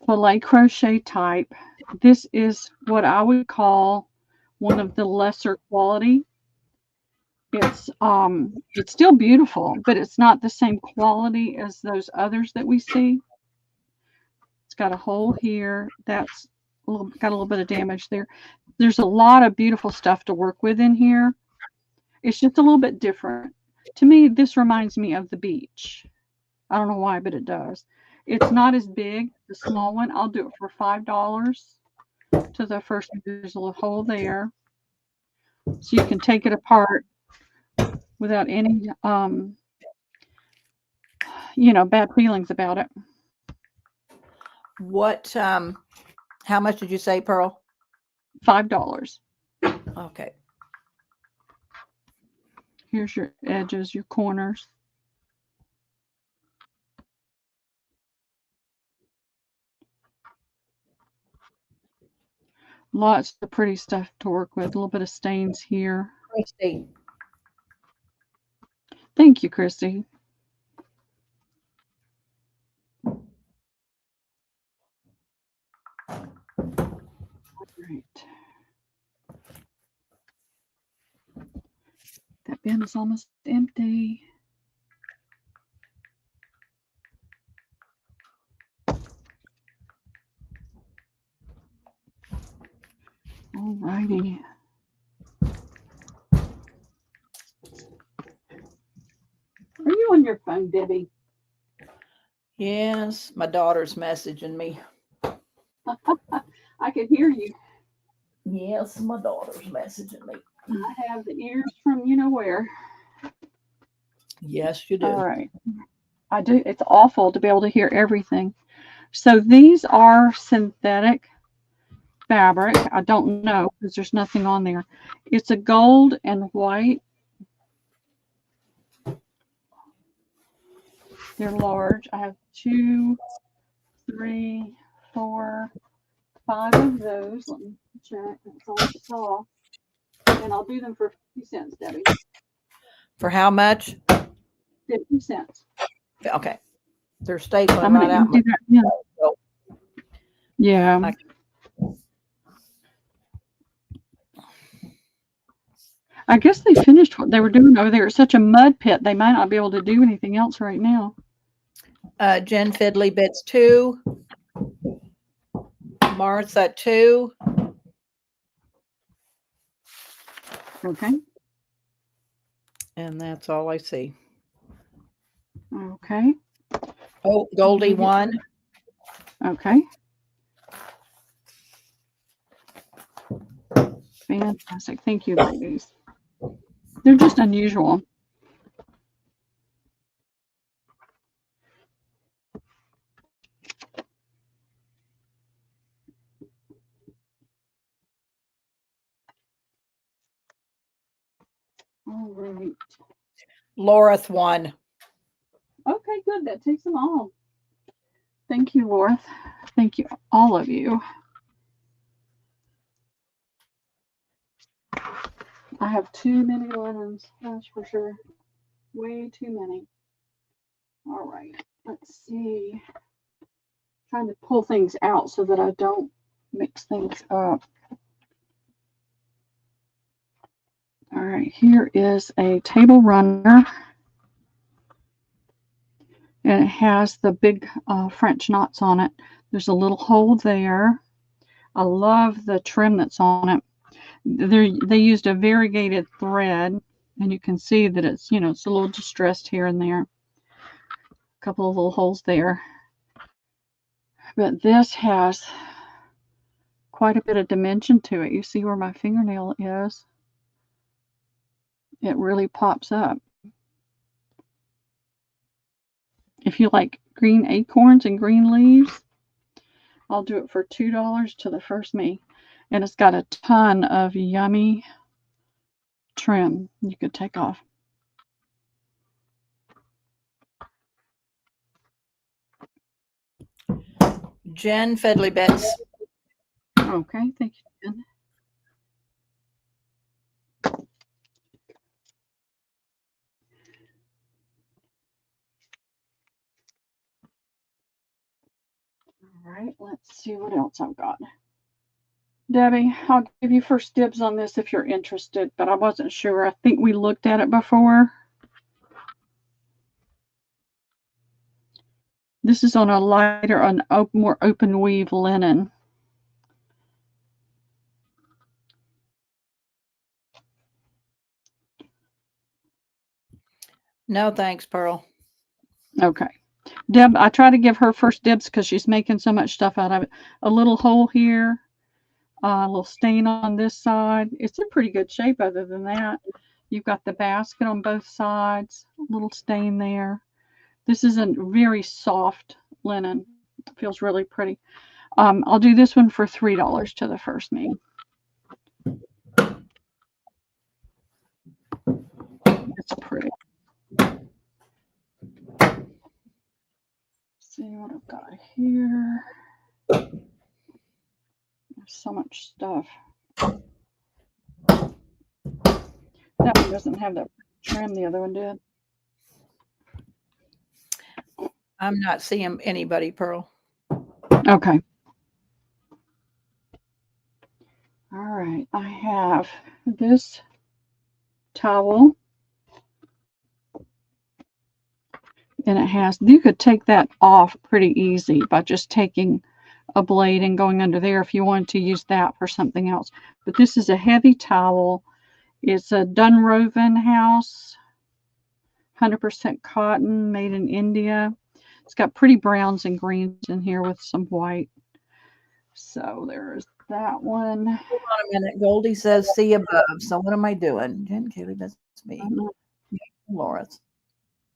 filet crochet type. This is what I would call one of the lesser quality. It's still beautiful, but it's not the same quality as those others that we see. It's got a hole here. That's got a little bit of damage there. There's a lot of beautiful stuff to work with in here. It's just a little bit different. To me, this reminds me of the beach. I don't know why, but it does. It's not as big, the small one. I'll do it for $5 to the first. There's a little hole there. So you can take it apart without any, bad feelings about it. What, how much did you say, Pearl? $5. Okay. Here's your edges, your corners. Lots of pretty stuff to work with. A little bit of stains here. Christy. Thank you, Christy. Right. That bin is almost empty. All righty. Are you on your phone, Debbie? Yes, my daughter's messaging me. I can hear you. Yes, my daughter's messaging me. I have the ears from you know where. Yes, you do. All right. I do. It's awful to be able to hear everything. So these are synthetic fabric. I don't know because there's nothing on there. It's a gold and white. They're large. I have 2, 3, 4, 5 of those. Let me check. That's all I saw. And I'll do them for 50 cents, Debbie. For how much? 50 cents. Okay. They're stapling I'm right gonna out. do that. Yeah. I guess they finished what they were doing over there. It's such a mud pit, they might not be able to do anything else right now. Jen Fiddly Bits 2. Martha 2. Okay. And that's all I see. Okay. Oh, Goldie 1. Okay. Fantastic. Thank you, ladies. They're just unusual. All right. Laurath 1. Okay, good. That takes them all. Thank you, Laura. Thank you, all of you. I have too many linens, that's for sure. Way too many. All right, let's see. Trying to pull things out so that I don't mix things up. All right, here is a table runner. And it has the big French knots on it. There's a little hole there. I love the trim that's on it. They used a variegated thread, and you can see that it's, it's a little distressed here and there. A couple of little holes there. But this has quite a bit of dimension to it. You see where my fingernail is? It really pops up. If you like green acorns and green leaves, I'll do it for $2 to the first me. And it's got a ton of yummy trim you could take off. Jen Fiddly Bits. Okay, thank you, Jen. All right, let's see what else I've got. Debbie, I'll give you first dibs on this if you're interested, but I wasn't sure. I think we looked at it before. This is on a lighter, more open weave linen. No, thanks, Pearl. Okay. Deb, I try to give her first dibs because she's making so much stuff out of it. A little hole here, a little stain on this side. It's in pretty good shape other than that. You've got the basket on both sides, a little stain there. This is a very soft linen. It feels really pretty. I'll do this one for $3 to the first me. It's pretty. See what I've got here. There's so much stuff. That one doesn't have that trim, the other one did. I'm not seeing anybody, Pearl. Okay. All right. I have this towel. And it has, you could take that off pretty easy by just taking a blade and going under there if you wanted to use that for something else. But this is a heavy towel. It's a Dunroven house, 100% cotton, made in India. It's got pretty browns and greens in here with some white. So there's that one. Hold on a minute. Goldie says see above. So what am I doing? Jen Kaylee, that's me. Laura's.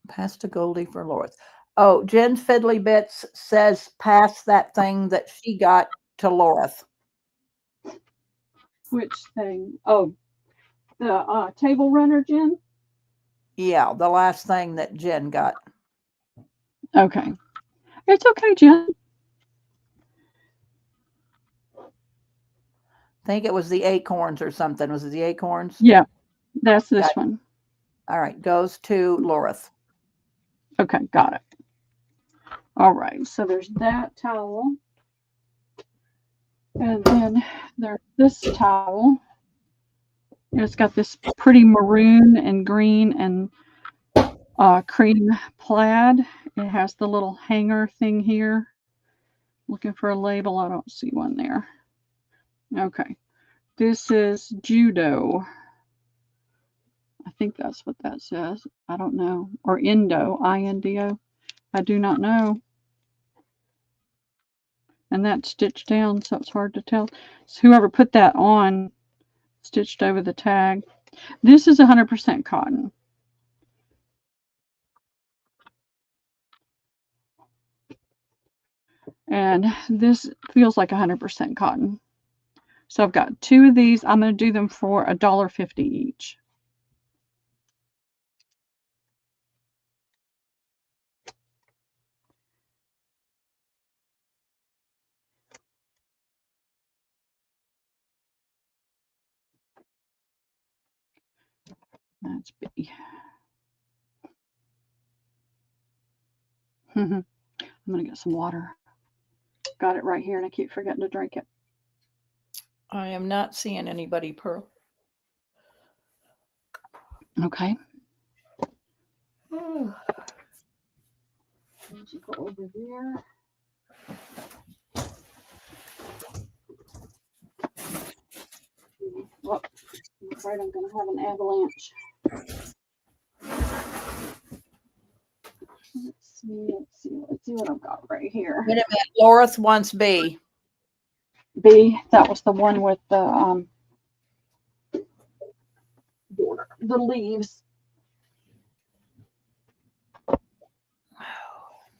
Pass to Goldie for Laura's. Oh, Jen Fiddly Bits says pass that thing that she got to Laura's. Which thing? Oh, the table runner, Jen? Yeah, the last thing that Jen got. Okay. It's okay, Jen. I think it was the acorns or something. Was it the acorns? Yeah, that's this one. All right, goes to Laura's. Okay, got it. All right, so there's that towel. And then there's this towel. It's got this pretty maroon and green and cream plaid. It has the little hanger thing here. Looking for a label. I don't see one there. Okay. This is judo. I think that's what that says. I don't know. Or Indo, I-N-D-O. I do not know. And that's stitched down, so it's hard to tell. So whoever put that on stitched over the tag. This is 100% cotton. And this feels like 100% cotton. So I've got 2 of these. I'm going to do them for $1.50 each. That's B. I'm going to get some water. Got it right here, and I keep forgetting to drink it. I am not seeing anybody, Pearl. Okay. Go over there. Oh, I'm afraid I'm going to have an avalanche. Let's see what I've got right here. Wait a minute. Loris wants B. B, that was the one with the leaves.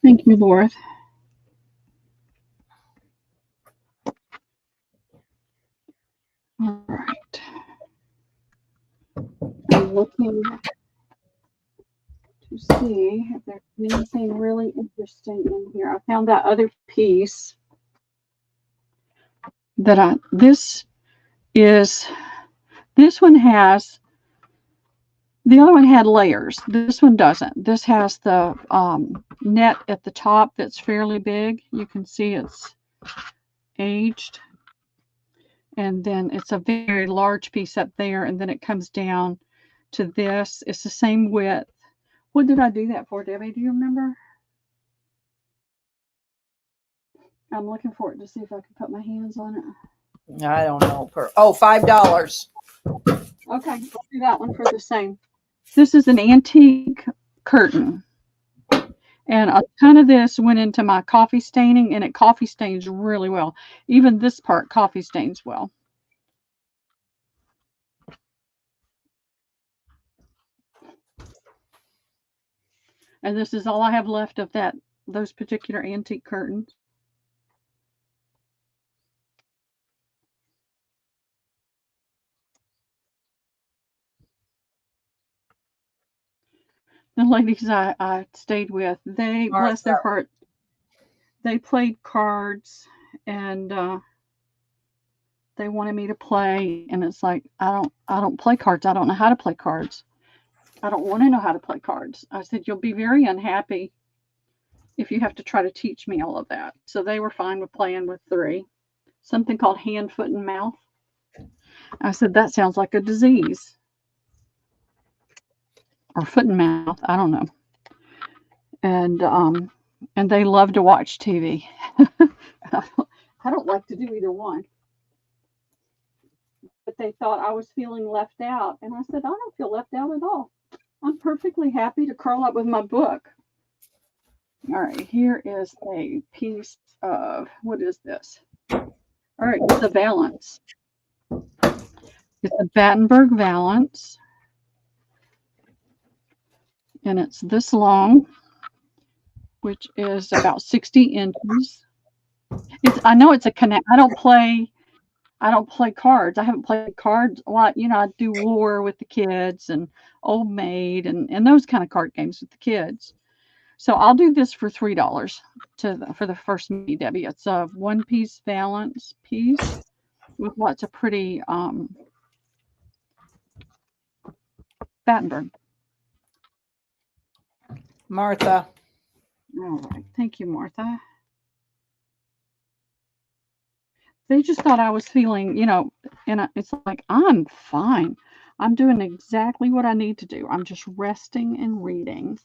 Thank you, Laura. All right. I'm looking to see if there's anything really interesting in here. I found that other piece that this one has, the other one had layers. This one doesn't. This has the net at the top that's fairly big. You can see it's aged. And then it's a very large piece up there, and then it comes down to this. It's the same width. What did I do that for, Debbie? Do you remember? I'm looking for it to see if I can put my hands on it. I don't know. Oh, $5. Okay, I'll do that one for the same. This is an antique curtain. And a ton of this went into my coffee staining, and it coffee stains really well. Even this part coffee stains well. And this is all I have left of those particular antique curtains. The ladies I stayed with, they, bless their heart, they played cards, and they wanted me to play, and it's like, I don't play cards. I don't know how to play cards. I don't want to know how to play cards. I said, you'll be very unhappy if you have to try to teach me all of that. So they were fine with playing with 3. Something called hand, foot, and mouth. I said, that sounds like a disease. Or foot and mouth, I don't know. And they love to watch TV. I don't like to do either one. But they thought I was feeling left out. And I said, I don't feel left out at all. I'm perfectly happy to curl up with my book. All right, here is a piece of, what is this? All right, it's a valance. It's a Battenberg valance. And it's this long, which is about 60 inches. I know it's a connect. I don't play cards. I haven't played cards a lot. You know, I do War with the kids and Old Maid and those kind of card games with the kids. So I'll do this for $3 for the first me, Debbie. It's a one-piece valance piece with lots of pretty Battenberg. Martha. All right. Thank you, Martha. They just thought I was feeling, you know, and it's like, I'm fine. I'm doing exactly what I need to do. I'm just resting and reading.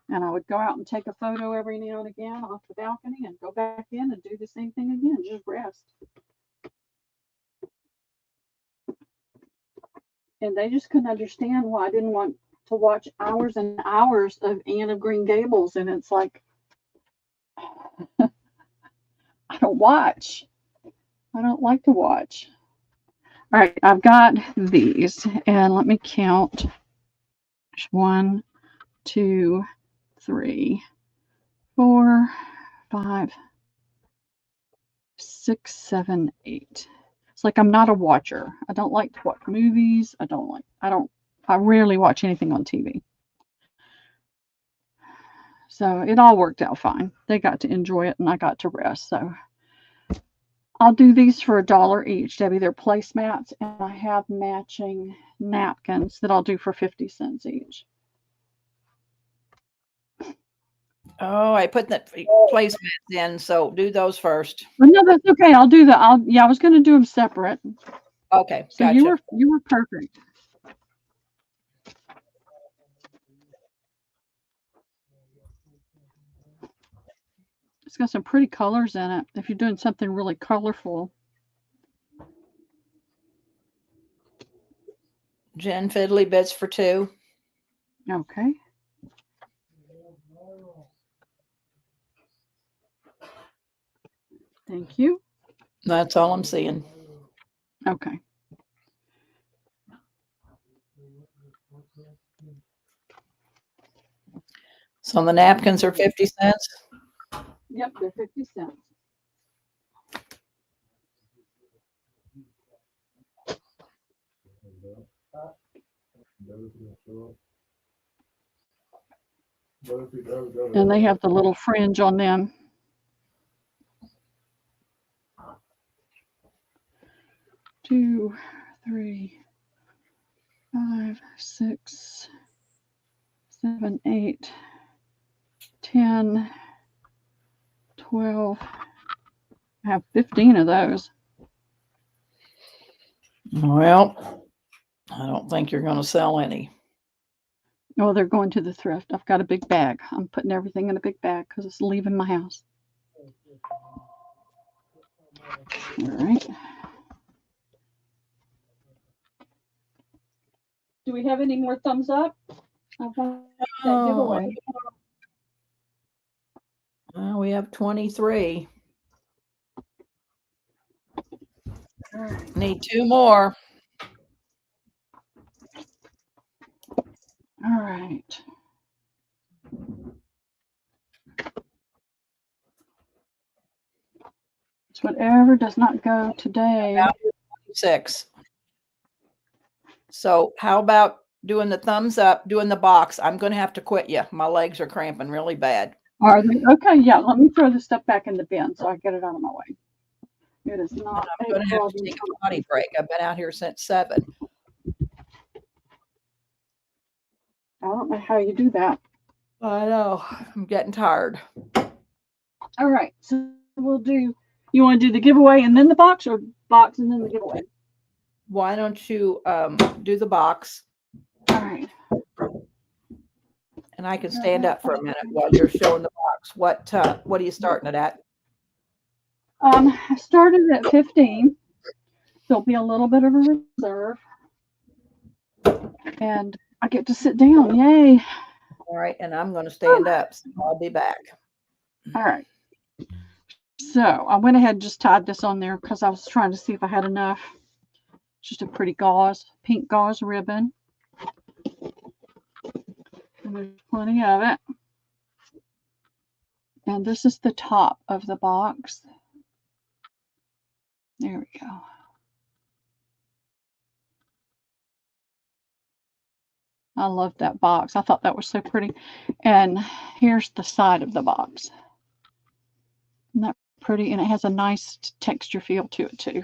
And I would go out and take a photo every now and again off the balcony and go back in and do the same thing again, just rest. And they just couldn't understand why I didn't want to watch hours and hours of Anne of Green Gables. And it's like, I don't watch. I don't like to watch. All right, I've got these, and let me count. 1, 2, 3, 4, 5, 6, 7, 8. It's like I'm not a watcher. I don't like to watch movies. I rarely watch anything on TV. So it all worked out fine. They got to enjoy it and I got to rest. So I'll do these for $1 each, Debbie. They're placemats, and I have matching napkins that I'll do for 50 cents each. Oh, I put the placemats in, so do those first. Well, no, that's okay. I'll do that. I was going to do them separate. Okay, So gotcha. you were perfect. It's got some pretty colors in it. If you're doing something really colorful. Jen Fiddly bits for 2. Okay. Thank you. That's all I'm seeing. Okay. So the napkins are 50 cents? Yep, they're 50 cents. And they have the little fringe on them. Two, 3, 5, 6, 7, 8, 10, 12. I have 15 of those. Well, I don't think you're going to sell any. Oh, they're going to the thrift. I've got a big bag. I'm putting everything in a big bag because it's leaving my house. All right. Do we have any more thumbs up? I want that giveaway. We have 23. Need 2 more. All right. It's whatever does not go today. 6. So how about doing the thumbs up, doing the box? I'm going to have to quit you. My legs are cramping really bad. Are they? Okay, yeah. Let me throw this stuff back in the bin so I get it out of my way. It is not. I'm going to have to take a potty break. I've been out here since 7. I don't know how you do that. I know. I'm getting tired. All right. So we'll do. You want to do the giveaway and then the box, or box and then the giveaway? Why don't you do the box? All right. And I can stand up for a minute while you're showing the box. What are you starting it at? I started at 15. There'll be a little bit of a reserve, and I get to sit down. Yay! All right, and I'm going to stand up. So I'll be back. All right. So I went ahead and just tied this on there because I was trying to see if I had enough. Just a pretty gauze, pink gauze ribbon. And there's plenty of it. And this is the top of the box. There we go. I love that box. I thought that was so pretty. And here's the side of the box. Isn't that pretty? And it has a nice texture feel to it too.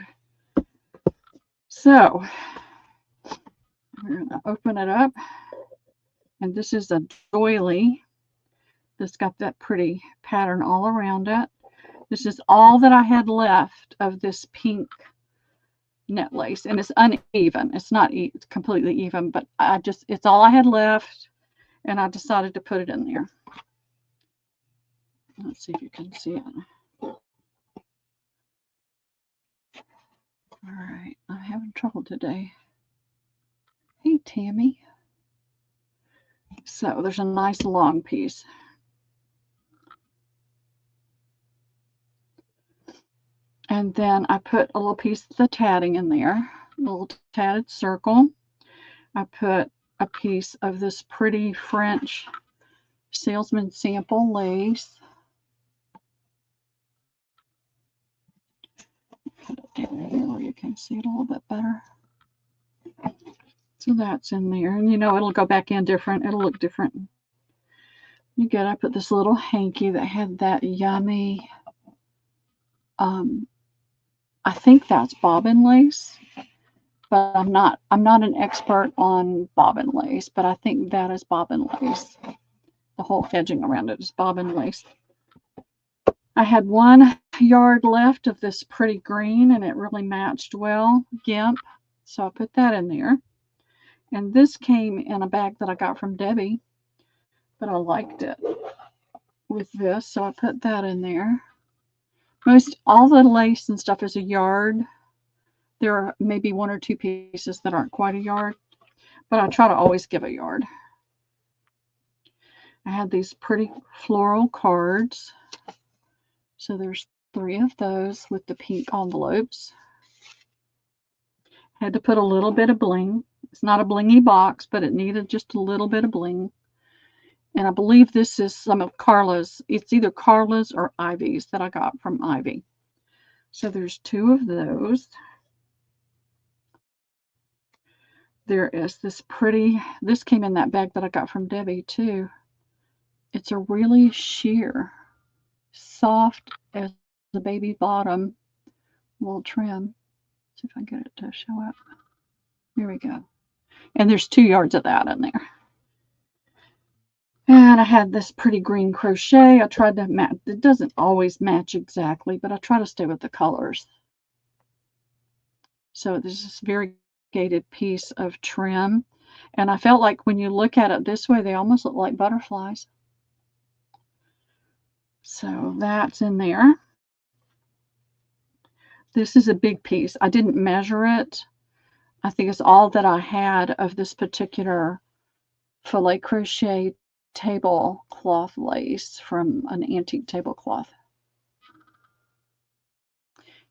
So we're going to open it up. And this is a doily that's got that pretty pattern all around it. This is all that I had left of this pink net lace, and it's uneven. It's not completely even, but it's all I had left, and I decided to put it in there. Let's see if you can see it. All right, I'm having trouble today. Hey, Tammy. So there's a nice long piece. And then I put a little piece of the tatting in there, a little tatted circle. I put a piece of this pretty French salesman sample lace. Put it down here where you can see it a little bit better. So that's in there. And you know, it'll go back in different. It'll look different. You get, I put this little hanky that had that yummy, I think that's bobbin lace, but I'm not an expert on bobbin lace, but I think that is bobbin lace. The whole edging around it is bobbin lace. I had 1 yard left of this pretty green, and it really matched well, gimp, so I put that in there. And this came in a bag that I got from Debbie, but I liked it with this, so I put that in there. All the lace and stuff is a yard. There are maybe 1 or 2 pieces that aren't quite a yard, but I try to always give a yard. I had these pretty floral cards. So there's 3 of those with the pink envelopes. Had to put a little bit of bling. It's not a blingy box, but it needed just a little bit of bling. And I believe this is some of Carla's. It's either Carla's or Ivy's that I got from Ivy. So there's 2 of those. There is this pretty, this came in that bag that I got from Debbie too. It's a really sheer, soft as the baby bottom little trim. Let's see if I can get it to show up. Here we go. And there's 2 yards of that in there. And I had this pretty green crochet. I tried to match. It doesn't always match exactly, but I try to stay with the colors. So there's this variegated piece of trim. And I felt like when you look at it this way, they almost look like butterflies. So that's in there. This is a big piece. I didn't measure it. I think it's all that I had of this particular filet crochet tablecloth lace from an antique tablecloth.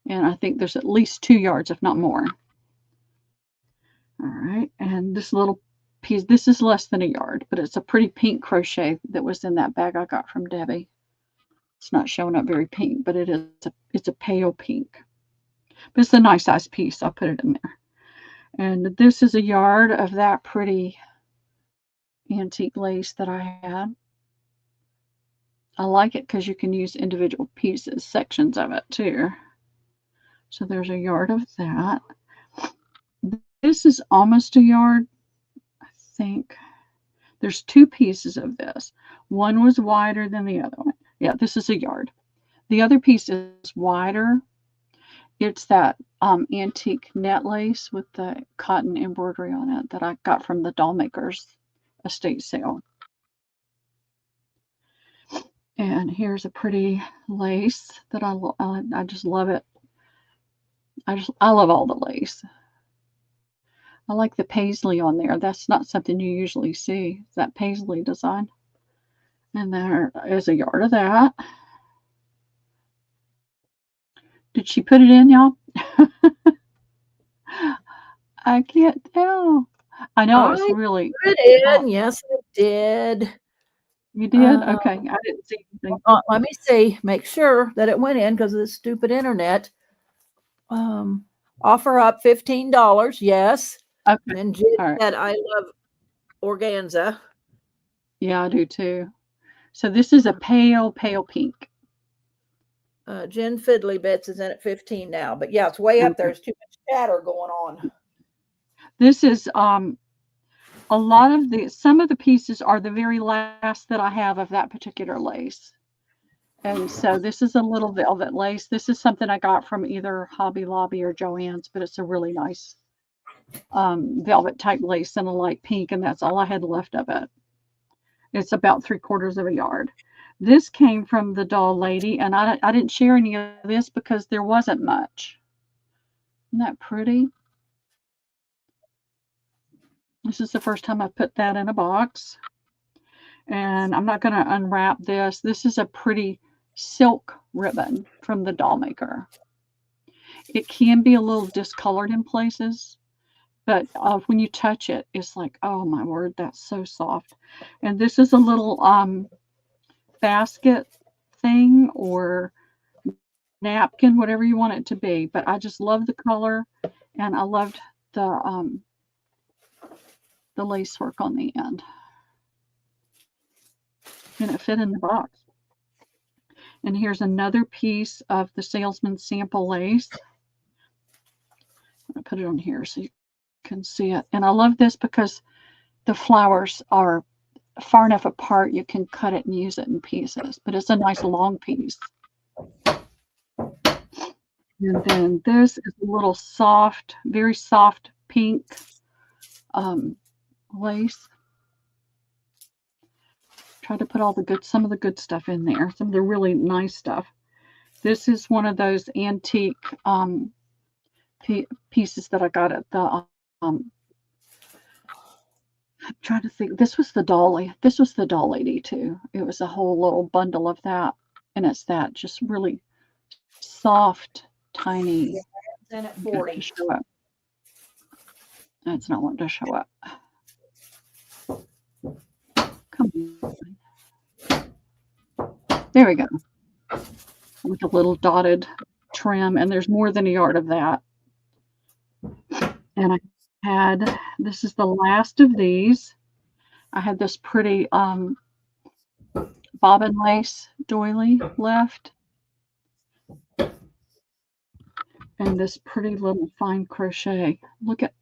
And I think there's at least 2 yards, if not more. All right, and this little piece, this is less than a yard, but it's a pretty pink crochet that was in that bag I got from Debbie. It's not showing up very pink, but it's a pale pink. But it's a nice size piece. I'll put it in there. And this is a yard of that pretty antique lace that I had. I like it because you can use individual pieces, sections of it too. So there's a yard of that. This is almost a yard, I think. There's 2 pieces of this. One was wider than the other one. Yeah, this is a yard. The other piece is wider. It's that antique net lace with the cotton embroidery on it that I got from the Dollmakers estate sale. And here's a pretty lace that I just love it. I love all the lace. I like the paisley on there. That's not something you usually see. It's that paisley design. And there is a yard of that. Did she put it in, y'all? I can't tell. I know it's really. Put it in. Yes, it did. You did? Okay. I didn't see anything. Let me see. Make sure that it went in because of this stupid internet. Offer up $15. Yes. Okay. And Jen said, I love organza. Yeah, I do too. So this is a pale pink. Jen Fiddly Bits is in at 15 now, but yeah, it's way up there. There's too much chatter going on. This is a lot of some of the pieces are the very last that I have of that particular lace. And so this is a little velvet lace. This is something I got from either Hobby Lobby or Joann's, but it's a really nice velvet type lace in a light pink, and that's all I had left of it. It's about 3/4 of a yard. This came from the doll lady, and I didn't share any of this because there wasn't much. Isn't that pretty? This is the first time I put that in a box. And I'm not going to unwrap this. This is a pretty silk ribbon from the doll maker. It can be a little discolored in places, but when you touch it, it's like, oh my word, that's so soft. And this is a little basket thing or napkin, whatever you want it to be. But I just love the color, and I loved the lace work on the end. And it fit in the box. And here's another piece of the Salesman sample lace. I'm going to put it on here so you can see it. And I love this because the flowers are far enough apart you can cut it and use it in pieces. But it's a nice long piece. And then this is a little soft, very soft pink lace. Try to put some of the good stuff in there, some of the really nice stuff. This is one of those antique pieces that I got at the I'm trying to think. This was the doll lady too. It was a whole little bundle of that, and it's that just really soft, tiny. Then at 40. Show up. That's not wanting to show up. Come on. There we go. With a little dotted trim, and there's more than a yard of that. And I had, this is the last of these. I had this pretty bobbin lace doily left. And this pretty little fine crochet. Look at,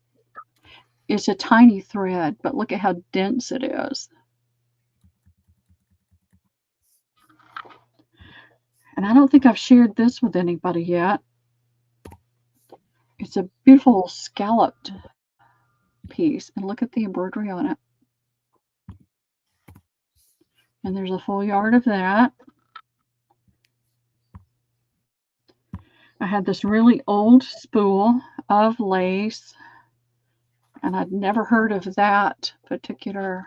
it's a tiny thread, but look at how dense it is. And I don't think I've shared this with anybody yet. It's a beautiful scalloped piece. And look at the embroidery on it. And there's a full yard of that. I had this really old spool of lace, and I'd never heard of that particular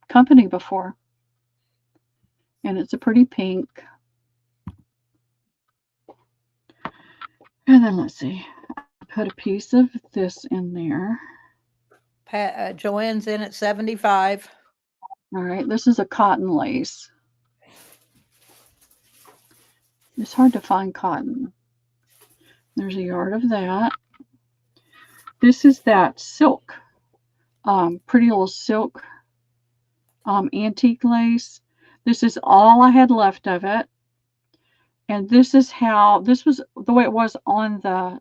company before. And it's a pretty pink. And then let's see, I put a piece of this in there. Joanne's in at 75. All right, this is a cotton lace. It's hard to find cotton. There's a yard of that. This is that silk, pretty little silk antique lace. This is all I had left of it. And this was the way it was on the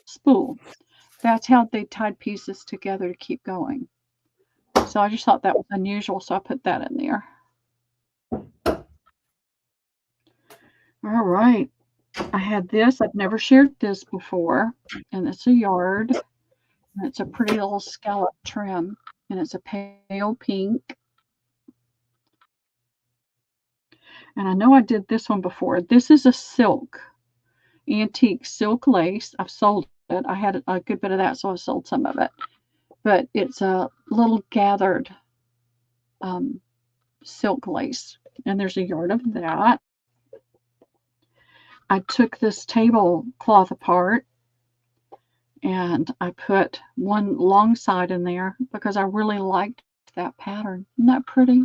spool. That's how they tied pieces together to keep going. So I just thought that was unusual, so I put that in there. All right. I had this. I've never shared this before. And it's a yard. And it's a pretty little scallop trim. And it's a pale pink. And I know I did this one before. This is a silk, antique silk lace. I've sold it. I had a good bit of that, so I sold some of it. But it's a little gathered silk lace. And there's a yard of that. I took this tablecloth apart and I put one long side in there because I really liked that pattern. Isn't that pretty?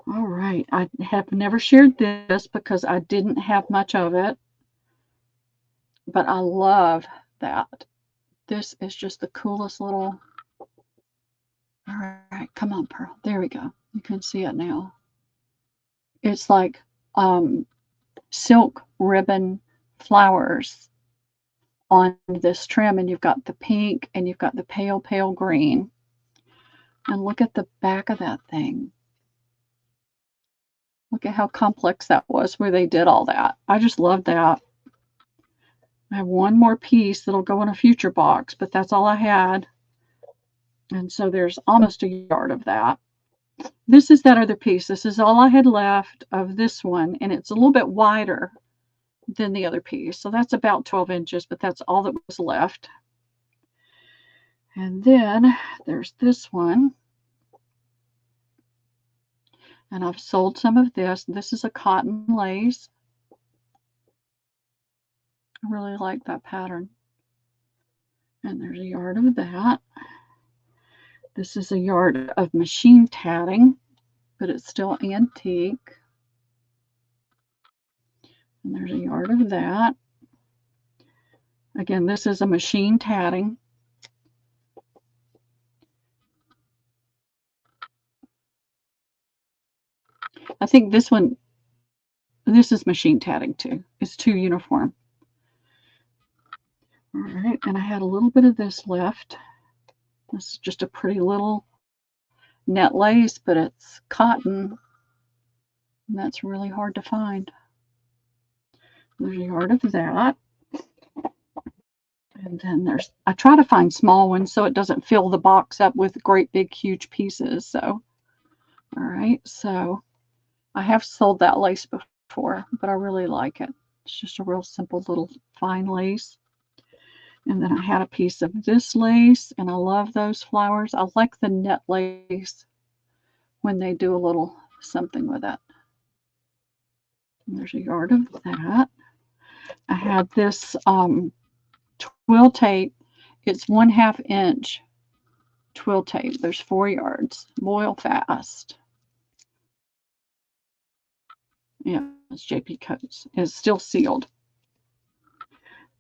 All right. I have never shared this because I didn't have much of it, but I love that. This is just the coolest little. All right, come on, Pearl. There we go. You can see it now. It's like silk ribbon flowers on this trim, and you've got the pink and you've got the pale, pale green. And look at the back of that thing. Look at how complex that was where they did all that. I just love that. I have one more piece that'll go in a future box, but that's all I had. And so there's almost a yard of that. This is that other piece. This is all I had left of this one, and it's a little bit wider than the other piece. So that's about 12 inches, but that's all that was left. And then there's this one. And I've sold some of this. This is a cotton lace. I really like that pattern. And there's a yard of that. This is a yard of machine tatting, but it's still antique. And there's a yard of that. Again, this is a machine tatting. I think this one, this is machine tatting too. It's too uniform. All right, and I had a little bit of this left. This is just a pretty little net lace, but it's cotton. And that's really hard to find. There's a yard of that. And then there's, I try to find small ones so it doesn't fill the box up with great big huge pieces. So, all right, so I have sold that lace before, but I really like it. It's just a real simple little fine lace. And then I had a piece of this lace, and I love those flowers. I like the net lace when they do a little something with it. And there's a yard of that. I had this twill tape. It's 1/2 inch twill tape. There's 4 yards. Boil fast. Yeah, it's JP Coats. It's still sealed.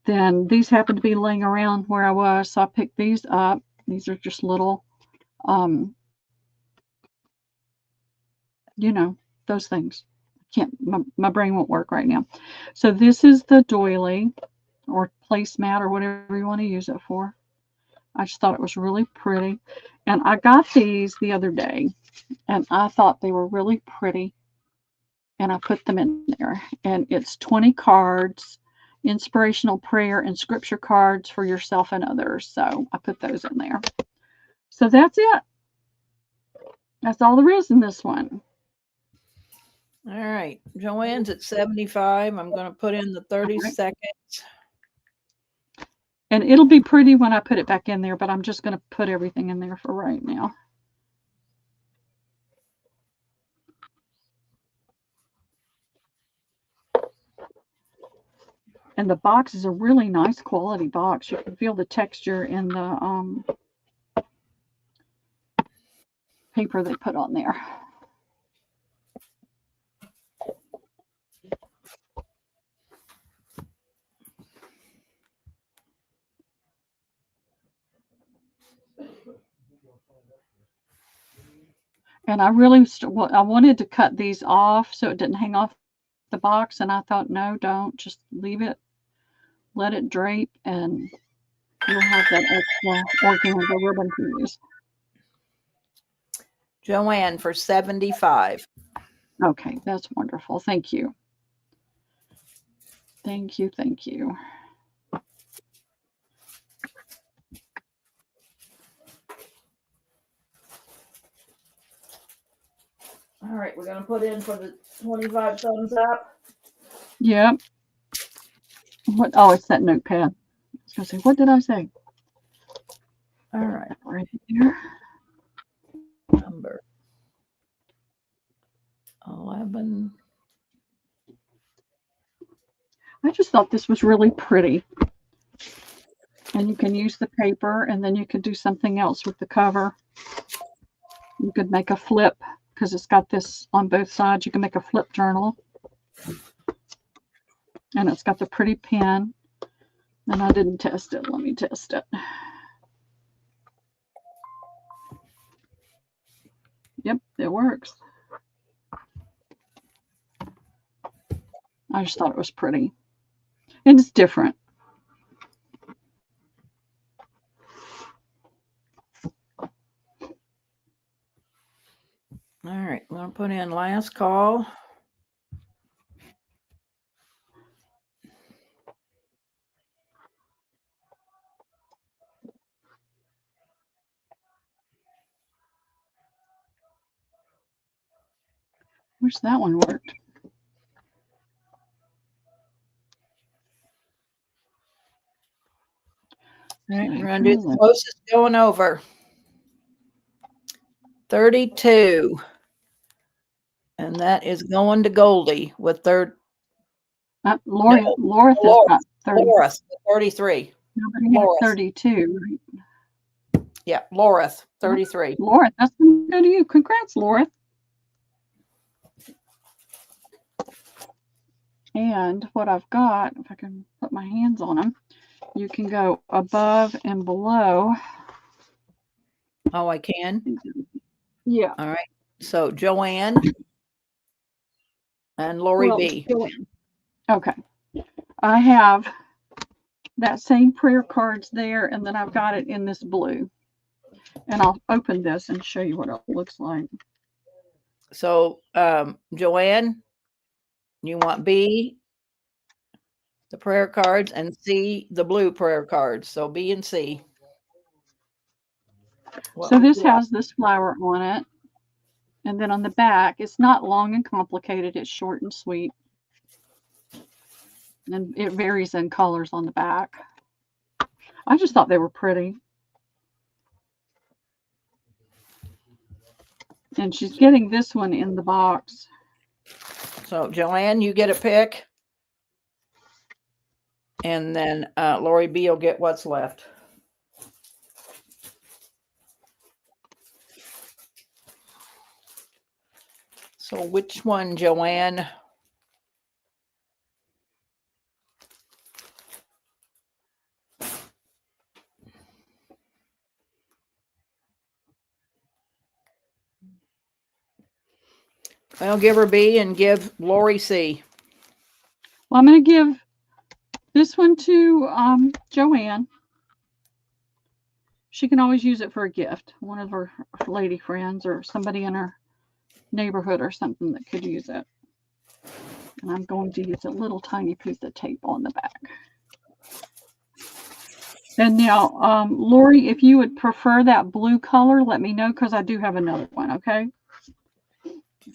Then these happened to be laying around where I was, so I picked these up. These are just little, you know, those things. Can't, my brain won't work right now. So this is the doily or placemat or whatever you want to use it for. I just thought it was really pretty. And I got these the other day, and I thought they were really pretty. And I put them in there. And it's 20 cards, inspirational prayer and scripture cards for yourself and others. So I put those in there. So that's it. That's all there is in this one. All right. Joanne's at 75. I'm going to put in the 30 seconds. And it'll be pretty when I put it back in there, but I'm just going to put everything in there for right now. And the box is a really nice quality box. You can feel the texture in the paper they put on there. And I really, I wanted to cut these off so it didn't hang off the box. And I thought, no, don't. Just leave it. Let it drape, and you'll have that extra organza ribbon to use. Joanne for 75. Okay, that's wonderful. Thank you. Thank you. Thank you. All right, we're going to put in for the 25 thumbs up. Yep. What? Oh, it's that notepad. I was going to say, what did I say? All right, right here. Number 11. I just thought this was really pretty. And you can use the paper, and then you could do something else with the cover. You could make a flip, because it's got this on both sides. You can make a flip journal. And it's got the pretty pen. And I didn't test it. Let me test it. Yep, it works. I just thought it was pretty. And it's different. All right, I'm going to put in last call. Wish that one worked. All right, we're going to do the closest going over. 32. And that is going to Goldie with third. Lori, No, Laura has got 30. Laura, 33. Nobody has 32. Right? Yeah, Laura, 33. Laura, that's going to go to you. Congrats, Laura. And what I've got, if I can put my hands on them, you can go above and below. Oh, I can? Yeah. All right. So Joanne and Lori B. Joanne. Okay. I have that same prayer cards there, and then I've got it in this blue. And I'll open this and show you what it looks like. So, Joanne, you want B, the prayer cards, and C, the blue prayer cards. So B and C. So this has this flower on it. And then on the back, it's not long and complicated. It's short and sweet. And it varies in colors on the back. I just thought they were pretty. And she's getting this one in the box. So Joanne, you get a pick. And then Lori B will get what's left. So which one, Joanne? I'll give her B and give Lori C. Well, I'm going to give this one to Joanne. She can always use it for a gift. One of her lady friends or somebody in her neighborhood or something that could use it. And I'm going to use a little tiny piece of tape on the back. And now, Lori, if you would prefer that blue color, let me know because I do have another one, okay?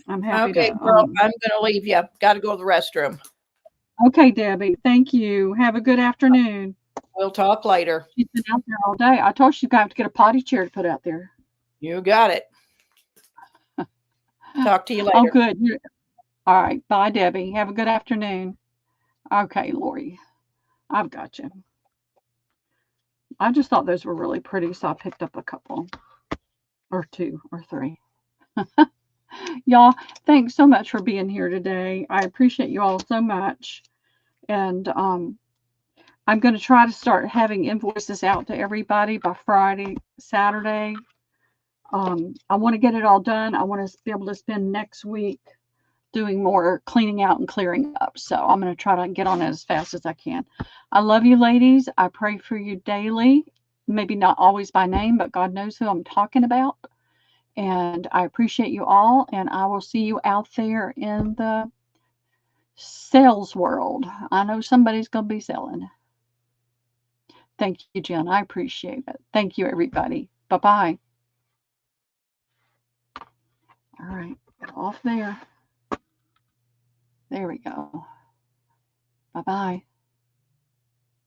I'm happy to. Okay, girl, I'm going to leave you. Got to go to the restroom. Okay, Debbie. Thank you. Have a good afternoon. We'll talk later. She's been out there all day. I told you have to get a potty chair to put out there. You got it. Talk to you later. Oh, good. All right. Bye, Debbie. Have a good afternoon. Okay, Lori. I've got you. I just thought those were really pretty, so I picked up a couple. Or 2 or 3. Y'all, thanks so much for being here today. I appreciate you all so much. And I'm going to try to start having invoices out to everybody by Friday, Saturday. I want to get it all done. I want to be able to spend next week doing more cleaning out and clearing up. So I'm going to try to get on it as fast as I can. I love you, ladies. I pray for you daily. Maybe not always by name, but God knows who I'm talking about. And I appreciate you all. And I will see you out there in the sales world. I know somebody's going to be selling. Thank you, Jen. I appreciate it. Thank you, everybody. Bye-bye. All right, get off there. There we go. Bye-bye.